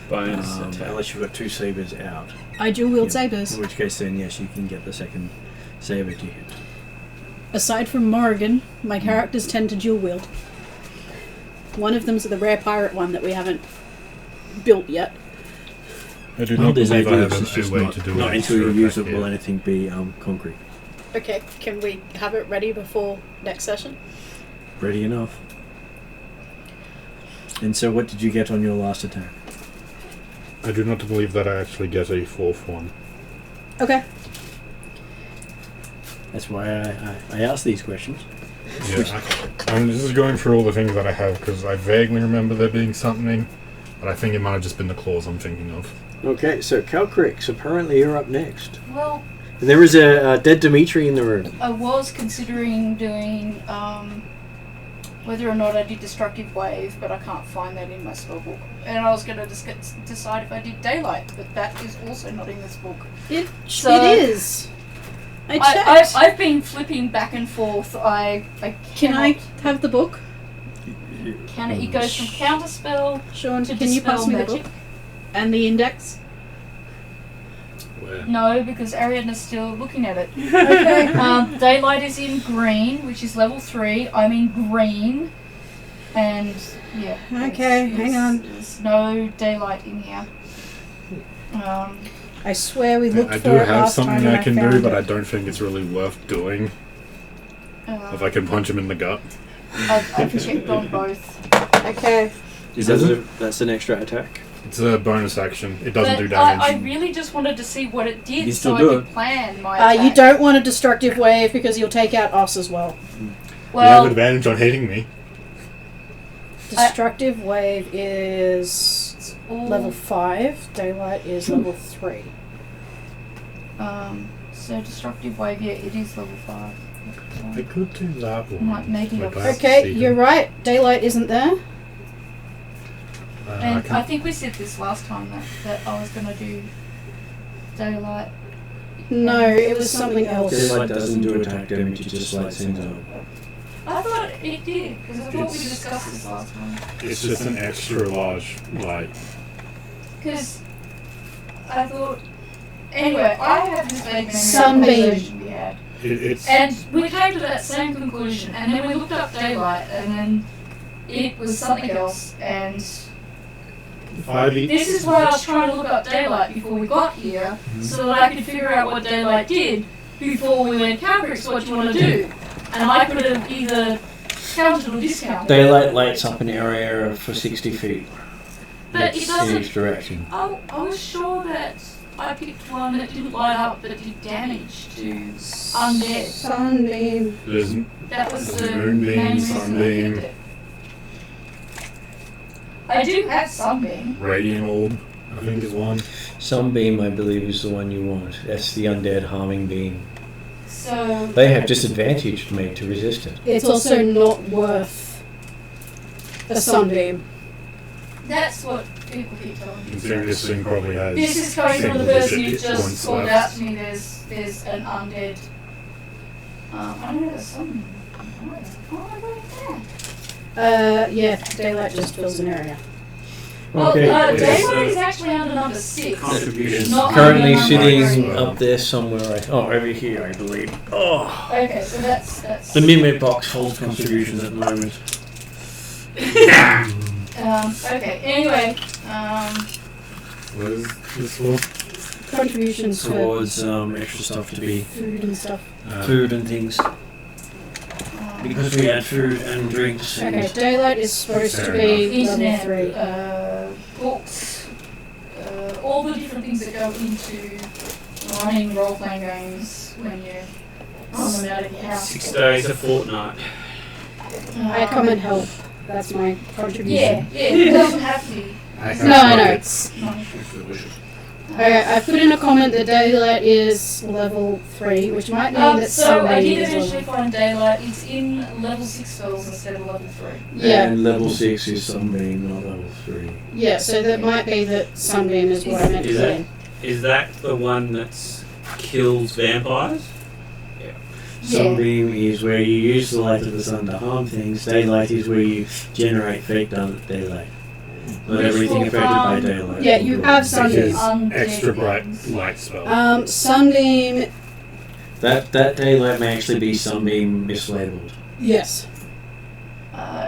Bonus attack. unless you've got 2 sabers out. I dual wield Yeah. sabers. In which case, then yes, you can get the second saber to hit. Aside from Morrigan, my characters tend to dual wield. One of them's the rare pirate one that we haven't built yet. I do Well, not there's believe I ideas, have it's a just way not, to do not it. until you use it will anything be concrete. Okay, can we have it ready before next session? Ready enough. And so, what did you get on your last attack? I do not believe that I actually get a 4th one. Okay. That's why I asked these questions. Yeah, I'm just going through all the things that I have because I vaguely remember there being something, but I think it might have just been the claws I'm thinking of. Okay, so Calcrix, apparently you're up next. Well, And there is a dead Dimitri in the room. I was considering doing whether or not I did Destructive Wave, but I can't find that in my spellbook. And I was going to decide if I did Daylight, but that is also not in this book. It So- is. I checked. I've been flipping back and forth. Can I have the book? It goes from Counterspell Sean, to can you pass Dispel me the Magic. book? And the index? Where? No, because Ariadna's still looking at it. Okay. Daylight is in green, which is level 3. I'm in green. And, yeah. Okay, hang on. There's no Daylight in here. I swear we looked I for do it have last time something and I can found do, but it. I don't think it's really worth doing. If I can punch him in the gut. I've checked on both. Okay. That's an extra attack? It's a bonus action. It doesn't do But damage. I really just wanted to see what it did You so still I do could it. plan my attack. You don't want a destructive wave because you'll take out us as well. You have Well, advantage on hitting me. Destructive wave is it's all, level 5. Daylight is level 3. So Destructive Wave, yeah, it is level 5. I could do that one. Might make it but up. I have to Okay, see you're them. right. Daylight isn't there. And can- I think we said this last time that I was going to do Daylight. No, it was something else. Daylight doesn't do attack damage, it just like sends out. I thought it did, because I thought we It's- discussed this last time. It's just an extra large light. Because I thought... Anyway, I have this vague memory of Sunbeam. the conversation we had. It's And we came to that same conclusion, and then we looked up Daylight, and then it was something else, and this is why I was trying to look up Daylight before we got here, so that I could figure out what Daylight did before we went, Calcrix, what do you want to do? And I could have either counted or discounted. Daylight lights up an area for 60 feet. But it That's in doesn't... each direction. I was sure that I picked one that didn't light up but did damage to undead. Sunbeam. there's That was the Moonbeam, main reason I Sunbeam. picked it. I do have Sunbeam. Radiant Orb, I think is one. Sunbeam, I believe, is the one you want. That's the undead harming beam. So They have disadvantage made to resist it. It's also not worth a sunbeam. that's what people keep telling me. Considering this thing probably has. This is coming from the single person digit who just points called left. out to me there's an undead. I don't know, there's some. Yeah, daylight just fills an area. Well, Okay. Daylight is actually under number 6. Contributions. Not Currently under sitting number six. up there somewhere. Over here, I believe. Oh. Okay, so that's. The Mimic box holds contributions at the moment. Okay, anyway, What is this for? Contributions for Towards extra stuff to be food and stuff. food and things. Because we had food and drinks. And Okay, daylight is supposed to be level internet, 3. books, all the different things that go into running role-playing games when you run them out of your house. 6 days a fortnight. I come and help. That's my contribution. Yeah, it doesn't have to be. No, I know. It's No. Okay, I put in a comment that daylight is level 3, which might mean that So I sunbeam did is eventually level. find Daylight. It's in level 6 spells instead of level 3. Yeah, And level 6 is Sunbeam, not level 3. yeah. So that might be that sunbeam is what I meant to Is put that- in. Is that the one that kills vampires? Sunbeam is where you use the light of the sun to harm things. Daylight is where you generate fake daylight. Not Which everything will affected by harm- daylight. Yeah, you have Sunbeam. Undead Extra bright things. light spell. Sunbeam. That daylight may actually be sunbeam mislabeled. Yes.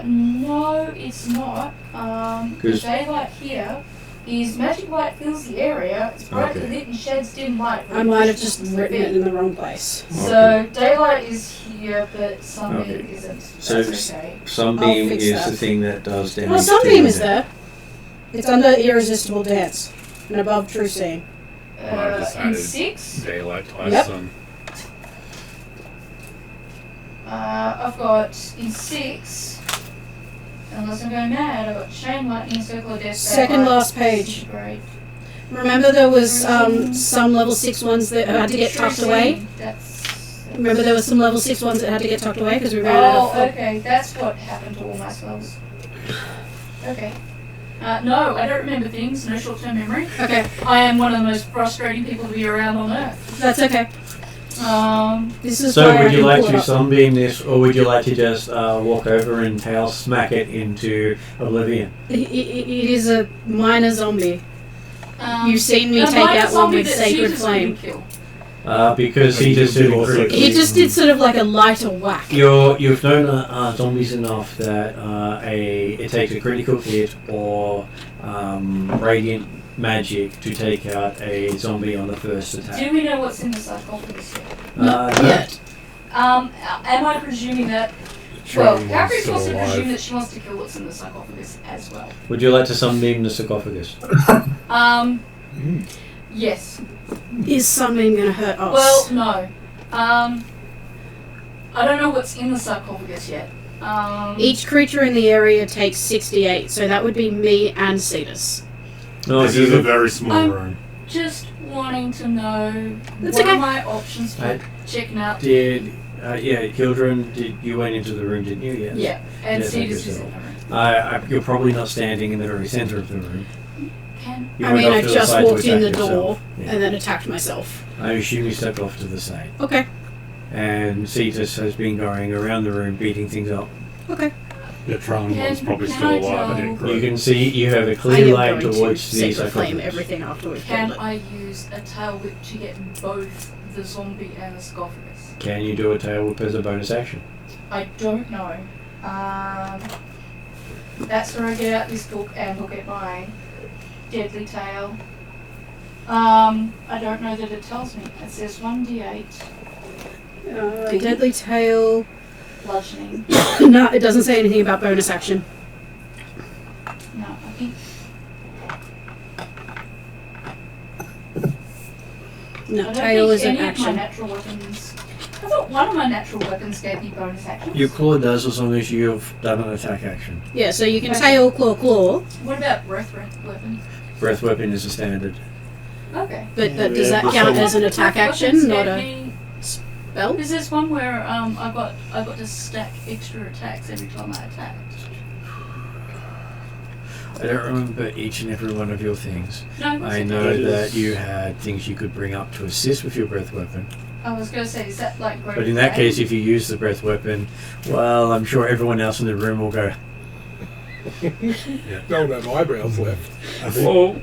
No, it's not. The 'Cause- daylight here is magic light fills the area. It's brightly Okay. lit and sheds dim light. I might have just written it in the wrong place. So daylight is here, but sunbeam Okay. isn't. So That's okay. Sunbeam I'll fix is that. the thing that does damage. Well, to Sunbeam is undead. there. It's under Irresistible Dance and above True Seeing. I've just In added 6, Daylight twice. Yep. I've got in 6. Unless I'm going mad, I've got Chain Lightning, Circle of Death. Second Daylight, last page. Great. Remember there was some level 6 ones that had to get True tucked away? Seeing, That's. Remember there was some level 6 ones that had to get tucked away because we ran out Oh, of... okay. That's what happened to all my spells. Okay. No, I don't remember things. No short-term memory. Okay, I am one of the most frustrating people to be around on Earth. that's okay. This is So why I would you can like pull it to up. sunbeam this, or would you like to just walk over and tail smack it into oblivion? It is a minor zombie. You've seen me a take minor out one zombie with that Sacred Jesus Flame. couldn't kill. Because he just did Also- incredible. He just did sort of like a lighter whack. You've known zombies enough that it takes a critical hit or radiant magic to take out a zombie on the first attack. Do we know what's in the sarcophagus yet? Not yet. Am I presuming that? Well, Well, Capri's wants to presume that she wants to kill what's in the sarcophagus as well. Would you like to sunbeam the sarcophagus? Yes. Is Sunbeam going to hurt us? Well, no. I don't know what's in the sarcophagus yet. Each creature in the area takes 68, so that would be me and Cetus. No, This is a very small I'm- room. Just wanting to know That's what okay. are my options for I checking out. Hildren, you went into the room, didn't you? Yes. Yeah, and Yes, Cetus I is guess in so. the room. You're probably not standing in the very center of the room. Can You I went mean, off I to the just side to walked in the attack door yourself. Yeah. and then attacked myself. I assume you stepped off to the side. Okay. And Cetus has been going around the room beating things up. Okay. The Tron one's probably can still I alive. I tell- didn't You correct. can see you have a I clear am line going towards to the Sacred Flame sarcophagus. everything after we've Can killed it. I use a tail whip to get both the zombie and the sarcophagus? Can you do a tail whip as a bonus action? I don't know. That's where I get out this book and look at my deadly tail. I don't know that it tells me. It says 1d8 Deadly Tail. bludgeoning. No, it doesn't say anything about bonus action. No, I think No, I don't tail think is an any of my action. natural weapons. I thought one of my natural weapons gave me bonus actions. Your claw does as long as you've done an attack action. Yeah, so you can tail, claw, What about breath weapon? Breath weapon is a standard. Okay. but does that count as an attack action, not a Me, spell? is this one where I got to stack extra attacks every time I attacked? I don't remember each and every one of your things. No, that's I okay. know That is- that you had things you could bring up to assist with your breath weapon. I was going to say, is that like great? But in that case, if you use the breath weapon, well, I'm sure everyone else in the room will go, No, no eyebrows left. Well,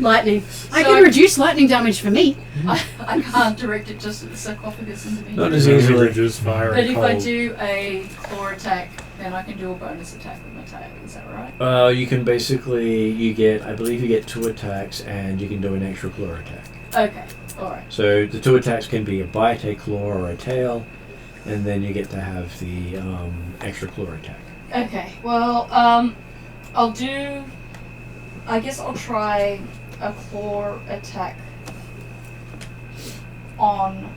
Lightning. I So- can reduce lightning damage for me. I can't direct it just at the sarcophagus into me. Not as Easily easily. reduce fire But and if cold. I do a claw attack, then I can do a bonus attack with my tail. Is that right? You can basically, I believe you get 2 attacks and you can do an extra claw attack. Okay. All right. So the 2 attacks can be a bite, a claw, or a tail, and then you get to have the extra claw attack. Okay. Well, I'll do. I guess I'll try a claw attack on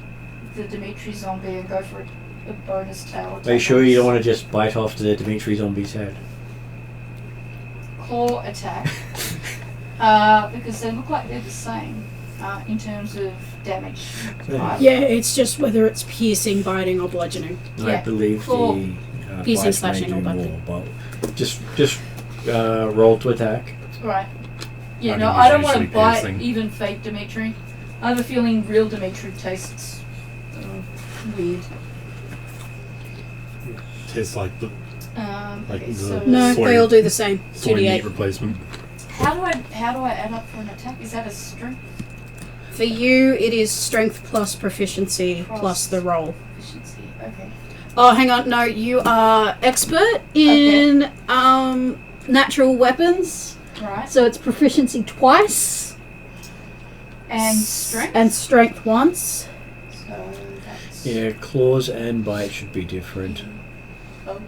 the Dimitri zombie and go for a bonus tail attack. Are you sure you don't want to just bite off the Dimitri zombie's head? Claw attack? Because they look like they're the same in terms of damage. Yeah. Yeah, it's just whether it's piercing, biting, or bludgeoning. I Yeah. believe Claw. the Piercing, bite may slashing, do or more, biting. but just roll to attack. Right. Yeah, I no, think I it's don't want to usually bite piercing. even fake Dimitri. I have a feeling real Dimitri tastes weird. Tastes like the Like Okay, the- so No, Soy- they all do the same. soy meat 2d8. replacement. how do I add up for an attack? Is that a strength For you, it is strength plus proficiency plus the roll. efficiency? Okay. Oh, hang on. No, you are expert in natural weapons. Right. So it's proficiency twice And strength. and strength once. So that's Yeah, claws and bite should be different. Oh.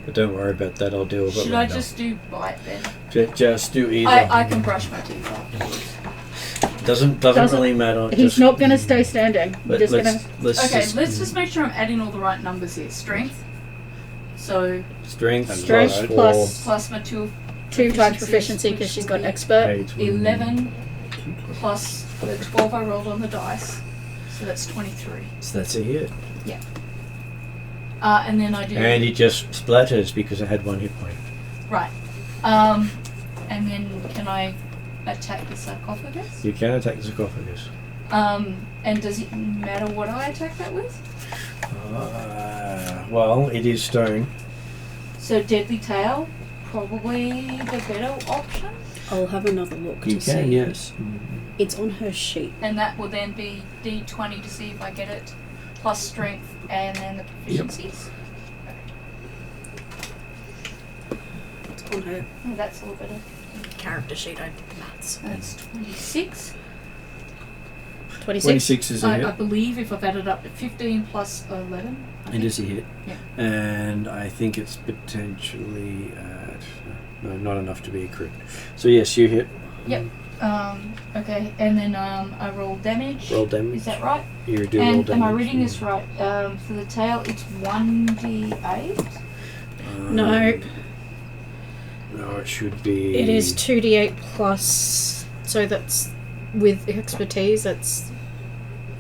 But don't worry about that, I'll deal with it Should I later. just do bite then? Just do either. I can brush my teeth afterwards. Doesn't really matter. He's just- not going to stay standing. We're just going to. let's Okay, just let's just make sure I'm adding all the right numbers here. Strength. So strength Strength plus plus plus my 2 2 times proficiency because she's got expert. 8. 11 plus the 12 I rolled on the dice. So that's 23. So that's a hit. And then I do. And it just splatters because I had 1 hit point. Right. And then can I attack the sarcophagus? You can attack the sarcophagus. And does it matter what I attack that with? Well, it is stone. So deadly tail, probably the better option. I'll have another look You to see. can, yes. It's on her sheet. And that will then be D20 to see if I get it, plus strength, and then the proficiencies. It's on her Oh, that's a little better. character sheet. I did maths. That's 26. 26. 26 is a I hit. believe if I've added up to 15 plus 11. I It think. is a hit. Yeah. And I think it's potentially no, not enough to be a crit. So yes, you hit. Yep. Okay, and then I roll damage. Roll damage. Is that right? You do roll And damage. am I reading this right? For the tail, it's 1d8. Nope. No, it should be. It is 2d8 plus. So that's with expertise. That's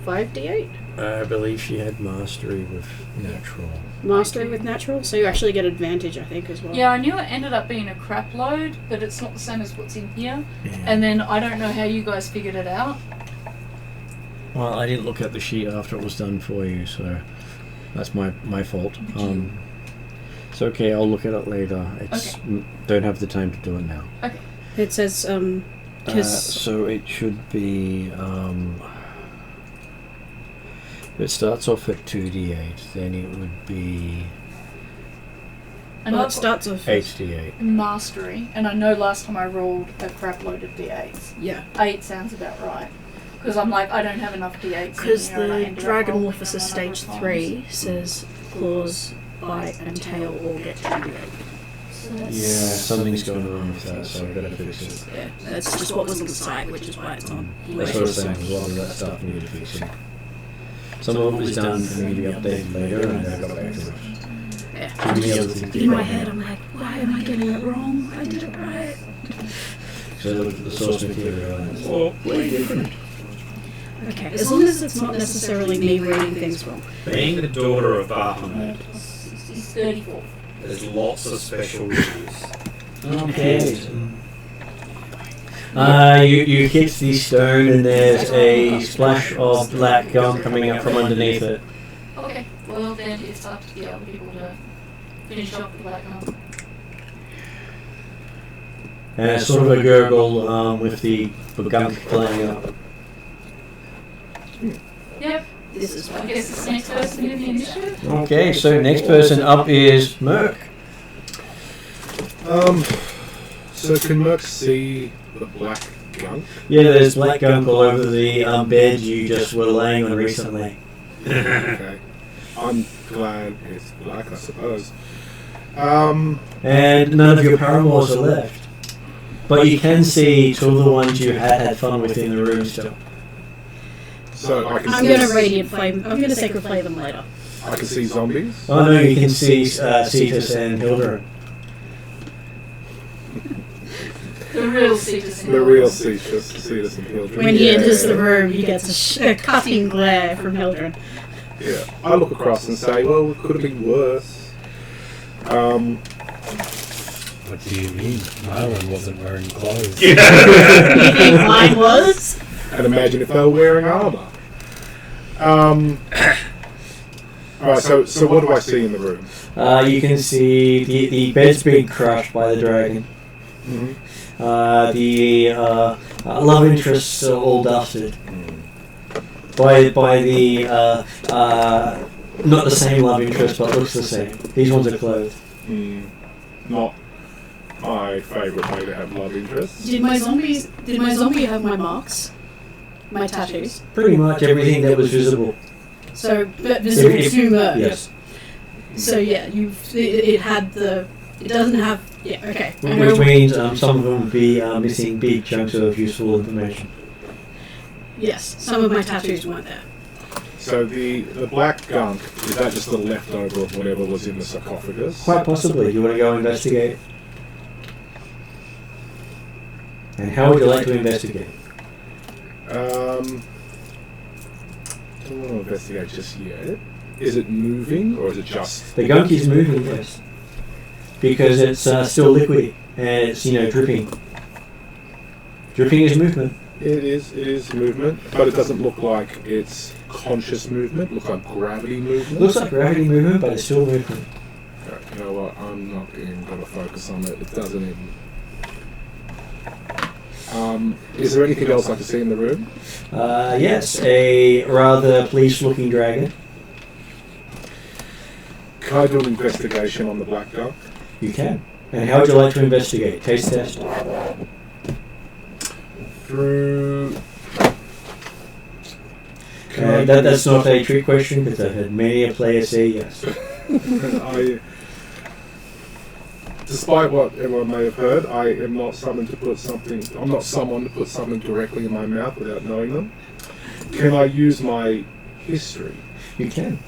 5d8. I believe she had mastery with natural. Mastery with natural. So you actually get advantage, I think, as well. Yeah, I knew it ended up being a crap load, but it's not the same as what's in here. Yeah. And then I don't know how you guys figured it out. Well, I didn't look at the sheet after it was done for you, so that's my fault. It's okay. I'll look at it later. It's don't have the time to do it now. Okay. It says because So it should be. If it starts off at 2d8, then it would be And well, I've it got starts off. 8d8. mastery, and I know last time I rolled a crap load of d8s. Yeah. 8 sounds about right. Because I'm like, I don't have enough d8s. Because in here, and I the ended up Dragon rolling Wolf is a them a number stage of times. 3, says claws, bite, and tail all get 2d8. So that's Yeah, something's going on with that, so I better fix it. Yeah, that's just what was on the site, which is why it's on. That's what I was saying. A lot of that stuff needed fixing. Some of it was done for me to be updated later, and I got back to it. Yeah. Too many other things. In my head, I'm like, why am I getting it wrong? I did it right. So I looked at the source material and it's Way different. Okay, as long as it's not necessarily me reading things wrong. Being the daughter of Bahamut, He's 34. there's lots of special rules. okay. You hit the stone and there's a splash of black gum coming up from underneath it. Okay, well then it's up to the other people to finish off the black gum. And it's sort of a gurgle with the gunk playing up. Yep. This is I guess it's the next person in the initiative. Okay, so next person up is Merc. So can Merc see the black gunk? Yeah, there's black gunk all over the bed you just were laying on recently. Okay. I'm glad it's black, I suppose. And none of your paramours are left. But you can see two of the ones you had fun with in the room still. So I can I'm see going to radiant flame. I'm going to sacred flame them later. I can see zombies. Oh no, you can see Cetus and Hilda. The real Cetus. The real Cetus and Hildred. When he enters the room, he gets a cutting glare from Hildred. Yeah. I look across and say, well, it could have been worse. What do you mean? Mylan wasn't wearing clothes. You think mine was? And imagine if they were wearing armour. Alright, so what do I see in the room? You can see the bed's being crushed by the dragon. Mm-hmm. The love interests are all dusted. By the not the same love interest, but looks the same. These ones are clothed. Not my favourite way to have love interests. Did my zombie have my marks? My tattoos? Pretty much everything that was visible. So, but visible to Merc. Yes. So yeah, it had the. It doesn't have. Yeah. Okay. Which means some of them would be missing big chunks of useful information. Yes, some of my tattoos weren't there. So the black gunk, is that just the leftover of whatever was in the sarcophagus? Quite possibly. You want to go investigate? And how would you like to investigate? Don't want to investigate just yet. Is it moving or is it just... The gunk is moving, yes. Because it's still liquidy and it's, dripping. Dripping is movement. It is movement, but it doesn't look like it's conscious movement. It looks like gravity movement. Looks like gravity movement, but it's still movement. Okay, you know what? I'm not even going to focus on it. It doesn't even... is there anything else I can see in the room? Yes, a rather pleased-looking dragon. Can I do an investigation on the black gunk? You can. And how would you like to investigate? Taste test. Through... That's not a trick question because I've had many a player say yes. Despite what everyone may have heard, I am not someone to put something directly in my mouth without knowing them. Can I use my history? You can.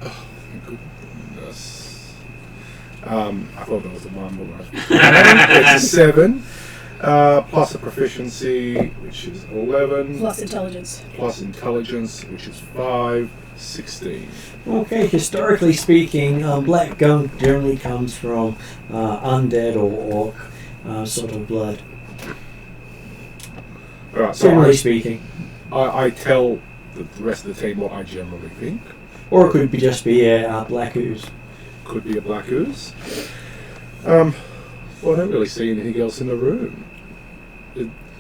Oh, goodness. I thought that was a 1, but it's a 7. Plus a proficiency, which is 11. Plus intelligence. Plus intelligence, which is 5, 16. Okay, historically speaking, black gunk generally comes from undead or orc sort of blood. Alright, so Generally speaking. I tell the rest of the team what I generally think. Or it could just be a black ooze. Could be a black ooze. Well, I don't really see anything else in the room.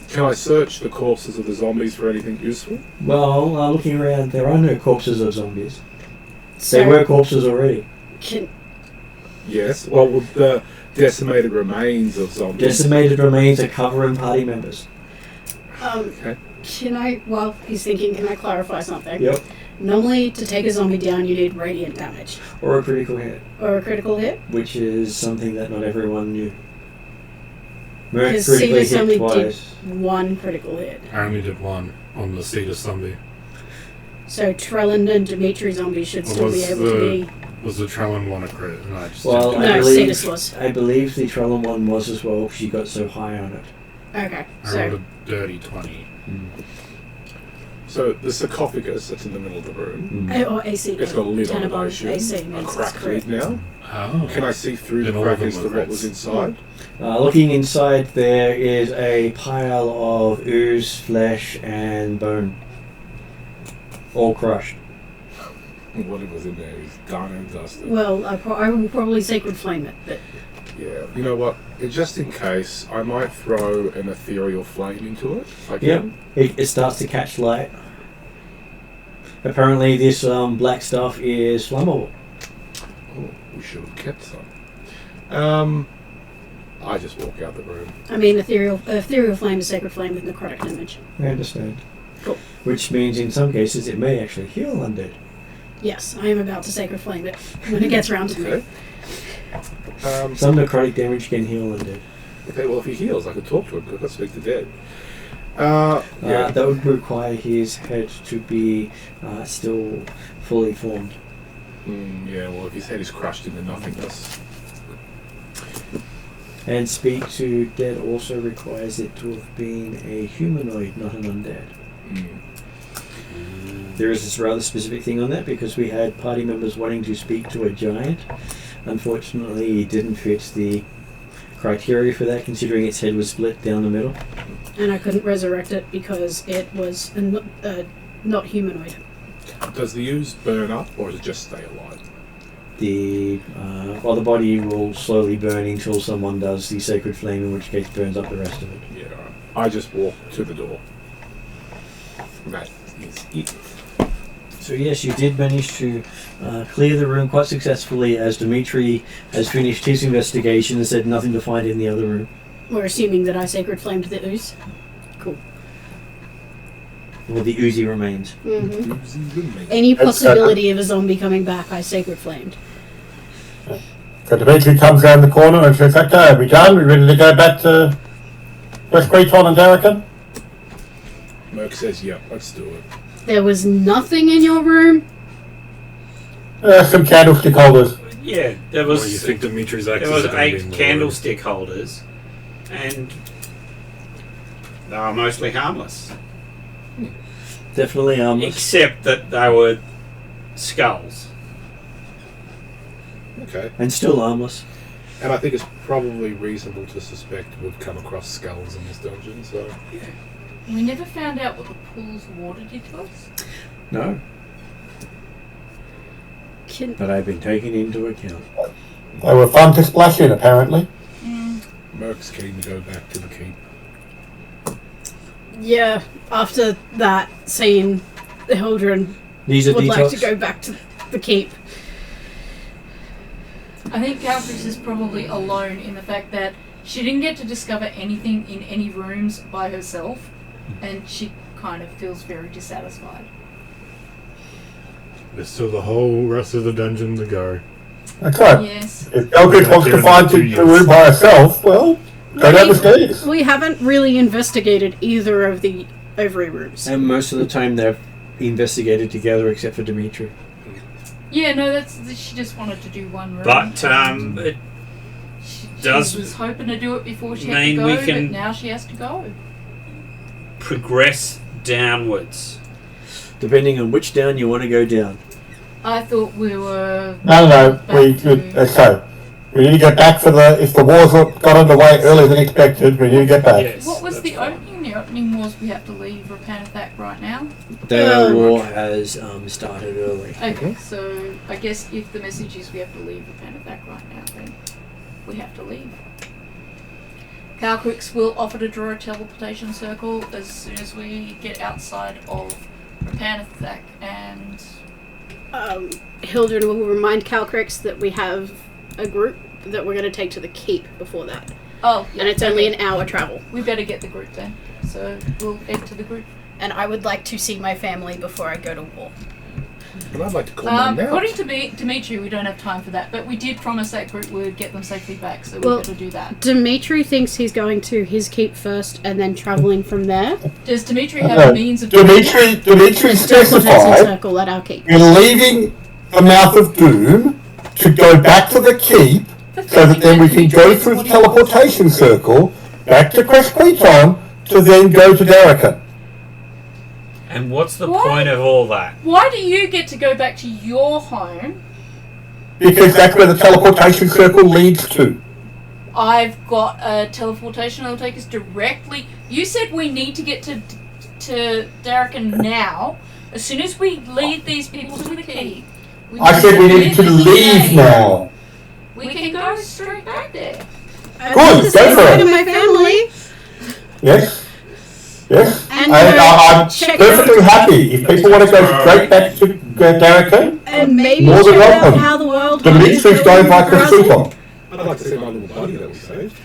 Can I search the corpses of the zombies for anything useful? Well, looking around, there are no corpses of zombies. So They were corpses already. Yes. Well, with the decimated remains of zombies. Decimated remains are covering party members. Okay. Can I, while he's thinking, can I clarify something? Yep. Normally, to take a zombie down, you need radiant damage. Or a critical hit, Or a critical hit. which is something that not everyone knew. Merc Because critically Cetus only hit twice. did 1 critical hit. I only did 1 on the Cetus zombie. So Trelland and Dimitri zombies should still be able to be... Was the Trellin one a crit? And I just Well, did I No, believe, Cetus was. I believe the Trellin one was as well because you got so high on it. Okay, I so... rolled a dirty 20. So the sarcophagus that's in the middle of the room, Or AC. it's got a lid on 10 it, I above assume. AC A means it's cracked crit. lid now. Oh. Can I see through the Then all crack of them as to were what was crits. inside? Looking inside, there is a pile of ooze, flesh, and bone. All crushed. Whatever was in there is done and dusted. Well, I will probably Sacred Flame it, but... Yeah, you know what? Just in case, I might throw an ethereal flame into it. If I Yep. can. It starts to catch light. Apparently this black stuff is flammable. Oh, we should have kept some. I just walk out the room. I mean, ethereal flame is Sacred Flame with necrotic damage. I understand. Cool. Which means in some cases it may actually heal undead. Yes, I am about to Sacred Flame it when it gets around to me. Okay. Some necrotic damage can heal undead. Okay, well, if he heals, I could talk to him because I could speak to dead. That would require his head to be still fully formed. Yeah, well, if his head is crushed into nothingness. And speak to dead also requires it to have been a humanoid, not an undead. There is this rather specific thing on that because we had party members wanting to speak to a giant. Unfortunately, it didn't fit the criteria for that, considering its head was split down the middle. And I couldn't resurrect it because it was not humanoid. Does the ooze burn up, or does it just stay alive? The body will slowly burn until someone does the sacred flame, in which case burns up the rest of it. Yeah, all right. I just walk to the door. And that is it. So yes, you did manage to clear the room quite successfully, as Dimitri has finished his investigation and said nothing to find in the other room. We're assuming that I sacred flamed the ooze. Cool. Well, the oozy remains. Mm-hmm. Oozy remains. Any possibility of a zombie coming back, I sacred flamed. So Dimitri comes around the corner and says, okay, are we done? We ready to go back to West Creton and Darrican? Merc says, yep, let's do it. There was nothing in your room? Some candlestick holders. Yeah, there What do you was think Dimitri's axes there was are gonna be in 8 the candlestick holders, and they were mostly harmless, Definitely harmless. except that they were skulls. Okay. And still harmless. And I think it's probably reasonable to suspect we've come across skulls in this dungeon, so... We never found out what the pool's water did to us. No, but I've been taken into account. They were fun to splash in, apparently. Merc's keen to go back to the keep. Yeah, after that scene, Hildren These are would detox. like to go back to the keep. I think Calcris is probably alone in the fact that she didn't get to discover anything in any rooms by herself, and she kind of feels very dissatisfied. There's still the whole rest of the dungeon to go. That's right. Yes. If Eldred wants to find the room by herself, well, go down the stairs. We haven't really investigated either of the ovary rooms. And most of the time they've investigated together, except for Dimitri. Yeah, no, she just wanted to do one room. But it she does was hoping to do it before she had to mean go, we can- but now she has to go. progress downwards. Depending on which down you want to go down. I thought we were. No. back We need to get back for if the wars got underway earlier than expected, we need to get back. Yes. What was that's the right. opening? The opening was we have to leave Rapanathak right now. The war has started early. Okay, so I guess if the message is we have to leave Rapanathak right now, then we have to leave. Calcrix will offer to draw a teleportation circle as soon as we get outside of Rapanathak, and Hildren will remind Calcrix that we have a group that we're going to take to the keep before that. yeah, And it's only an hour travel. We better get the group then. So we'll head to the group. And I would like to see my family before I go to war. And I'd like to call mine now. According to Dimitri, we don't have time for that, but we did promise that group would get them safely back, so we Well- better do that. Dimitri thinks he's going to his keep first and then travelling from there. Does Dimitri have a means of Dimitri Teleportation specified circle at our keep. you're leaving the Mouth of Doom to go back to the keep so that then we can go through the teleportation circle back to Crest Creton to then go to Darrican. And what's the What? point of all that? Why do you get to go back to your home? Because that's where the teleportation circle leads to. I've got a teleportation that'll take us directly. You said we need to get to Darrican now. As soon as we lead these people to the keep. I said we needed to leave now. We can go straight back there. I'd Good, like to say go for hi it. to my family. Yes? Yes? And I'm check perfectly out, happy. If people want to go straight back to Darrican, and maybe More than check out welcome. how the world Dimitri's going by Crest Creton. I'd like to see my little buddy that we saved.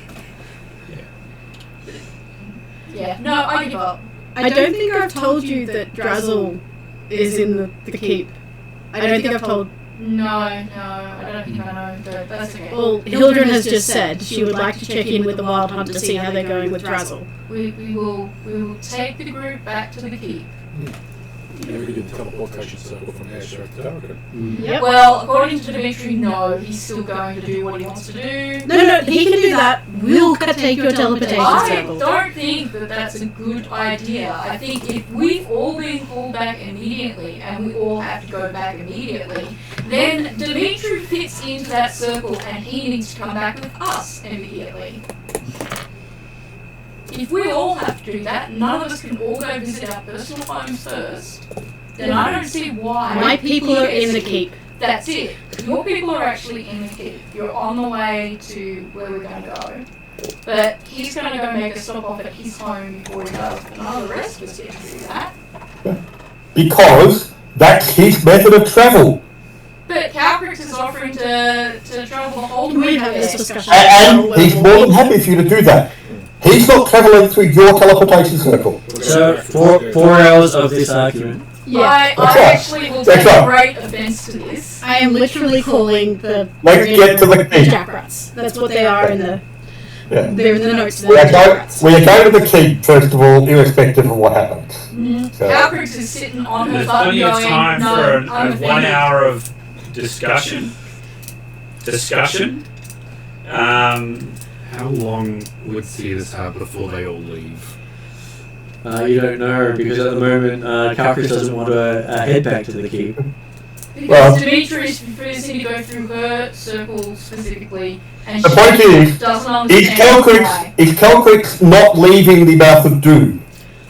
Yeah. No, I give up. I don't think I've told you that Drazzle is in the keep. I don't think I've told. No, I don't think I know, but that's okay. Well, Hildren has just said she would like to check in with the Wild Hunt to see how they're going with Drazzle. We will take the group back to the keep. Yeah, we did the teleportation circle from there straight to Darkin. Yep. Well, according to Dimitri, no, he's still going to do what he wants to do. No, he can do that. We'll take your teleportation I circle. don't think that that's a good idea. I think if we've all been called back immediately and we all have to go back immediately, then Dimitri fits into that circle and he needs to come back with us immediately. If we all have to do that, none of us can all go visit our personal homes first, then I don't see why. My people are in the keep. That's it. Your people are actually in the keep. You're on the way to where we're going to go. But he's going to go make a stop off at his home before he does. And none of the rest of us get to do that. Because that's his method of travel. But Calcrix is offering to travel the whole Can we way have this there. discussion? And he's more than happy for you to do that. He's not travelling through your teleportation circle. So, 4 hours of this argument. Yeah. I right. actually will That's take right. great offence to this. I am literally calling the Let's get to the keep. jackrats. That's what they are in the. Yeah. They're in the notes. We They're are, going, jackrats. we are going to the keep, first of all, irrespective of what happens. So, Calcrix is sitting on her There's button plenty of going, time no, for I'm a 1 offended. hour of discussion. How long would Cetus have before they all leave? You don't know, because at the moment, Calcriss doesn't want to head back to the keep. Because Well- Dimitri is refusing to go through her circle specifically, and The she point is, doesn't is understand why. Calcrix not leaving the mouth of doom?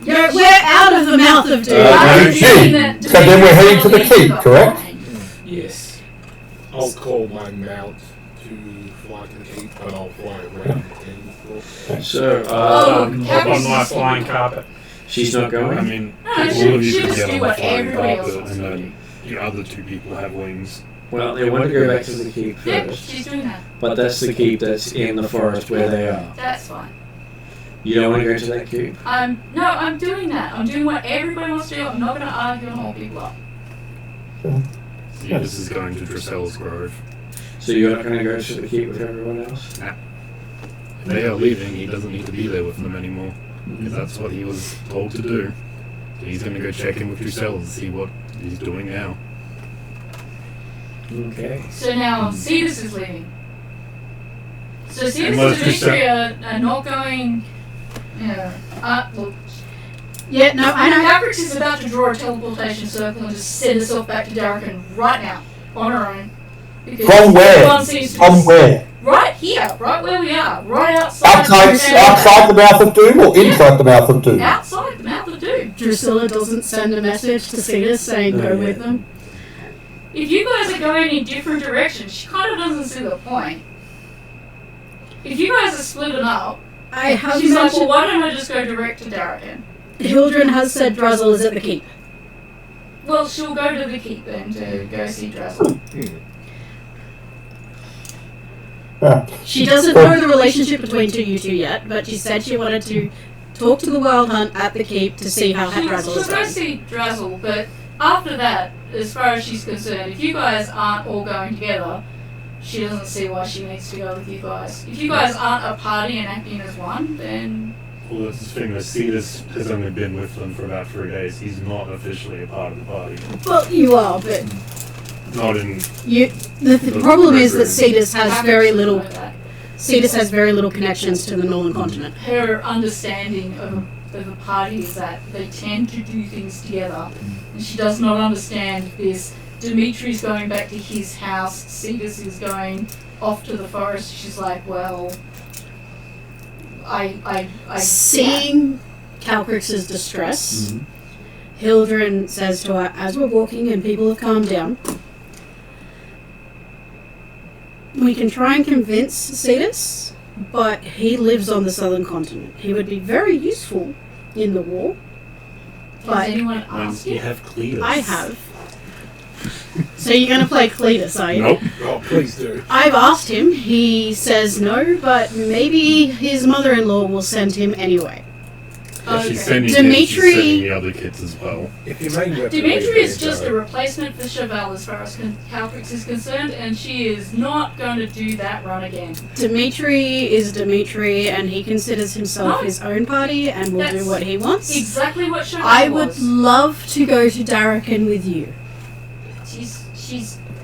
Yeah, we're out of the mouth of doom. I'm Okay. assuming that So then we're heading to the Dimitri's keep, not correct? fine. Yes. I'll call my mount to fly to the keep, but I'll fly around the keep. So, Oh, Hop on my flying carpet. she's not I going? mean, No, all she- of you she can just get do on the what flying everybody else carpet, wants and to then the other two people have wings. Well, they want to go back to the keep Yep, first. she's doing that. But that's the keep that's in the forest where they are. That's fine. You don't want to go to that keep? I'm doing that. I'm doing what everybody wants to do. I'm not going to argue and hold people up. Cetus is going to Drisell's Grove. So you're not going to go to the keep with everyone else? If they are leaving, he doesn't need to be there with them anymore. Because that's what he was told to do. He's going to go check in with Drusella to see what he's doing now. Okay. So now Cetus is leaving. So Cetus And and what is Dimitri are not going. Look. Yeah, no, I know. Calcrix is about to draw a teleportation circle and just send herself back to Darkin right now on her own. Because From where? everyone seems to From where? Right here, right where we are, right outside. Outside the mouth of doom or inside the mouth of doom? Outside the mouth of doom. Drusilla doesn't send a message to Cetus saying go with them. If you guys are going in different directions, she kind of doesn't see the point. If you guys are splitting up, I have she's like, well, mentioned. why don't I just go direct to Darkin? Hildren has said Druzzle is at the keep. Well, she'll go to the keep then to go see Drazzle. Yeah. She doesn't know the relationship between you two yet, but she said she wanted to talk to the Wild Hunt at the keep to see how Druzzle She'll is go going. see Drazzle, but after that, as far as she's concerned, if you guys aren't all going together, she doesn't see why she needs to go with you guys. If you guys aren't a party and acting as one, then Well, that's the thing. Cetus has only been with them for about 3 days. He's not officially a part of the party. Well, you are, but Not in. the problem is that Cetus has Calcrix very should little. know that. Cetus has very little connections to the Northern Continent. Her understanding of a party is that they tend to do things together, and she does not understand this. Dimitri's going back to his house, Cetus is going off to the forest. She's like, well, I Seeing Calcrix's distress, Hildren says to her, as we're walking and people have calmed down, we can try and convince Cetus, but he lives on the southern continent. He would be very useful in the war. Has But anyone When asked you you? have Cletus. I have. So you're going to play Cletus, are you? Nope. Oh, please do. I've asked him. He says no, but maybe his mother-in-law will send him anyway. Okay. She's sending Dimitri- kids, she's sending the other kids as well. If you make that Dimitri is just a replacement for Chevelle as far as Caltrix is concerned, and she is not going to do that run again. Dimitri is Dimitri, and he considers himself No. his own party and will do That's what he wants. Exactly what Chevelle I would was. love to go to Darrakan with you.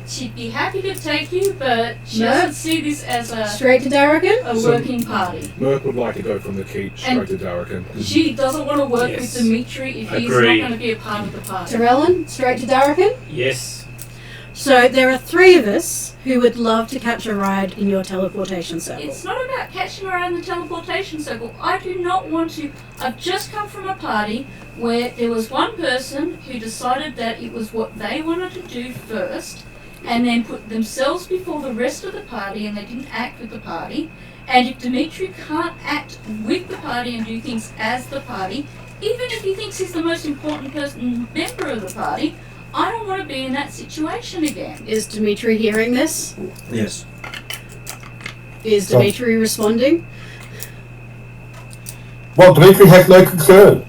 She'd be happy to take you, but she No. doesn't see this as a Straight to Darrakan? working party. Merc would like to go from the keep straight to Darrakan. She doesn't want to work Yes. with Dimitri if he's not Agreed. going to be a part of the party. Terrellin, straight to Darrakan? Yes. So there are 3 of us who would love to catch a ride in your teleportation circle. It's not about catching around the teleportation circle. I do not want to. I've just come from a party where there was one person who decided that it was what they wanted to do first, and then put themselves before the rest of the party, and they didn't act with the party. And if Dimitri can't act with the party and do things as the party, even if he thinks he's the most important member of the party, I don't want to be in that situation again. Is Dimitri hearing this? Yes. Is Dimitri responding? Well, Dimitri has no concern.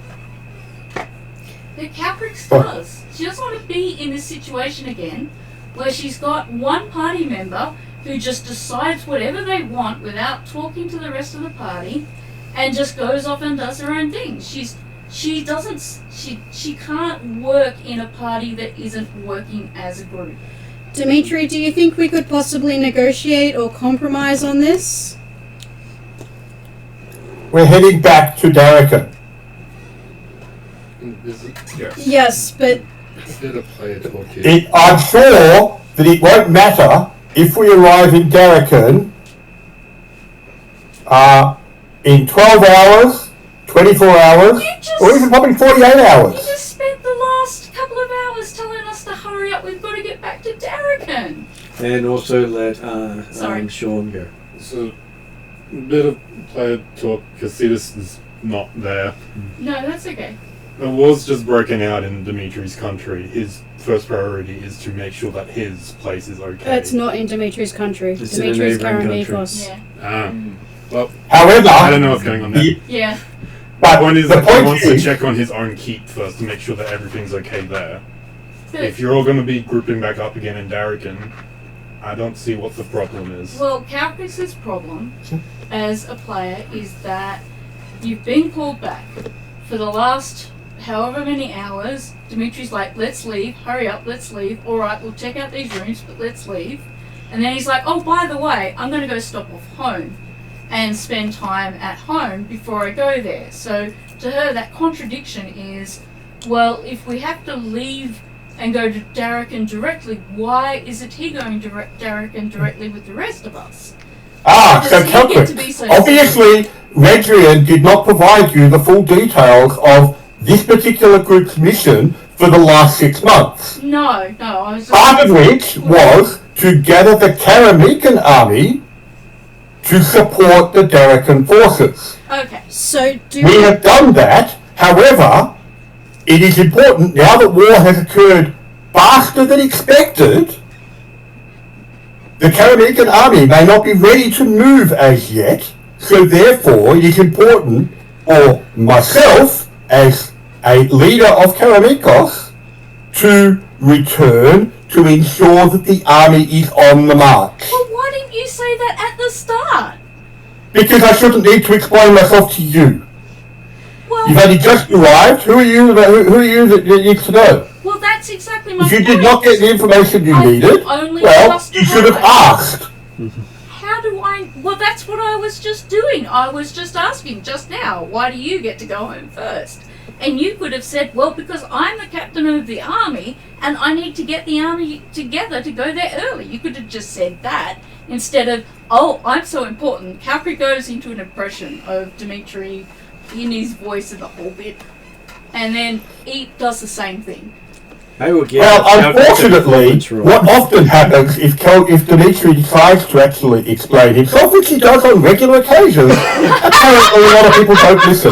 The Caprix does. She doesn't want to be in this situation again, where she's got one party member who just decides whatever they want without talking to the rest of the party, and just goes off and does her own thing. She can't work in a party that isn't working as a group. Dimitri, do you think we could possibly negotiate or compromise on this? We're heading back to Darrakan. Yes. Yes, but Instead of player talk here. I'm sure that it won't matter if we arrive in Darrakan in 12 hours, 24 hours, or even probably 48 You hours. just spent the last couple of hours telling us to hurry up, we've got to get back to Darrakan. And also let Sorry. Sean go. So, a bit of player talk, because Cetus is not there. No, that's okay. The war's just broken out in Dimitri's country. His first priority is to make sure that his place is okay. it's not in Dimitri's country. It's in a Dimitri's neighbouring country. Karamikos. Yeah. Well, However, I don't know what's going on there. Yeah. but The point is the that he point wants to is, check on his own keep first to make sure that everything's okay there. But, If you're all going to be grouping back up again in Darrakan, I don't see what the problem is. well, Calcrix's problem as a player is that you've been called back for the last however many hours. Dimitri's like, let's leave, hurry up, let's leave. Alright, we'll check out these rooms, but let's leave. And then he's like, oh, by the way, I'm going to go stop off home and spend time at home before I go there. So to her, that contradiction is, well, if we have to leave and go to Darrakan directly, why isn't he going to Darrakan directly with the rest of us? so Does he get to be Calcrix, so obviously Redrian did not provide you the full details of this particular group's mission for the last 6 months. No, I was just... Part of which was to gather the Karamikan army to support the Darrakan forces. Okay. So do We have done that. However, it is important, now that war has occurred faster than expected, the Karamikan army may not be ready to move as yet, so therefore it is important for myself, as a leader of Karamikos, to return to ensure that the army is on the march. Well, why didn't you say that at the start? Because I shouldn't need to explain myself to you. Well, You've only just arrived. Who are you that needs to know? well, that's exactly my If you point. did not get the information you I needed, only well, just you should have arrived. asked. How do I... Well, that's what I was just doing. I was just asking just now, why do you get to go home first? And you could have said, well, because I'm the captain of the army, and I need to get the army together to go there early. You could have just said that, instead of, oh, I'm so important. Calcri goes into an impression of Dimitri in his voice and the whole bit, and then he does the same thing. I will get Well, unfortunately, what often happens if Dimitri decides to actually explain himself, which he does on regular occasions, apparently a lot of people don't listen.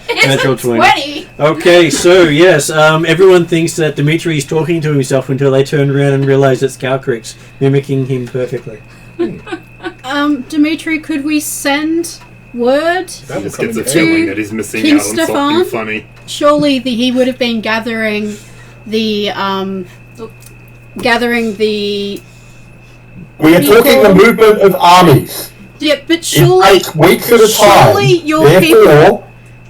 It's Natural a 20. 20! Okay, so yes, everyone thinks that Dimitri is talking to himself until they turn around and realise it's Calcrix, mimicking him perfectly. Dimitri, could we send word. That He just will gets a come in feeling handy. that he's missing King out on something Stefan? funny. Surely he would have been gathering the We are talking the movement of armies. yeah, but It surely takes weeks at a time. surely your Therefore,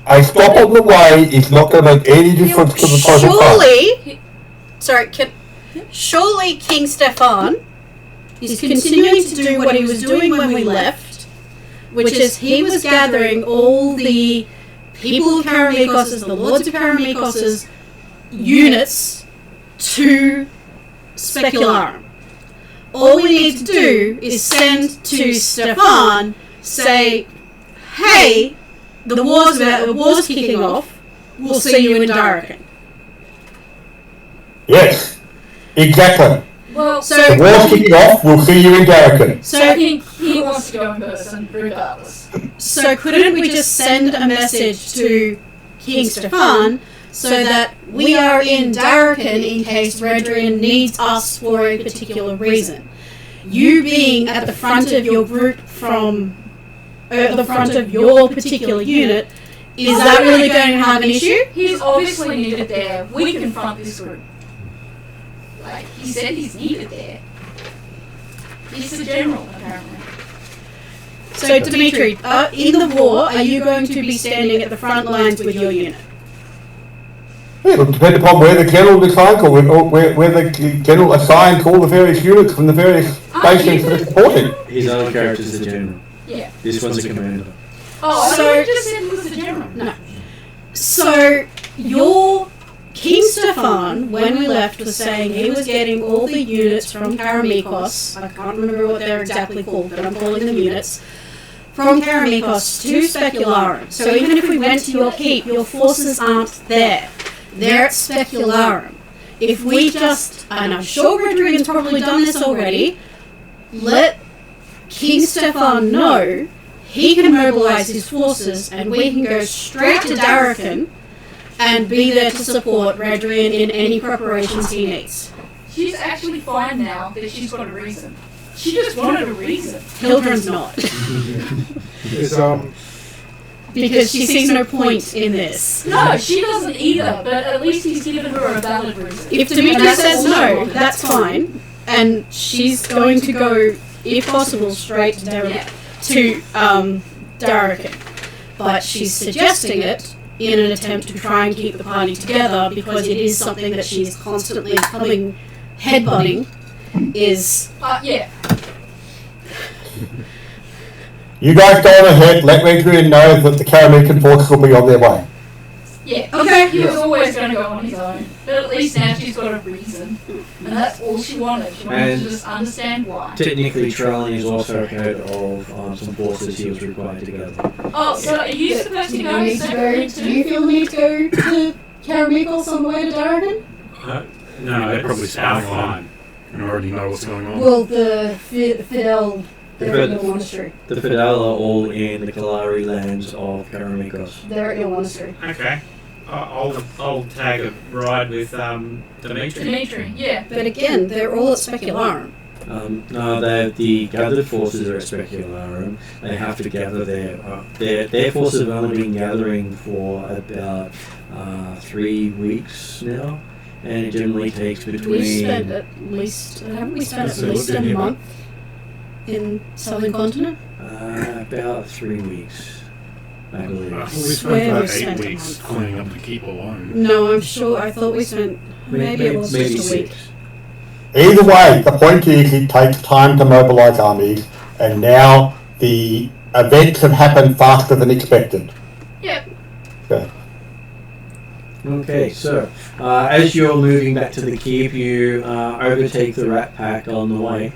a stop on the way is not going to make any difference to the total time. surely King Stefan is continuing to do what he was doing when we left, which is he was gathering all the people of Karamikos, the Lords of Karamikos' units to Specularum. All we need to do is send to Stefan, say, hey, the war's kicking off, we'll see you in Darrakan. Yes, exactly. Well, The war's kicking off, we'll see you in Darrakan. so I think he wants to go in person, regardless. So couldn't we just send a message to King Stefan so that we are in Darrakan in case Redrian needs us for a particular reason? You being at the front of your group from the front of your particular unit, is that really going to have an issue? He's obviously needed there. We confront this group. Like, he said he's needed there. He's the general, apparently. So Dimitri, in the war, are you going to be standing at the front lines with your unit? It will depend upon where the general assigned or where the general assigned all the various units from the various stations that are supporting. His other character's the general. Yeah. This one's a commander. Oh, So- so you just said he was the general. No. So your King Stefan, when we left, was saying he was getting all the units from Karamikos. I can't remember what they're exactly called, but I'm calling them units. From Karamikos to Specularum. So even if we went to your keep, your forces aren't there. They're at Specularum. If we just, and I'm sure Redrian's probably done this already, let King Stefan know he can mobilise his forces and we can go straight to Darrakan and be there to support Redrian in any preparations he needs. She's actually fine now that she's got a reason. She just wanted a reason. Hildren's not. Because she sees no point in this. No, she doesn't either, but at least he's given her a valid reason. If Dimitri says no, that's fine. And she's going to go, if possible, straight to Darrakan. But she's suggesting it in an attempt to try and keep the party together because it is something that she is constantly headbutting is... Yeah. You guys go on ahead, let Redrian know that the Karamican forces will be on their way. Yeah. Okay. He was always going to go on his own. But at least now she's got a reason. And that's all she wanted. She wanted And to just understand why. Technically, Trellin is also head of some forces he was required to gather. Oh, so are you supposed to go Do you separately feel the need to go to Karamikos on the way to Darrakan? No, they probably sound fine and already know what's going on. Well, the Fidel, they're at Fid- your monastery. The Fidel are all in the Kalari lands of Karamikos. They're at your monastery. Okay. I'll tag a ride with Dimitri. Dimitri, yeah. But again, they're all at Specularum. No, the gathered forces are at Specularum. They have to gather their forces have only been gathering for about 3 weeks now, and it generally takes We between spent at least, haven't we spent That's at a least good a idea. month in Southern Continent? about 3 weeks, I believe. I thought we Swear spent about we spent 8 a weeks month. cleaning up the keep alone. No, I'm sure, I thought we spent, maybe it was maybe just a week. 6. Either way, the point is it takes time to mobilise armies, and now the events have happened faster than expected. Yep. Okay. Okay, so as you're moving back to the keep, you overtake the Rat Pack on the way.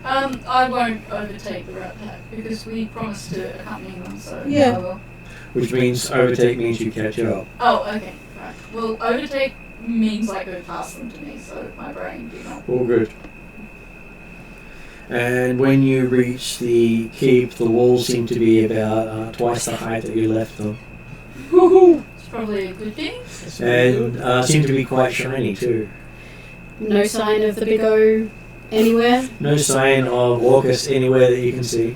I won't overtake the Rat Pack because we promised to accompany them, so Yeah. I will. Which means overtake means you catch up. Oh, okay. Right. Well, overtake means I go past them to me, so my brain do not. All good. And when you reach the keep, the walls seem to be about twice the height that you left them. Woohoo! It's probably a good thing. And seem to be quite shiny too. No sign of the Big O anywhere? No sign of Orcus anywhere that you can see.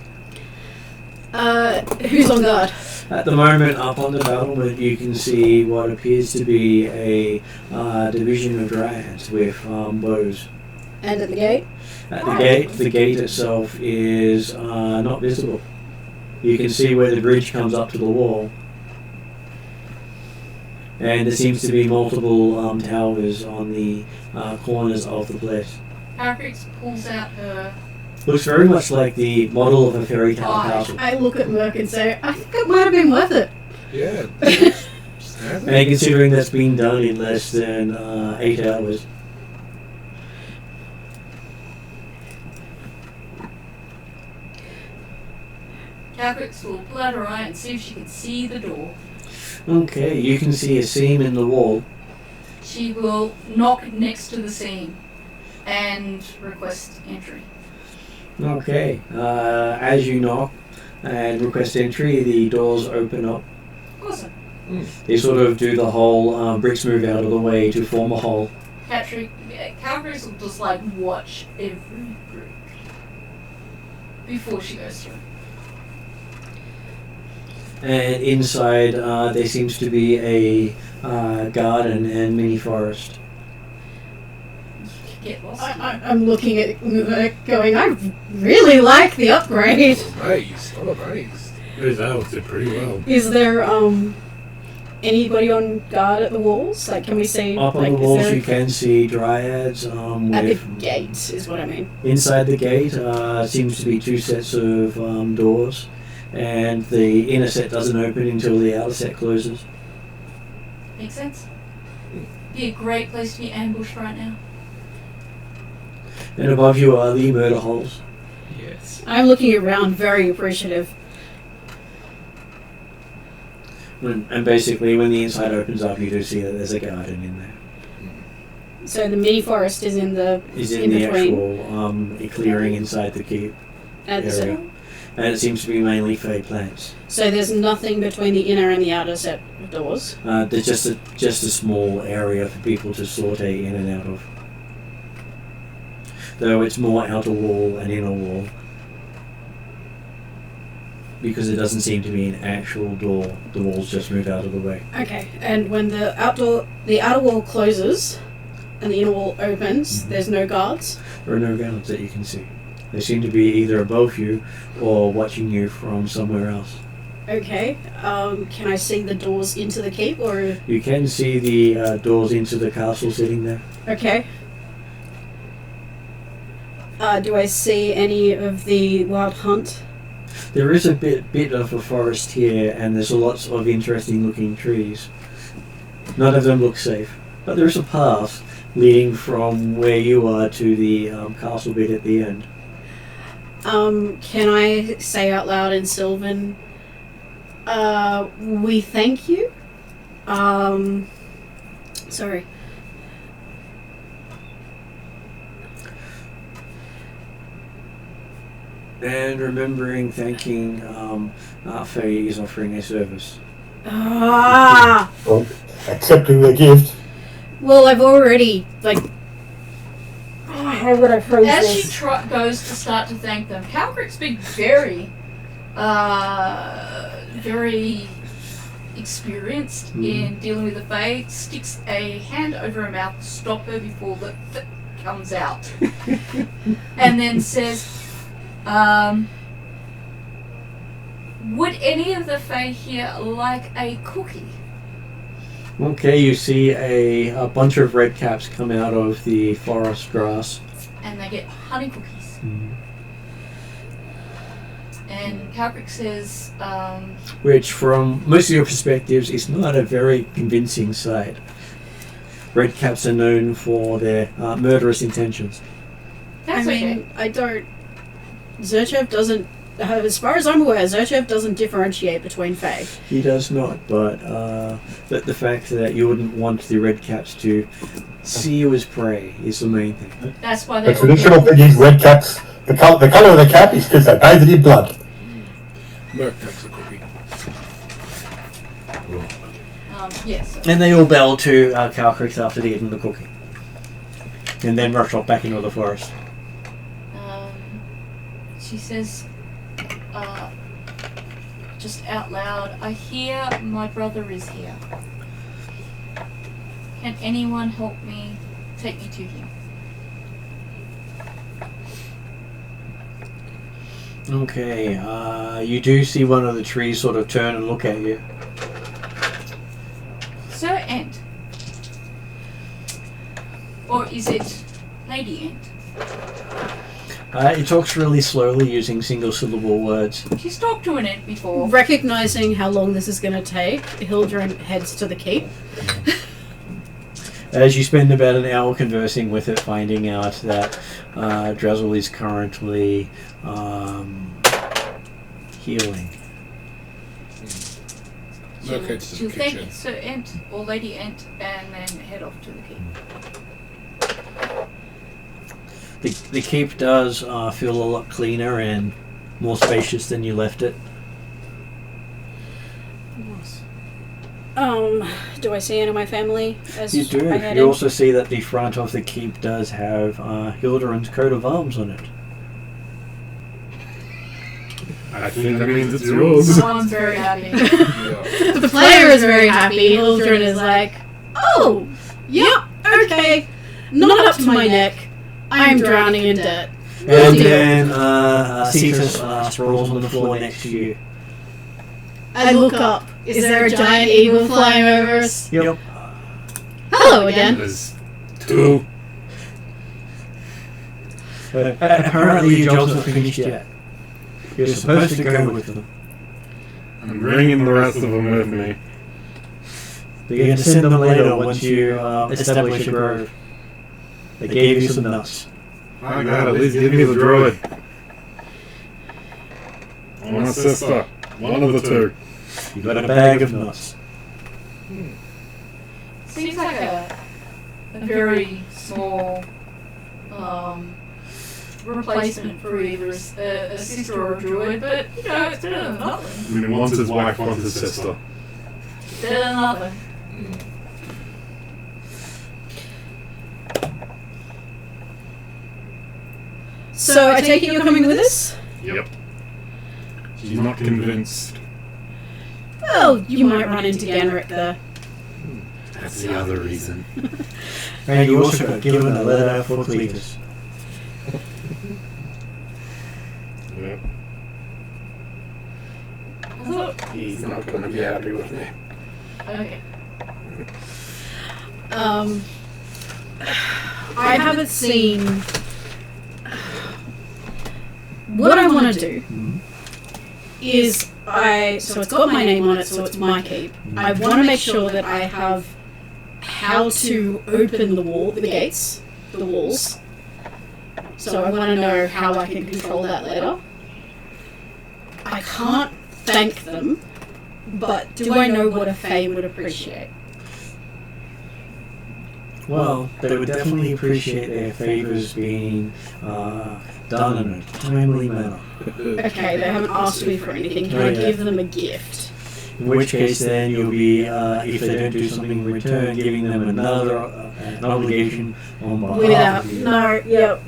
Who's on guard? At the moment, up on the battlement, you can see what appears to be a division of dryads with bows. And at the gate? At the gate itself is not visible. You can see where the bridge comes up to the wall. And there seems to be multiple towers on the corners of the place. Harrix pulls out her. Looks very much like the model of a fairy tale castle. I look at Merc and say, I think it might have been worth it. Yeah. And considering that's been done in less than 8 hours. Harrix will pull out her eye and see if she can see the door. Okay, you can see a seam in the wall. She will knock next to the seam and request entry. Okay, as you knock and request entry, the doors open up. Awesome. They sort of do the whole bricks move out of the way to form a hole. Harrix will just like watch every brick before she goes through. And inside there seems to be a garden and mini forest. Get lost. I'm looking at Merc going, I really like the upgrade. Amazed. I'm amazed. That looks did pretty well. Is there anybody on guard at the walls? Like, can we see? Up on like, the is walls there- you can see dryads at the with... gate is what I mean. Inside the gate seems to be 2 sets of doors. And the inner set doesn't open until the outer set closes. Makes sense. Be a great place to be ambushed right now. And above you are the murder holes. Yes. I'm looking around, very appreciative. And basically, when the inside opens up, you do see that there's a garden in there. So the mini forest is in the Is in the between. actual clearing inside the keep At the area. center. And it seems to be mainly fey plants. So there's nothing between the inner and the outer set of doors. There's just a small area for people to saute in and out of. Though it's more outer wall and inner wall. Because it doesn't seem to be an actual door. The walls just move out of the way. Okay, and when the outer wall closes and the inner wall opens, there's no guards. There are no guards that you can see. They seem to be either above you or watching you from somewhere else. Okay, can I see the doors into the keep or? You can see the doors into the castle sitting there. Okay. Do I see any of the wild hunt? There is a bit of a forest here, and there's lots of interesting looking trees. None of them look safe, but there's a path leading from where you are to the castle bit at the end. Can I say out loud in Sylvan, we thank you? Sorry. And remembering thanking Faye is offering a service. Ah! Well, accepting the gift. Well, I've already, like... How would I phrase As this? she goes to start to thank them, Calcrick's been very, very experienced in dealing with the Fae. Sticks a hand over her mouth to stop her before the comes out, and then says, "Would any of the Fae here like a cookie?" Okay, you see a bunch of red caps come out of the forest grass. And they get honey cookies. Mm. And Calcrick says, Which, from most of your perspectives, is not a very convincing sight. Red caps are known for their murderous intentions. "That's I okay." mean, I don't... Zerchev doesn't... as far as I'm aware, Zerchev doesn't differentiate between Fae. He does not, but the fact that you wouldn't want the red caps to see you as prey is the main thing. That's why The they traditional thing is red caps. The colour of the cap is because they bathed in blood. Merc takes a cookie. Yes. And they all bow to Calcrick after they eaten the cookie. And then rush off back into the forest. She says, just out loud, I hear my brother is here. Can anyone help me take me to him? Okay, you do see one of the trees sort of turn and look at you. Sir Ent. Or is it Lady Ent? It talks really slowly using single syllable words. She's talked to an Ent before. Recognizing how long this is going to take, Hildren heads to the keep. As you spend about an hour conversing with it, finding out that Drazzle is currently healing. Merc heads to She'll the kitchen. thank Sir Ent or Lady Ent and then head off to the keep. The keep does feel a lot cleaner and more spacious than you left it. Do I see any of my family as You do. I head You in? also see that the front of the keep does have Hildarin's coat of arms on it. I think that means it's yours. Someone's very happy. Yeah. The player is very happy. Hildren is like, oh, yep, okay. Not up to my neck. I am drowning in debt. And Deal. then Cetus sprawls on the floor next to you. I look up. Is there a giant eagle flying over us? Yep. Hello again. There's two. Apparently your job's not finished yet. You're supposed to go with them. I'm bringing the rest of them with me. You're going to send them later once you establish a grove. They gave you some nuts. My God, at least give me the druid. Or my sister. One of the two. You got a bag of nuts. Seems like a very small replacement for either a sister or a druid, but you know, it's better than nothing. I mean, once his wife, once his sister. Better than nothing. So I take it you're coming with us? Yep. She's not convinced. Well, you might run into Ganrick there. That's the other reason. And you also got given a letter for Cletus. Yep. I thought, He's not going to be happy with me. okay. I haven't seen. What I want to do is so it's got my name on it, so it's my keep. I want to make sure that I have how to open the gates, the walls. So I want to know how I can control that later. I can't thank them, but do I know what a Fae would appreciate? Well, they would definitely appreciate their favours being done in a timely manner. Okay, they haven't asked me for anything. Can I give them a gift? In which case, then you'll be, if they don't do something in return, giving them another an obligation on behalf of you.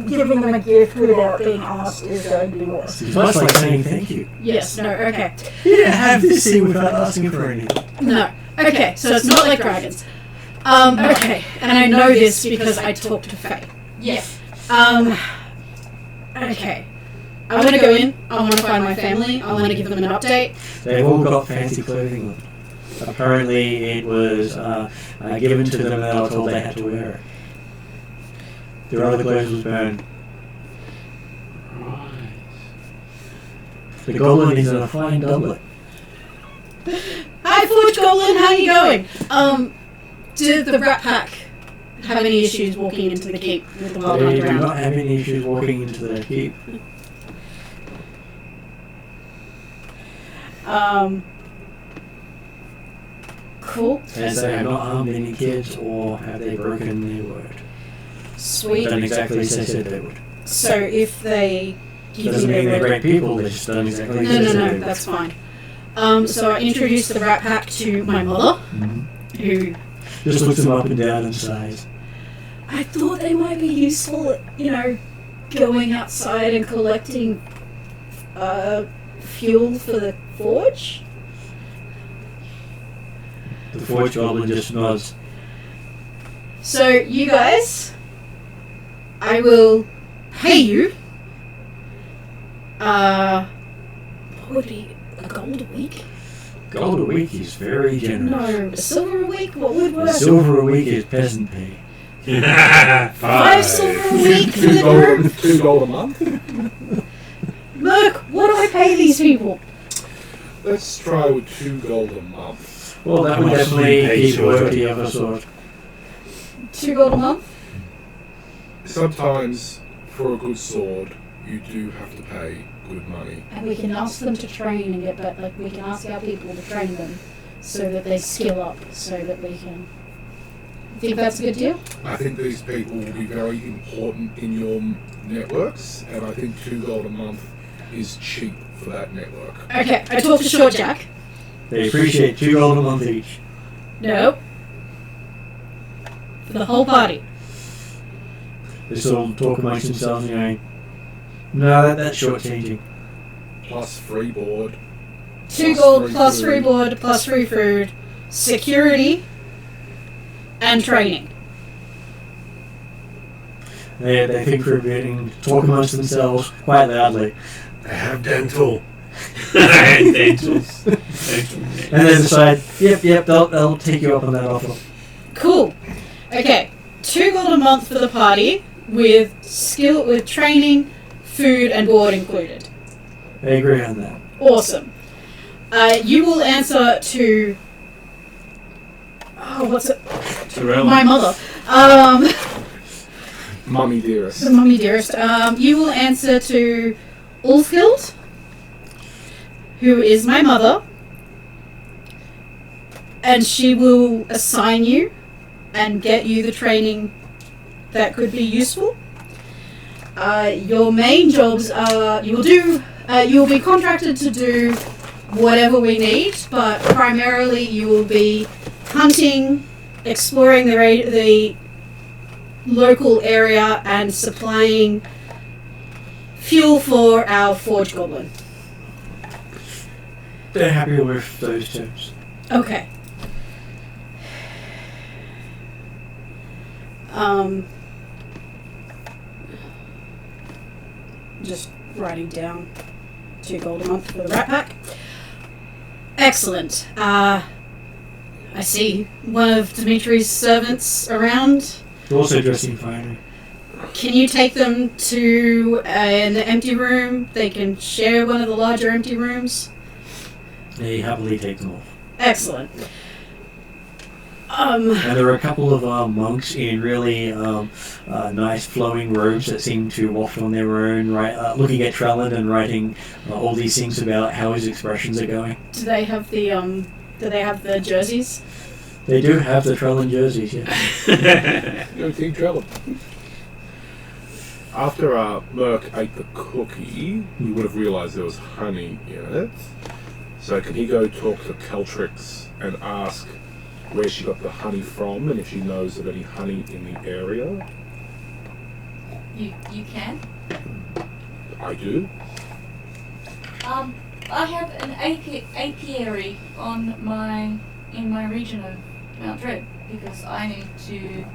Giving them a gift without being asked is going to be worse. It's much like saying thank you. Yes, no, okay. You didn't have this thing without asking for anything. No. Okay, so it's not like dragons. Okay, and I know this because I talked to Faye. Yes. Okay. I want to go in, I want to find my family, I want to give them an update. They've all got fancy clothing on. Apparently it was given to them and they were told they had to wear it. Their other clothes was burned. The goblin is in a fine doublet. Hi, Forge Goblin, how are you going? Did the Rat Pack have any issues walking into the keep with the Wild They Hunt do around? not have any issues walking into their keep. Cool. As they have not harmed any kids or have they broken their word. Sweet. Done exactly as they said they would. So if they give Doesn't me mean their they're word... great people, they're just done exactly as No, they no, said no, they that's fine. So I introduced the Rat Pack to my mother, would. who... Just looks them up and down and sighs. I thought they might be useful at, going outside and collecting fuel for the forge. The forge goblin just nods. So you guys, I will pay you. What would be a gold a week? Gold a week is very generous. No, a silver a week. What would A work? silver a week is peasant pay. 5 silver a week for the group. $2 a month. Merc, what do I pay these people? Let's try with $2 a month. Well, that How would much definitely do you pay keep children? loyalty of a sort. $2 a month. Sometimes, for a good sword, you do have to pay good money. And we can ask them to train and get better. Like we can ask our people to train them, so that they skill up, so that we can. Think that's a good deal? I think these people will be very important in your networks, and I think $2 a month is cheap for that network. Okay, I talked to Short Jack. They appreciate $2 a month each. No. For the whole party. They sort of talk amongst themselves and going, no, that's shortchanging. Plus free board. 2 Plus gold free plus food. free board plus free food, security, and training. They think for a bit and talk amongst themselves quite loudly. They have dental. And dentals. And they decide, yep, they'll take you up on that offer. Cool. Okay, 2 gold a month for the party with training, food, and board included. They agree on that. Awesome. You will answer to. Oh, what's it? Terrell. My mother. Mummy dearest. The mummy dearest. You will answer to Ulfhild, who is my mother, and she will assign you and get you the training that could be useful. Your main jobs are you will be contracted to do whatever we need, but primarily you will be hunting, exploring the local area, and supplying fuel for our forge goblin. They're happy with those terms. Okay. Just writing down 2 gold a month for the rat pack. Excellent. I see one of Dimitri's servants around. They're also dressing finery. Can you take them to an empty room? They can share one of the larger empty rooms. They happily take them off. Excellent. And there are a couple of monks in really nice flowing robes that seem to waft on their own, right? Looking at Trellin and writing all these things about how his expressions are going. Do they have the jerseys? They do have the Trellin jerseys, yeah. Go Team Trevor. After Merc ate the cookie, he would have realised there was honey in it. So can he go talk to Caltrix and ask where she got the honey from and if she knows of any honey in the area? You can. I do. I have an apiary in my region of Mount Dread because I need to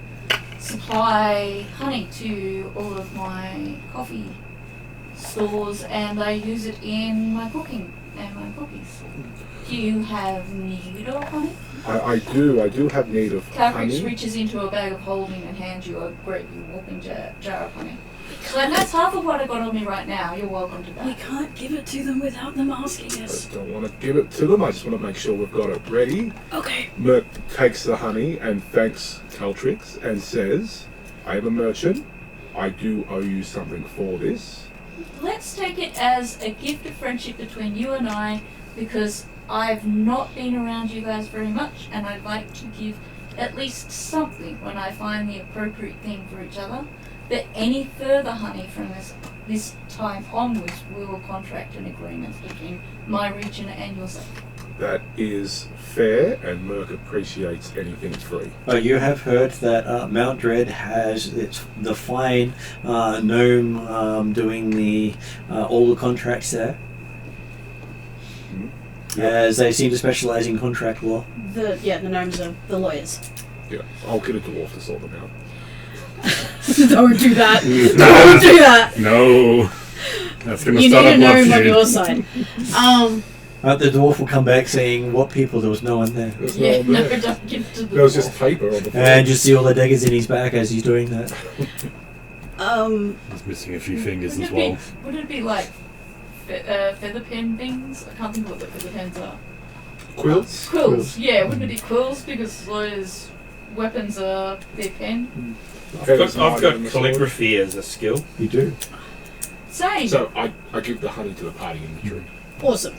supply honey to all of my coffee stores, and I use it in my cooking and my cookies. Do you have need of honey? I do have need of Caltrix honey. reaches into a bag of holding and hands you a great big whopping jar of honey. So that's half of what I got on me right now. You're welcome to that. We can't give it to them without them asking I us. don't want to give it to them, I just want to make sure we've got it ready. Okay. Merc takes the honey and thanks Caltrix and says, I am a merchant, I do owe you something for this. Let's take it as a gift of friendship between you and I, because I've not been around you guys very much, and I'd like to give at least something when I find the appropriate thing for each other. But any further honey from this time onwards, we will contract an agreement between my region and yourself. That is fair, and Merc appreciates anything free. You have heard that Mount Dread has the fine gnome doing all the contracts there. as they seem to specialise in contract law. The gnomes are the lawyers. Yeah, I'll get a dwarf to sort them out. Don't do that. Don't do that. No. That's going to You start need a a blood gnome on feud. your side. The dwarf will come back saying, "What people? There was no one there." There's Yeah, no no, one there. don't give it to the There was dwarf. just paper on the floor. And you see all the daggers in his back as he's doing that. He's missing a few fingers as Wouldn't well. Would it be like feather pen things? I can't think of what the feather pens are. Quills? Quills. Yeah, wouldn't it be quills? Because lawyers' weapons are their pen. Feathers I've hide got in the sword. calligraphy as a skill. You do. Same. So I give the honey to the party in the tree. Awesome.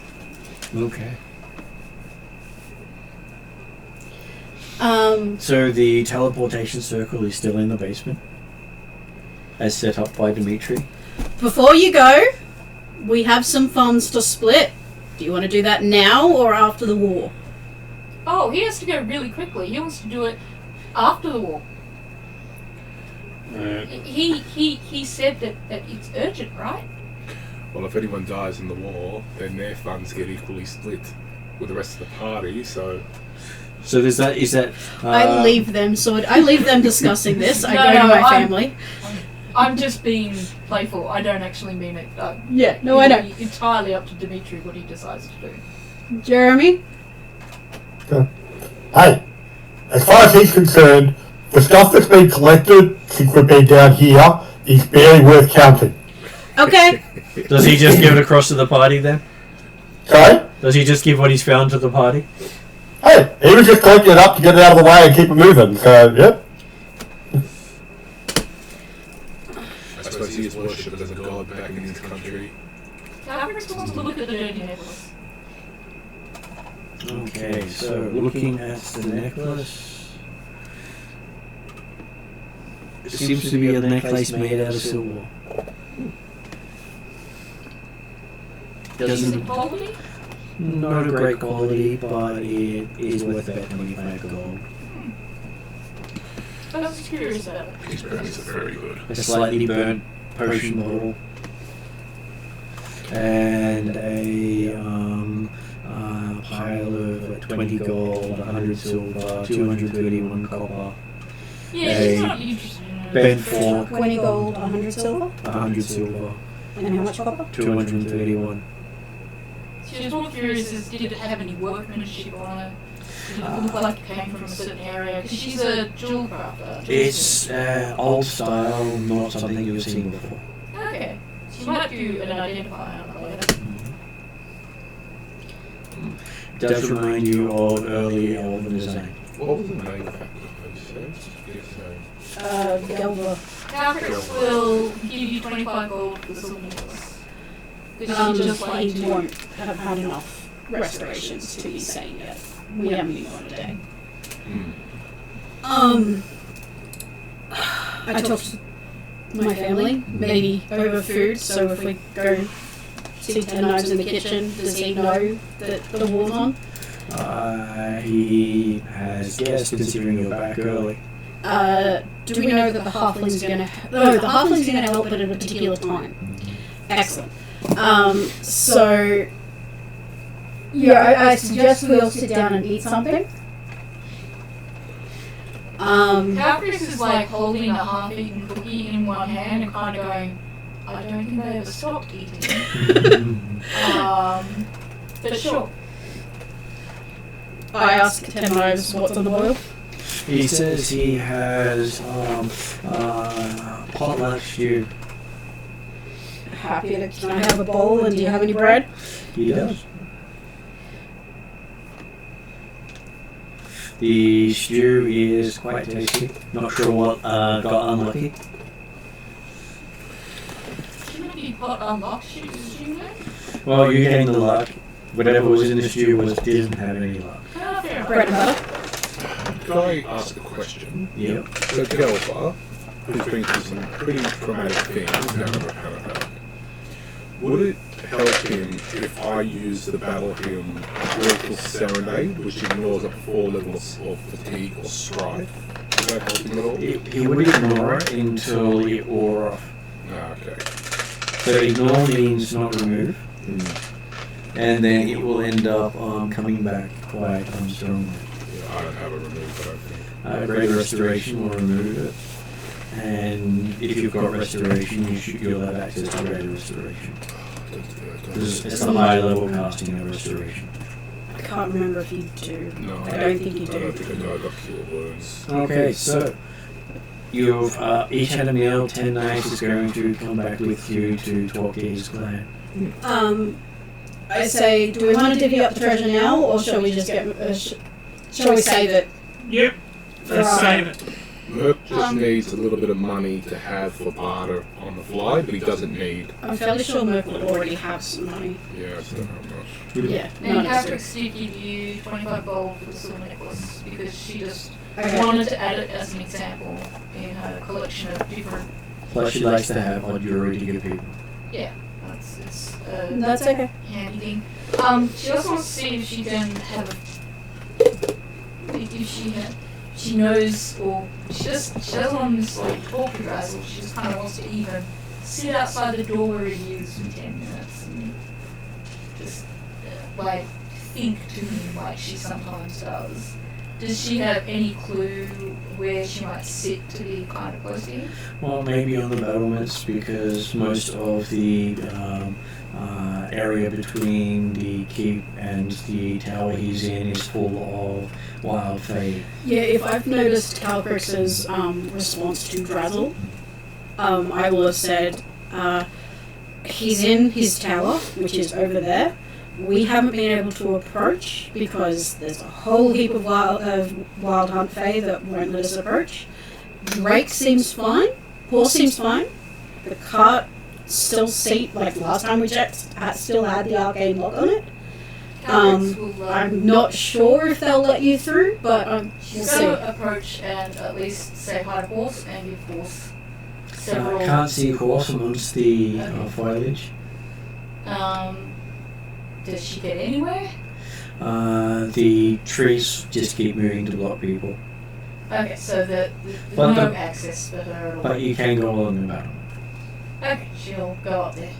Okay. Um, So the teleportation circle is still in the basement, as set up by Dimitri. before you go, we have some funds to split. Do you want to do that now or after the war? Oh, he has to go really quickly. He wants to do it after the war. He said that it's urgent, right? Well, if anyone dies in the war, then their funds get equally split with the rest of the party, so... So there's that. Is that? I leave them discussing this. I No, go to no, my I'm- family. I'm just being playful. I don't actually mean it. Yeah, no, I know. It'll be entirely up to Dimitri what he decides to do. Jeremy? Hey, as far as he's concerned, the stuff that's been collected since we've been down here is barely worth counting. Okay. Does he just give it across to the party then? Sorry? Does he just give what he's found to the party? Hey, he was just collecting it up to get it out of the way and keep it moving, so, yep. I suppose he is worshipped as a god back in his country. Alex wants to look at the dirty necklace. Okay, so looking at the necklace, it seems to be a necklace made out of silver. Decent Doesn't quality? not a great quality, but it is worth about 25 gold. I was curious about it. These brownies are very good. A slightly burnt potion bottle, and a pile of 20 gold, 100 silver, 231 copper, Yeah, he's not interested in it. bent fork, 20 gold, 100 silver. 100 silver, And how much copper? 231. She was more curious as did it have any workmanship on it? Did it look like it came from a certain area? Because she's a jewel crafter. It's old style, not something you've seen before. Okay. She might do an identifier on it later. It does remind you of early elven design. What was the name of that? Gelva. Calcrix will give you 25 gold for the silver necklace. Just Just like we won't have had enough restorations to be sane yet. We haven't been on a day. I talked to my family, maybe over food, so if we go see Ten Knives in the kitchen, does he know that the war's on? He has guessed, considering you're back early. Do we know that the halflings are going to... No, the halflings are going to help at a particular time. Excellent. So... Yeah, I suggest we all sit down and eat something. Calcrix is like holding a half-eaten cookie in one hand and kind of going, I don't think they ever stopped eating. But sure. I ask Ten Knives what's on the boil. He says he has potluck stew. Happy to... Can I have a bowl and do you have any bread? He does. The stew is quite tasty. Not sure what got unlucky. Shouldn't it be pot unlocked, you know? Well, you're getting the luck. Whatever was in the stew didn't have any luck. Ah, fair enough. Bread and butter. Can I ask a question? Yep. So Gelva, who's been through some pretty traumatic things now in Rapanapak, would it help him if I use the battle hymn Immortals Serenade, which ignores up 4 levels of fatigue or strife? Does that help him at all? He would ignore it until it wore off. Ah, okay. So ignore means not remove. and then it will end up coming back quite strongly. Yeah, I don't have a remove, but I think. Greater Restoration will remove it, and if you've got Restoration, you'll have access to Greater Restoration. It's the higher level casting of Restoration. I can't remember if you do. No, I don't think you I don't do. think I got Cure Wounds. Okay, so you've each had a meal. 10 Knights is going to come back with you to talk to his clan. I say, do we want to divvy up the treasure now, or shall we just get? Shall we save it? Yep. Let's save it. Merc just needs a little bit of money to have for barter on the fly, but he doesn't need. I'm fairly sure Merc will already have some money. Yeah, so not much. Yeah. And not Catherick's did give you 25 gold for the silver necklace because she just Okay. wanted to add it as an example in her collection of different. Plus, she likes to have odd jewelry to give people. Yeah, it's a That's okay. handy thing. She also wants to see if she can have. If she knows, or she doesn't want to just like talk to Razzle. She just kind of wants to even sit outside the door where he is for 10 minutes and just like think to him like she sometimes does. Does she have any clue where she might sit to be kind of close to him? Well, maybe on the battlements, because most of the area between the keep and the tower he's in is full of wild fae. Yeah, if I've noticed Calcrix's response to Drazzle, I will have said he's in his tower, which is over there. We haven't been able to approach because there's a whole heap of wild hunt fae that won't let us approach. Drake seems fine. Horse seems fine. The cart still like last time we checked, still had the arcane lock on it. Calcrix will, I'm not sure if they'll let you through, but we'll she's see. going to approach and at least say hi to Horse and give Horse several. I can't see horse amongst the foliage. Does she get anywhere? The trees just keep moving to block people. Okay, so there's But no the- access for her at all. But you can go along the battlement. Okay, she'll go up there.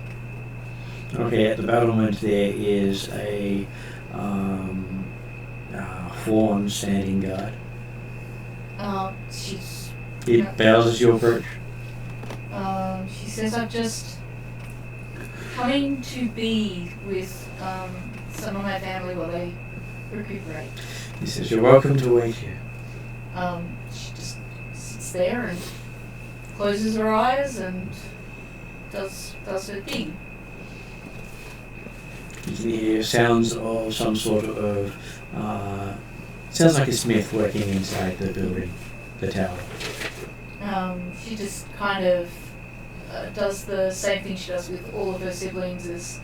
Okay, at the battlement there is a fawn standing guard. She's. It Yeah. bows as you approach. She says, I'm just coming to be with some of my family while they recuperate. He says, "You're welcome to wait here." She just sits there and closes her eyes and does her thing. You can hear sounds of some sort of sounds like a smith working inside the building, the tower. She just kind of does the same thing she does with all of her siblings. Is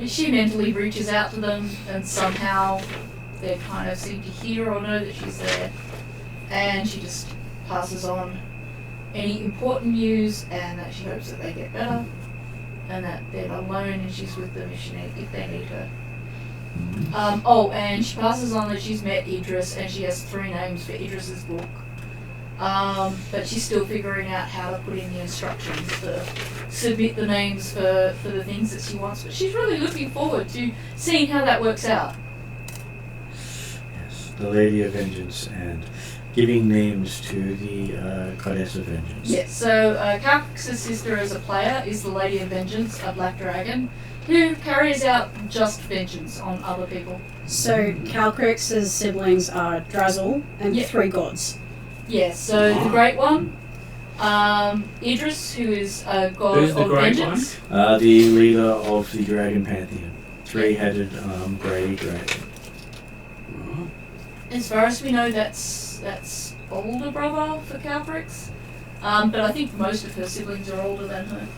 she mentally reaches out to them and somehow they kind of seem to hear or know that she's there, and she just passes on any important news and that she hopes that they get better and that they're not alone and she's with them if they need her. And she passes on that she's met Idris and she has 3 names for Idris's book. But she's still figuring out how to put in the instructions to submit the names for the things that she wants. But she's really looking forward to seeing how that works out. Yes, the Lady of Vengeance, and giving names to the Goddess of Vengeance. Yes, so Calcrix's sister as a player is the Lady of Vengeance, a black dragon, who carries out just vengeance on other people. So Calcrix's siblings are Drazzle and Yeah. 3 gods. Yes, so the Great One, Idris, who is a god Who's the of Great vengeance. The leader of the Dragon Pantheon, 3-headed grey dragon. As far as we know, that's older brother for Calcrix. But I think most of her siblings are older than her.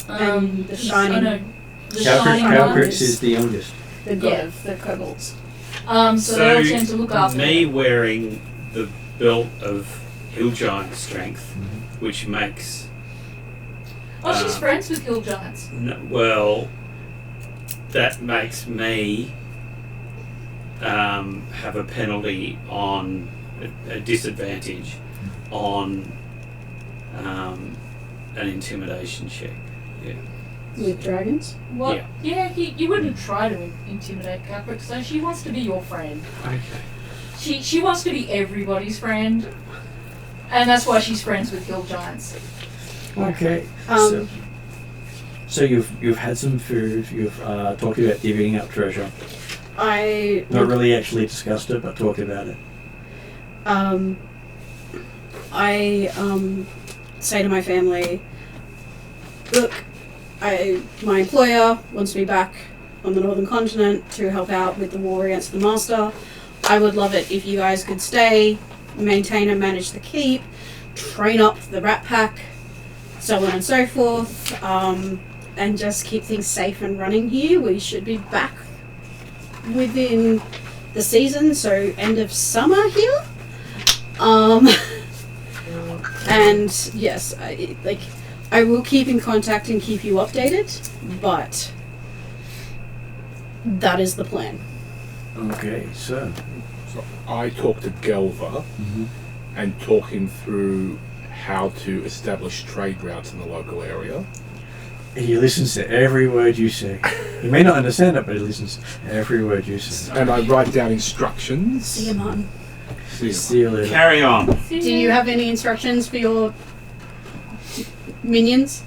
And the Shining- the Shining Calcrix One. is the youngest. The god Yeah. of the kobolds. So they'll tend to look after me her. wearing the belt of Hill Giant strength, which makes Oh, she's friends with hill giants. that makes me have a penalty on a disadvantage on an intimidation check. Yeah. with dragons. What? Yeah. You wouldn't try to intimidate Cuthbert, so she wants to be your friend. Okay. She wants to be everybody's friend, and that's why she's friends with hill giants. Okay. Um, So you've had some food. You've talked about divvying up treasure. I Not really actually discussed it, but talked about it. I say to my family, look, my employer wants me back on the northern continent to help out with the war against the master. I would love it if you guys could stay, maintain and manage the keep, train up the rat pack, so on and so forth, and just keep things safe and running here. We should be back within the season, so end of summer here. And yes, I will keep in contact and keep you updated, but that is the plan. Okay, so I talked to Gelva and talk him through how to establish trade routes in the local area. he listens to every word you say. He may not understand it, but he listens to every word you say. And I write down instructions. See you, Martin. See you later. Carry on. Do you have any instructions for your minions?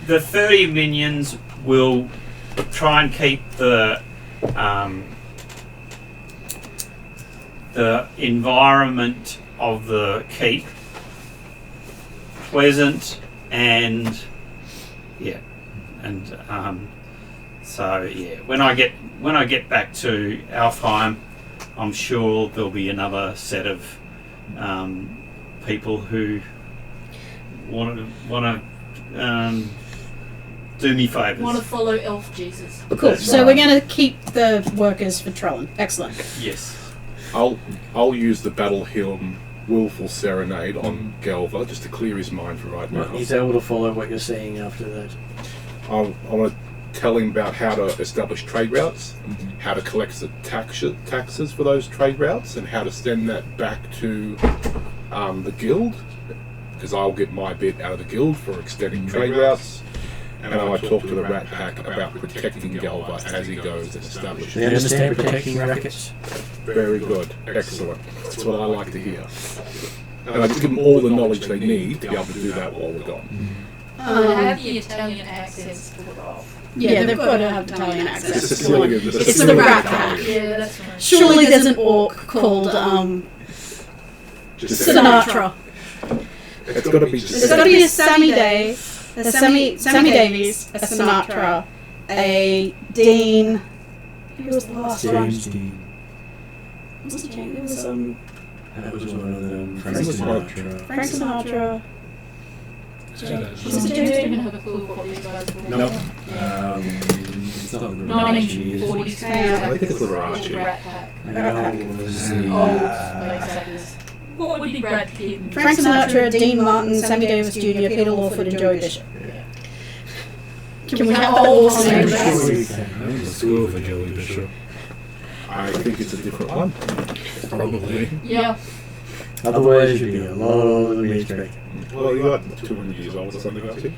The 30 minions will try and keep the environment of the keep pleasant and when I get back to Alfheim, I'm sure there'll be another set of people who want to do me favours. Want to follow Elf Jesus? Cool. That's So right. we're going to keep the workers for Trellin. Excellent. Yes. I'll use the battle hymn Willful Serenade on Gelva just to clear his mind for right now. He's able to follow what you're saying after that. I want to tell him about how to establish trade routes, how to collect the taxes for those trade routes, and how to send that back to the guild, because I'll get my bit out of the guild for extending trade routes. And I talk to the Rat Pack about protecting Gelva as he goes and establishing. They understand protecting rackets. Very good, excellent. That's what I like to hear. And I give them all the knowledge they need to be able to do that while we're gone. Have the Italian accents put off. Yeah, they've got to have Italian The accents. Sicilian, It's the Rat Pack. Yeah, that's right. Surely there's an orc called Just Sinatra. It's got to be There's got to be a Sammy Day, a Sammy Davies, a Sinatra, a Dean. Who was the last one? James Dean. Wasn't James? It was That was one of them. Frank Frank Sinatra. Frank Sinatra. Was it I James don't even Dean? have a clue what these guys were. Nope. It's not the 1940s. I think it's Liberace. Rat Pack. it was the... Old exactors. What would be Brad Pitt? Frank Sinatra, Dean Martin, Sammy Davis Jr., Peter Lawford, and Joey Bishop. Can we have all the I'm names? sure you can. I went to school for Joey Bishop. I think it's a different one. Probably. Yeah. Otherwise, you'd be a lot of me expecting. Well, you got 200 years old or something, I think.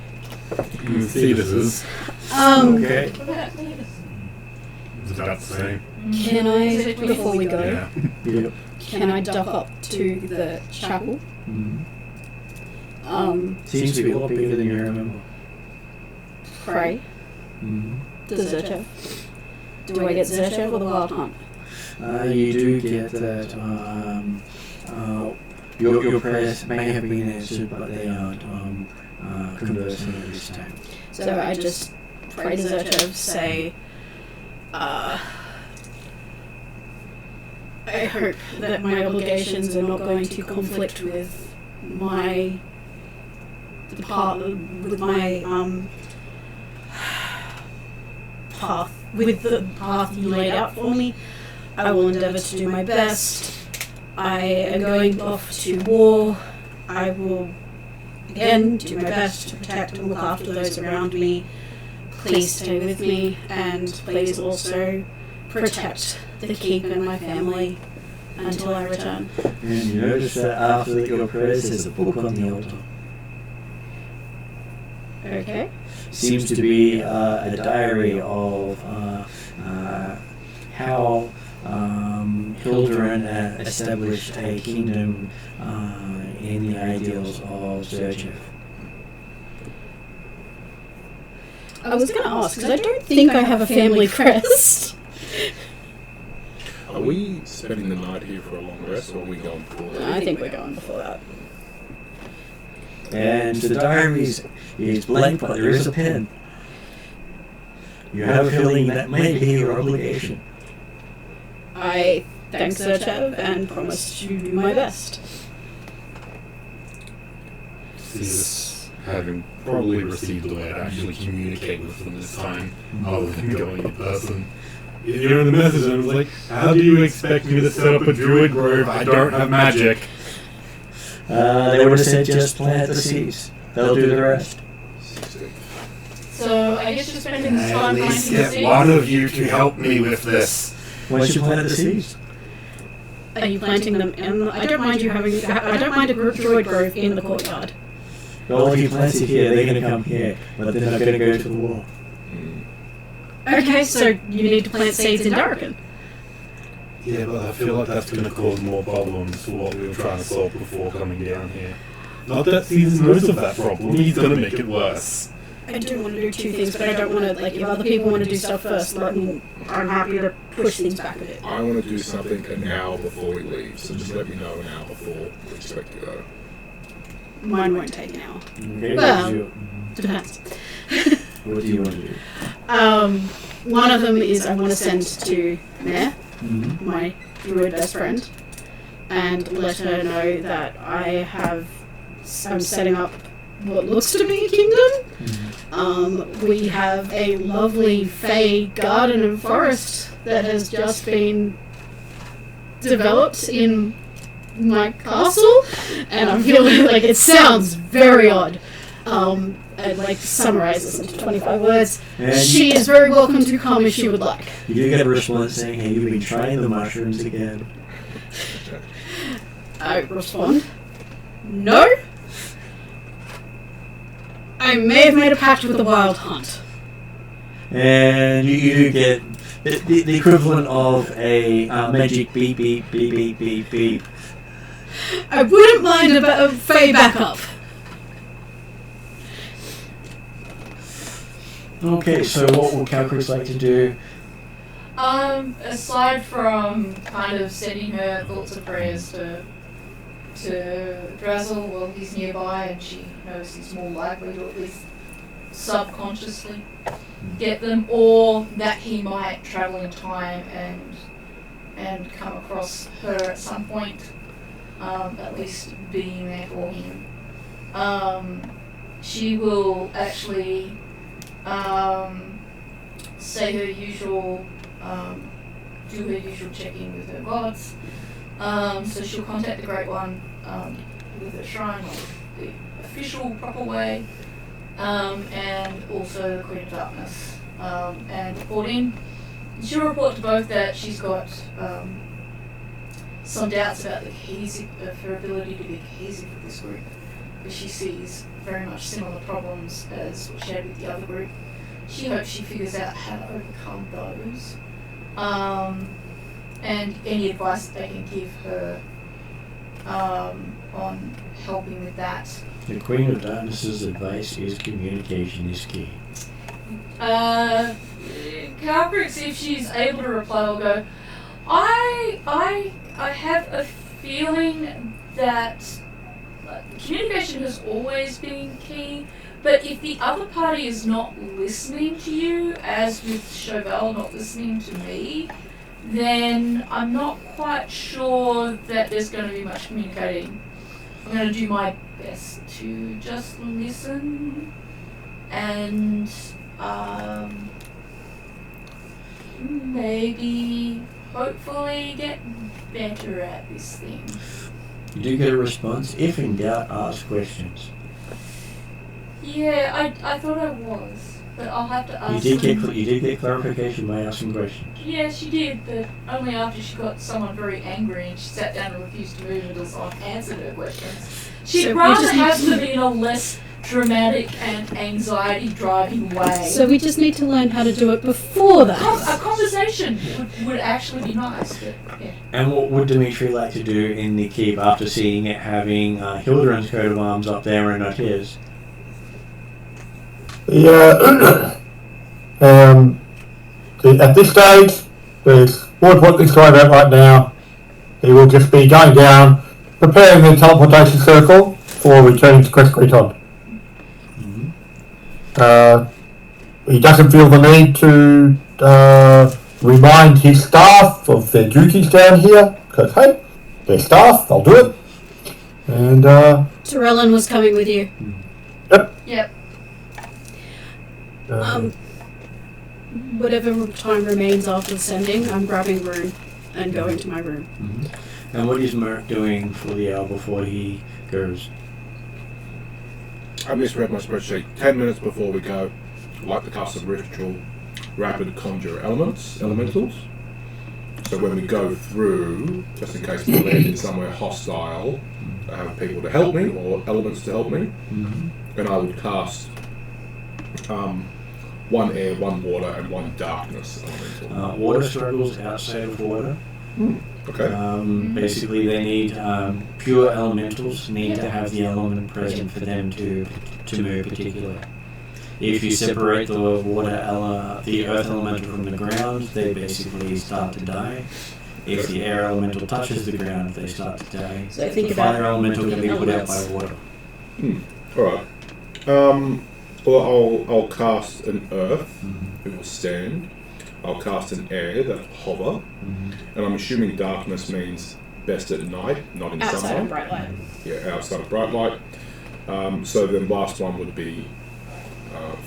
Fetuses. Okay. What about me? It's about the same. Can I, before we go, Yeah. Yep. can I duck up to the chapel? Seems to be a lot bigger than you remember. Pray the Zerchev. Do I get Zerchev or the Wild Hunt? You do get that your prayers may have been answered, but they aren't conversing at this time. So I just pray to Zerchev, say, I hope that my obligations are not going to conflict with my path, with the path you laid out for me. I will endeavour to do my best. I am going off to war. I will again do my best to protect and look after those around me. Please stay with me, and please also protect the keep and my family until I return. And you notice that after your prayers, there's a book on the altar. Okay. seems to be a diary of how Hildurin established a kingdom in the ideals of Zerchev. I was going to ask, because I don't think I have a family crest. Are we spending the night here for a long rest, or are we going before that? I think we're going before that. And the diary is blank, but there is a pen. You have a feeling that may be your obligation. I thank Sir Chev and promise to do my best. Sis, having probably received the way to actually communicate with them this time, other than going in person. You're in the message and it was like, how do you expect me to set up a druid grove? I don't have magic. They would have said just plant the seeds. They'll do the rest. So I guess you're spending this time At least planting the get seeds. one of you to help me with this. Once you plant the seeds. Are you planting them in I don't mind you having... I don't mind a druid grove in the courtyard. Well, if you plant it here, they're going to come here, but they're not going to go to the wall. Okay, so you need to plant seeds in Darrakan. Yeah, but I feel like that's going to cause more problems for what we were trying to solve before coming down here. Not that Caesar knows of that problem, he's going to make it worse. I do want to do two things, but I don't want to, like, if other people want to do stuff first, I'm happy to push things back a bit. I want to do something an hour before we leave, so just let me know an hour before we expect to go. Mine won't take an hour. Okay, Well, depends. what do you want to do? One of them is I want to send to Mare, Mm-hmm. my druid best friend, and let her know that I'm setting up what looks to be a kingdom. We have a lovely fey garden and forest that has just been developed in my castle, and I'm feeling like it sounds very odd. I'd like to summarize this into 25 words. And She is very welcome to come if she would like. you do get a response saying, hey, you've been trying the mushrooms again. I respond, no. I may have made a pact with the Wild Hunt. And you do get the equivalent of a magic beep, beep, beep, beep, beep, beep. I wouldn't mind a fey backup. Okay, so what would Calcrix like to do? Aside from kind of sending her thoughts and prayers to Drazzle while he's nearby and she knows he's more likely to at least subconsciously get them, or that he might travel in time and come across her at some point, at least being there for him. She will actually say her usual, do her usual check-in with her gods. So she'll contact the Great One with her shrine, like the official proper way, and also the Queen of Darkness, and report in. She'll report to both that she's got some doubts about her ability to be cohesive with this group, because she sees very much similar problems as were shared with the other group. She hopes she figures out how to overcome those. And any advice that they can give her on helping with that. The Queen of Darkness's advice is communication is key. Calcrix, if she's able to reply, will go, I have a feeling that communication has always been key, but if the other party is not listening to you, as with Chauvel not listening to me, then I'm not quite sure that there's going to be much communicating. I'm going to do my best to just listen and maybe, hopefully, get better at this thing. You do get a response. If in doubt, ask questions. Yeah, I thought I was, but I'll have to ask. You did get clarification by asking questions. Yeah, she did, but only after she got someone very angry and she sat down and refused to move until someone answered her questions. She'd So we rather just have need them in a less dramatic and anxiety-driving way. So we just need to learn how to do it before A that. conversation would actually be nice, but yeah. And what would Dimitri like to do in the keep after seeing it having Hildebrand's coat of arms up there and not his? Yeah. At this stage, there's Ward what this guy about right now. He will just be going down, preparing the teleportation circle for returning to Quest Creton. He doesn't feel the need to remind his staff of their duties down here, because hey, they're staff, they'll do it. And Torellin was coming with you. Yep. Whatever time remains after the sending, I'm grabbing Rune and going to my room. And what is Merc doing for the hour before he goes? I misread my spreadsheet. 10 minutes before we go, like the custom ritual, rapid conjure elementals. So when we go through, just in case we land in somewhere hostile, I have people to help me, or elements to help me, and I would cast one air, one water, and one darkness elemental. Water struggles outside of water. Okay. Basically, they need pure elementals need to have the element present for them to move particularly. If you separate the the earth elemental from the ground, they basically start to die. If the air elemental touches the ground, they start to die. So think the about fire elemental can be put out by elements. water. Alright. Well, I'll cast an earth, it will stand. I'll cast an air, that will hover. And I'm assuming darkness means best at night, not in Outside summer. of bright light. Yeah, outside of bright light. So the last one would be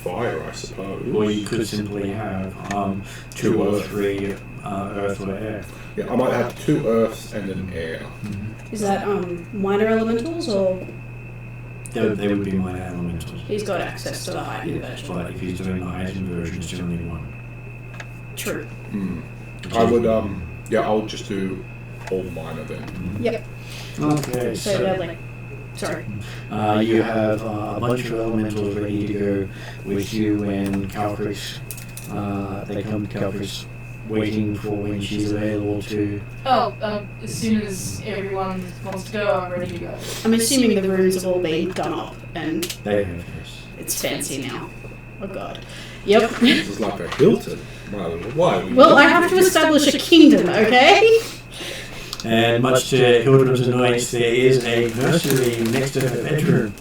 fire, I suppose. Or you could simply have 2 or 3 earth or air. Yeah, I might have 2 earths and an air. Is that minor elementals, or They would be minor elementals. he's got access to the heightened version? But if he's doing the heightened version, it's only 1. True. I would, I'll just do all minor then. Yep. Okay, So they're like, sorry. you have a bunch of elementals ready to go with you when Calcrix, they come to Calcrix waiting for when she's available to... As soon as everyone wants to go, I'm ready to go. I'm assuming the rooms have all been done up and They have this. it's fancy now. Oh god. Yep. This is like a Hilton. Why? Well, I have to establish a kingdom, okay? And much to Hildra's annoyance, there is a nursery next to her bedroom.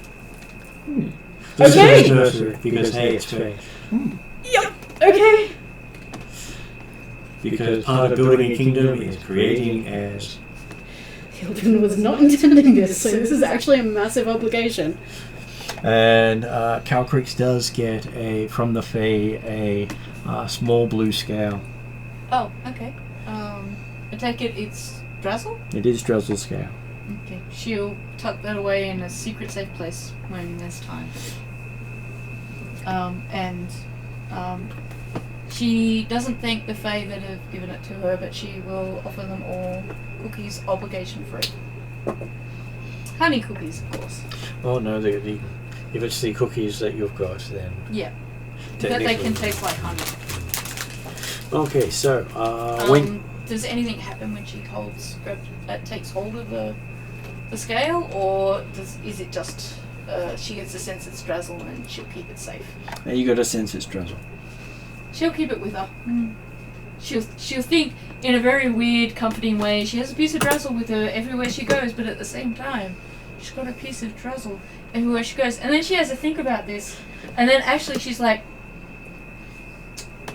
This Okay. is a nursery because, hey, it's fake. Yep. Okay. Because part of building a kingdom is creating heirs. Hildren was not intending this, so this is actually a massive obligation. And Calcrix does get from the Fae a small blue scale. Oh, okay. I take it it's Drazzle? It is Drizzle scale. Okay. She'll tuck that away in a secret safe place when there's time. She doesn't thank the Fae that have given it to her, but she will offer them all cookies obligation free. Honey cookies, of course. Oh no, if it's the cookies that you've got, then... Yeah. That they can taste like honey. Okay, so, Does anything happen when she takes hold of the scale, or is it just she gets a sense it's Drazzle and she'll keep it safe? You got a sense it's Drizzle. She'll keep it with her. She'll think in a very weird, comforting way. She has a piece of Drazzle with her everywhere she goes, but at the same time, she's got a piece of Drazzle everywhere she goes. And then she has to think about this, and then actually she's like,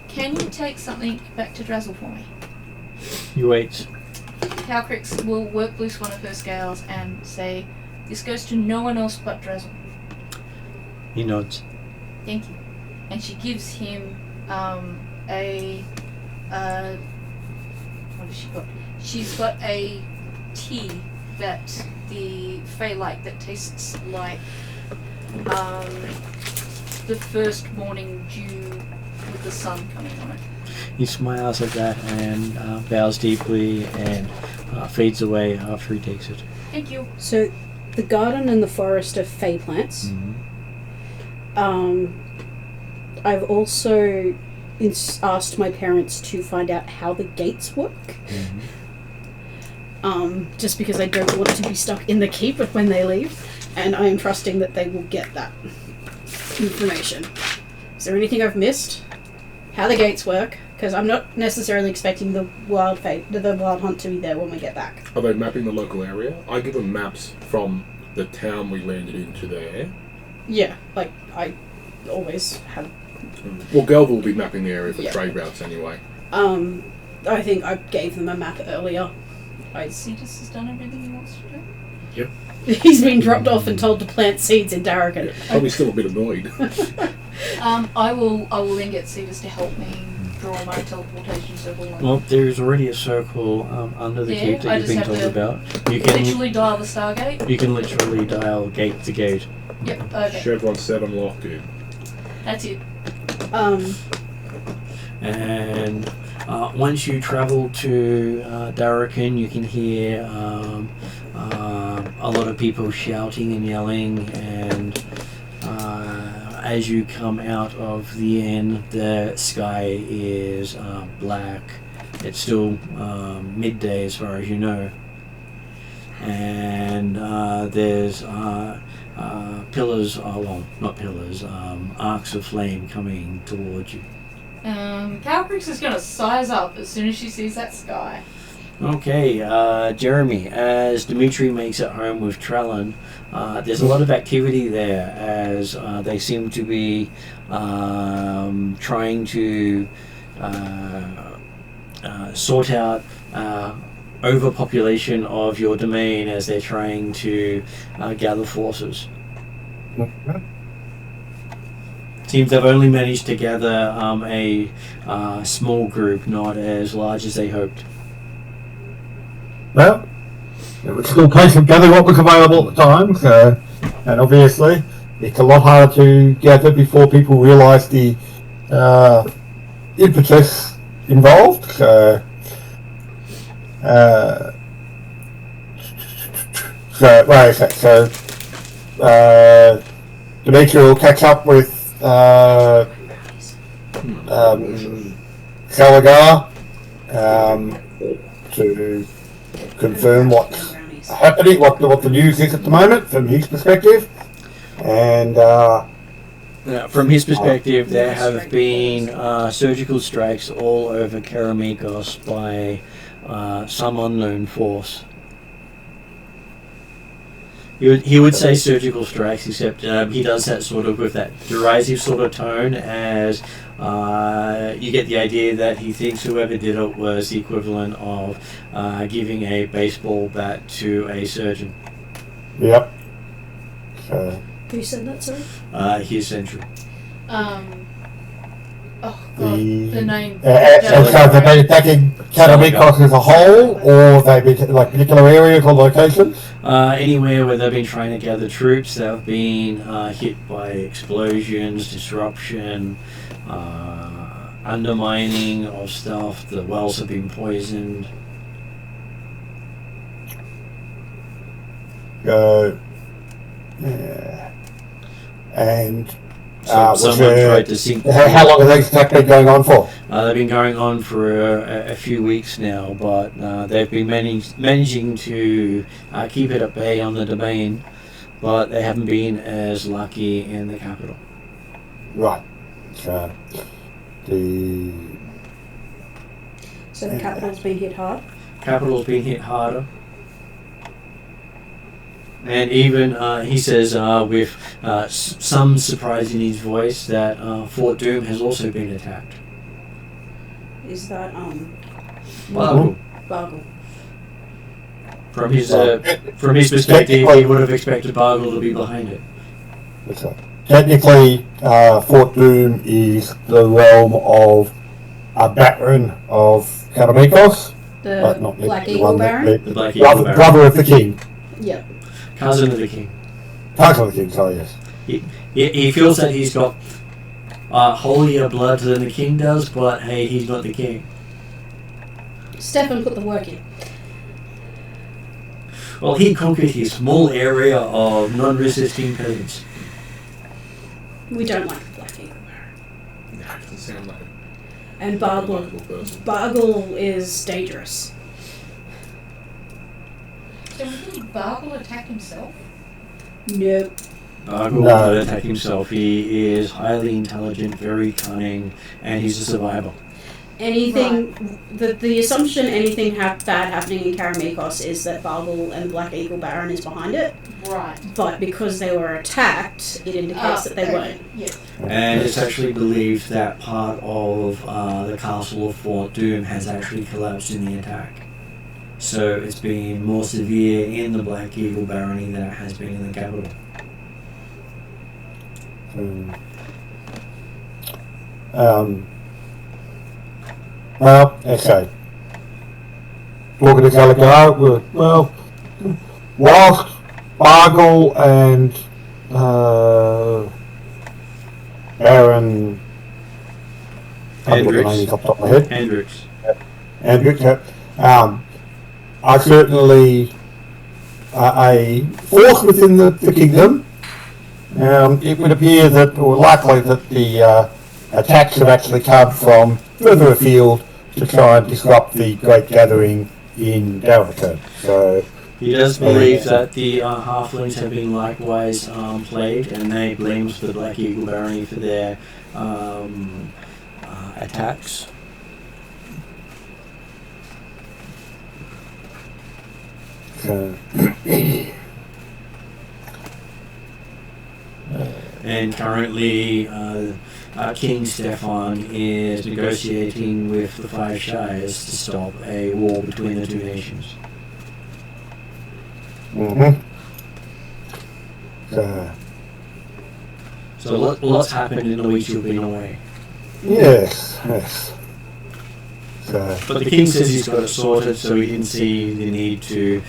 "Can you take something back to Drazzle for me?" You wait. Calcrix will work loose one of her scales and say, "This goes to no one else but Drazzle." He nods. Thank you. And she gives him what has she got? She's got a tea that the Fae like that tastes like the first morning dew with the sun coming on it. He smiles at that and bows deeply and fades away after he takes it. Thank you. So, the garden and the forest are Fey plants. I've also asked my parents to find out how the gates work. Just because I don't want to be stuck in the keep when they leave, and I am trusting that they will get that information. Is there anything I've missed? How the gates work? Because I'm not necessarily expecting the wild hunt to be there when we get back. Are they mapping the local area? I give them maps from the town we landed into there. Yeah, like I always have. Well, Gelva will be mapping the area for Yeah. trade routes anyway. I think I gave them a map earlier. Cetus has done everything he wants to do. He's been dropped off and told to plant seeds in Darragan. Probably still a bit annoyed. I will then get Cetus to help me draw my teleportation circle. Well, there's already a circle under the keep that you've been told about. You can literally dial the Stargate. You can literally dial gate to gate. Yep. Okay. Chevron 7 lock it. That's it. And once you travel to Darrakan, you can hear a lot of people shouting and yelling, and as you come out of the inn, the sky is black. It's still midday as far as you know, and there's pillars, well, not pillars, arcs of flame coming towards you. Calcrix is going to size up as soon as she sees that sky. Okay, Jeremy, as Dimitri makes it home with Trellin, there's a lot of activity there as they seem to be trying to sort out overpopulation of your domain as they're trying to gather forces. Seems they've only managed to gather a small group, not as large as they hoped. Well, it was still a case of gather what was available at the time, so, and obviously it's a lot harder to gather before people realise the impetus involved. So, where is that? So, Dimitri will catch up with Salagar to confirm what's happening, what the news is at the moment from his perspective, and from his perspective, there have been surgical strikes all over Karamikos by some unknown force. He would say surgical strikes, except he does that sort of with that derisive sort of tone, as you get the idea that he thinks whoever did it was the equivalent of giving a baseball bat to a surgeon. Yep. So, Who said that, sorry? His central. Oh god, the name. so have they been attacking Karamikos as a whole, or have they been like particular areas or locations? Anywhere where they've been trying to gather troops, they've been hit by explosions, disruption, undermining of stuff. The wells have been poisoned. Yeah. And Someone tried to sink. how long have these attacks been going on for? They've been going on for a few weeks now, but they've been managing to keep it at bay on the domain, but they haven't been as lucky in the capital. Right. So the capital's been hit hard. Capital's been hit harder. And even he says with some surprise in his voice that Fort Doom has also been attacked. Is that Bargle. Bargle? From his perspective, he would have expected Bargle to be behind it. So, technically, Fort Doom is the realm of a Baron of Karamikos, The not Black the Eagle one that- Baron? The Black Eagle Baron. brother of the king. Yep. Cousin of the king. Cousin of the king, sorry, yes. He feels that he's got holier blood than the king does, but hey, he's not the king. Stefan put the work in. Well, he conquered his small area of non-resisting peasants. We don't like the Black Eagle Baron. No, it doesn't sound like And a Bargle. likable person. Bargle is dangerous. So did Bargle attack himself? Nope. Bargle No. will attack himself. He is highly intelligent, very cunning, and he's a survivor. Anything, the assumption anything bad happening in Karamikos is that Bargle and the Black Eagle Baron is behind it, Right. but because they were attacked, it indicates that they weren't. Yeah. And it's actually believed that part of the castle of Fort Doom has actually collapsed in the attack. So it's been more severe in the Black Eagle Barony than it has been in the capital. Well, okay. Talking to Calico, well, whilst Bargle and Baron, I haven't got the name off the top of my head. Hendrix. Hendrix, are certainly a force within the kingdom. It would appear that, or likely that the attacks have actually come from further afield to try and disrupt the great gathering in Darrington. So He does believe that the halflings have been likewise plagued, and they blames the Black Eagle Barony for their attacks. And currently, King Stefan is negotiating with the Five Shires to stop a war between the two nations. So lots happened in the weeks you've been away. yes. But the king says he's got it sorted, so he didn't see the need to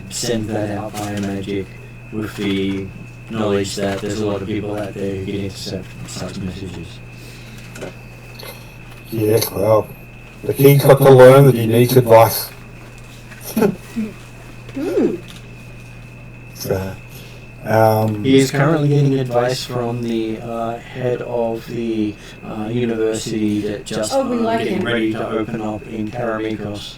send that out by magic, with the knowledge that there's a lot of people out there who can intercept such messages. Yes, well, the king's got to learn that he needs advice. He is currently getting advice from the head of the university that just Oh, we like getting him. ready to open up in Karamikos.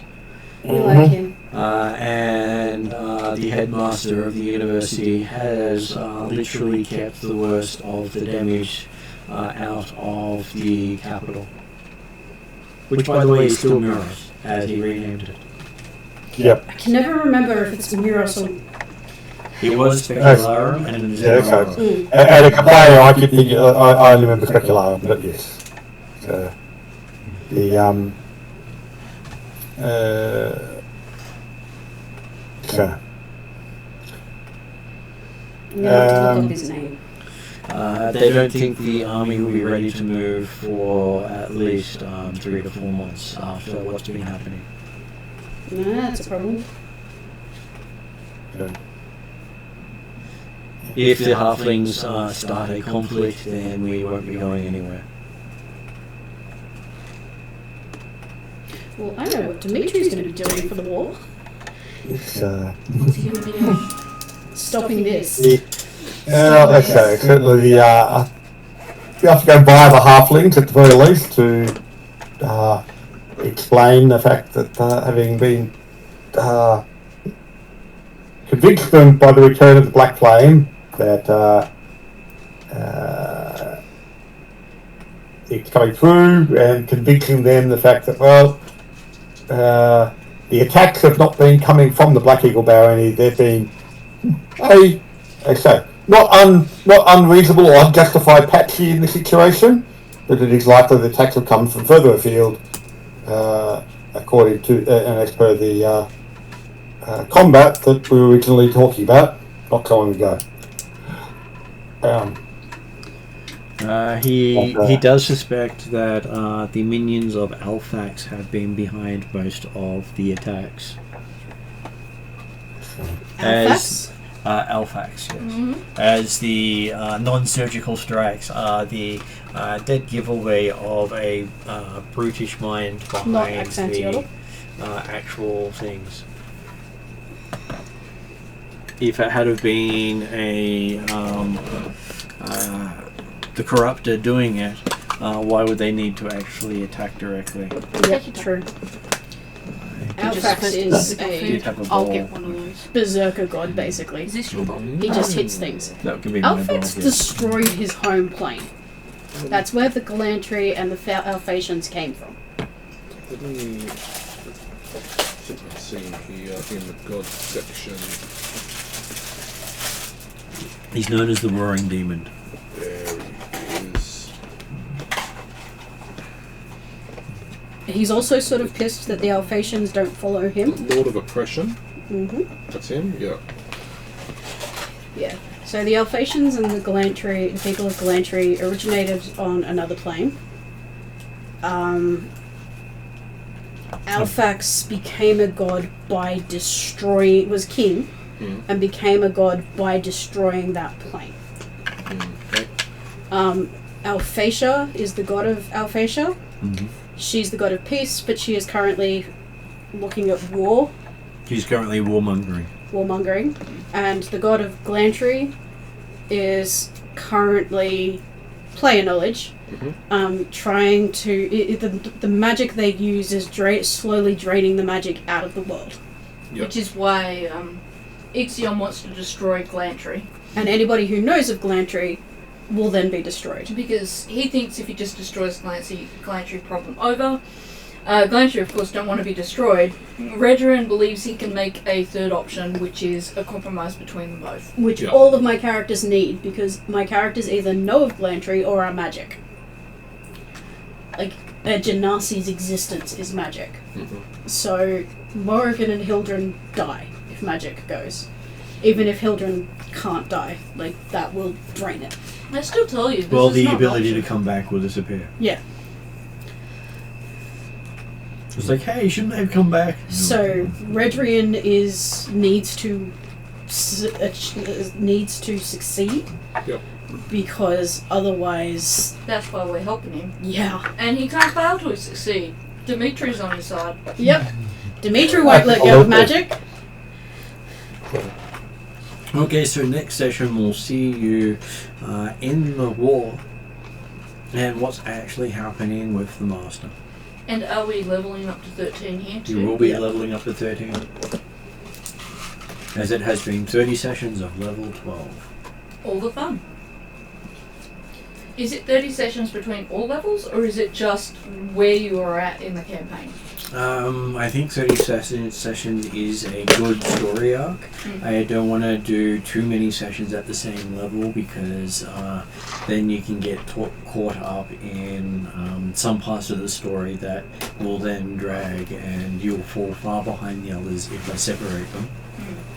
We like him. And the headmaster of the university has literally kept the worst of the damage out of the capital. Which, by the way, is still Muros, as he renamed it. Yep. I can never remember if it's Muros or... It was Specularum and it is Yeah, Muros. okay. And a player, I could think, I only remember Speculum, but yes. So, the, okay. I'm going to have to look up his name. They don't think the army will be ready to move for at least 3 to 4 months after what's been happening. No, that's a problem. Okay. If the halflings start a conflict, then we won't be going anywhere. Well, I know what Dimitri's going to be doing for the war. It's, What's he gonna be doing? Stopping this. okay, certainly we have to go by the halflings at the very least to explain the fact that having been convinced them by the return of the Black Flame that it's coming through, and convincing them the fact that, well, the attacks have not been coming from the Black Eagle Barony. They've been not unreasonable or unjustified patchy in the situation, but it is likely the attacks have come from further afield, according to and as per the combat that we were originally talking about not so long ago. He does suspect that the minions of Alphax have been behind most of the attacks. Alphax? Alphax, yes. As the non-surgical strikes are the dead giveaway of a brutish mind Not behind Accentual. the actual things. if it had have been the corruptor doing it, why would they need to actually attack directly? Yep, true. Alphax is You'd a have a I'll ball. get one of those. berserker god, basically. Is this your bowl? He just hits things. That could be my ball. Alphax destroyed his home plane. That's where the Galantry and the Alphatians came from. Let me see here in the god section. He's known as the Roaring Demon. There he is. He's also sort of pissed that the Alphatians don't follow him. Lord of Oppression. hmm That's him. Yeah. Yeah. So the Alphatians and the Galantry, the people of Galantry, originated on another plane. Alphax became a god by destroying, was king, and became a god by destroying that plane. Okay. Alphatia is the god of Alphatia. Mm-hmm. She's the god of peace, but she is currently looking at war. He's currently warmongering. Warmongering, and the god of Galantry is currently player knowledge, trying to the magic they use is slowly draining the magic out of the world, Yep. Which is why Ixion wants to destroy Galantry. and anybody who knows of Galantry will then be destroyed. Because he thinks if he just destroys Galantry, problem over. Galantry, of course, don't want to be destroyed. Redoran believes he can make a third option, which is a compromise between them both. Which Yeah. all of my characters need, because my characters either know of Galantry or are magic. Like, a Genasi's existence is magic. So, Morrigan and Hildren die if magic goes. Even if Hildren can't die, like, that will drain it. I still tell you, this Well, is the not an ability to option. come back will disappear. Yeah. It's like, hey, shouldn't they have come back? So, Redrian needs to succeed. Yep. Because otherwise, That's why we're helping him. yeah. And he can't fail to succeed. Dimitri's on his side. Yep. Dimitri won't let go of magic. Okay, so next session we'll see you in the war and what's actually happening with the Master. And are we leveling up to 13 here too? You will be Yeah. leveling up to 13. As it has been 30 sessions of level 12. All the fun. Is it 30 sessions between all levels, or is it just where you are at in the campaign? I think 30 sessions is a good story arc. I don't want to do too many sessions at the same level because then you can get caught up in some parts of the story that will then drag and you'll fall far behind the others if I separate them.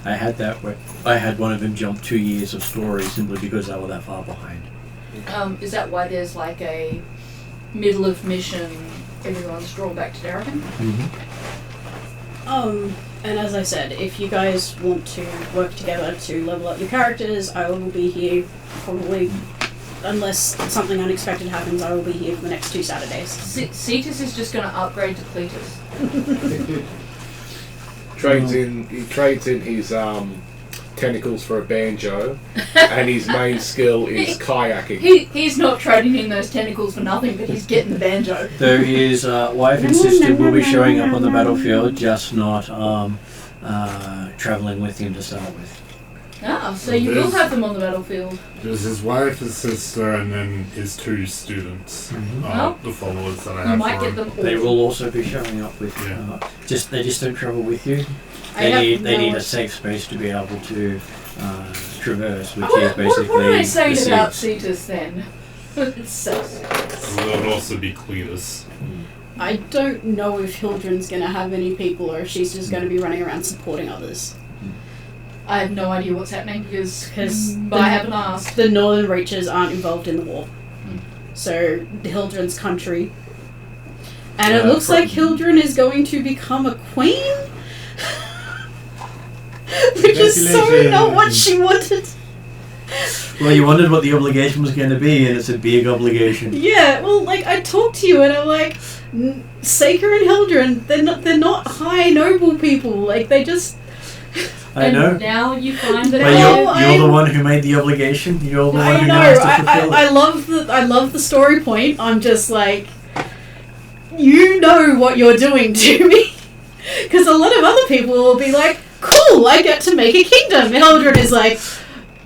I had that where I had one of them jump 2 years of story simply because they were that far behind. Is that why there's like a middle of mission, everyone's drawn back to Darragon? And as I said, if you guys want to work together to level up your characters, I will be here probably, unless something unexpected happens, I will be here for the next 2 Saturdays. Cetus is just going to upgrade to Cletus. He trades in his tentacles for a banjo, and his main skill is kayaking. He's not trading in those tentacles for nothing, but he's getting the banjo. Though his wife and sister will be showing up on the battlefield, just not travelling with him to start with. Ah, so you will have them on the battlefield. There's his wife, his sister, and then his 2 students. Well, The followers that I You have might for get him. them all. They will also be showing up with. Yeah. They just don't travel with you. I have They need no- a safe space to be able to traverse, which is What basically. am I saying the about seas. Cetus then? It's so So there would also be Cletus. I don't know if Hildren's going to have any people or if she's just going to be running around supporting others. I have no idea what's happening because Because I haven't asked. the Northern Reaches aren't involved in the war. So, Hildren's country. And it looks like Hildren is going to become a queen? Which is so not what she wanted. Well, you wondered what the obligation was going to be, and it's a big obligation. Yeah, well, like, I talked to you and I'm like, Saker and Hildren, they're not high noble people. Like, they just... I and know. now you find that But Oh, you're the one who made the obligation. You're the one I who know. now has to fulfill I it. love the story point. I'm just like, you know what you're doing to me, because a lot of other people will be like, cool, I get to make a kingdom. And Eldred is like,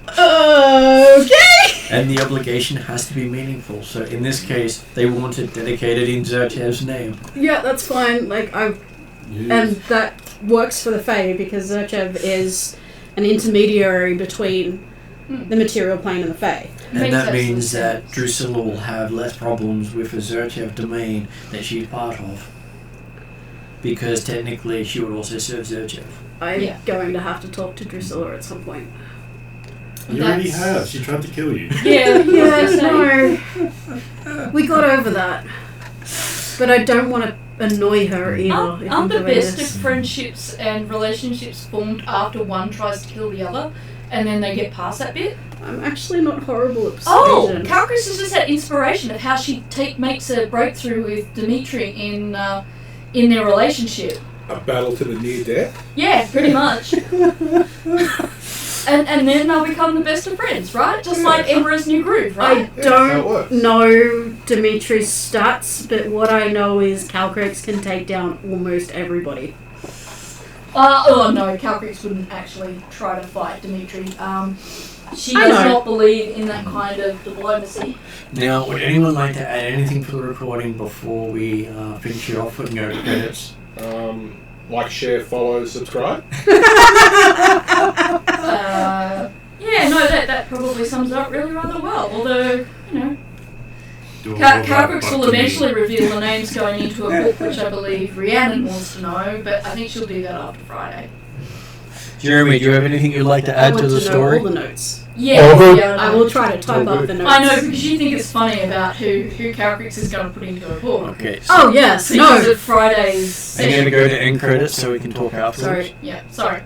okay. And the obligation has to be meaningful. So in this case, they want it dedicated in Zerchev's name. Yeah, that's fine. Like and that works for the Fae because Zerchev is an intermediary between the material plane and the Fae. And Makes that absolute means that sense. Drusilla will have less problems with a Zerchev domain that she's part of. Because technically she would also serve Zerchev. I'm Yeah. going to have to talk to Drusilla at some point. You already That's- have. She tried to kill you. Yeah, Yeah, no. We got over that. But I don't want to annoy her either. if I'm Aren't the doing best of this. friendships and relationships formed after one tries to kill the other, and then they get past that bit? I'm actually not horrible at Oh, persuasion. Calcris is just that inspiration of how she makes a breakthrough with Dimitri in their relationship. A battle to the near death. Yeah, pretty much. and then they'll become the best of friends, right? Just like Emperor's New Groove, I right? Yeah, that's how it don't works. know Dimitri's stats, but what I know is Calcrex can take down almost everybody. Oh no, Calcris wouldn't actually try to fight Dimitri. She I does know. not believe in that kind of diplomacy. Now, would anyone like to add anything for the recording before we finish it off and go to credits? Like, share, follow, subscribe. Yeah, no, that probably sums it up really rather well. Although, you know, Do all that Calcris will but to me. eventually reveal the names going into a book, which I believe Rhiannon wants to know, but I think she'll do that after Friday. Jeremy, do you have anything you'd like to I add want to the to know story? all the notes. Yeah, Oh, yeah, I will try to type up the notes. I know, because you think it's funny about who Calcris is going to put into a book. Okay, so Oh, yes, Because no. of Friday's I'm going to session. go to end credits so we can talk afterwards. Sorry. Yeah, sorry.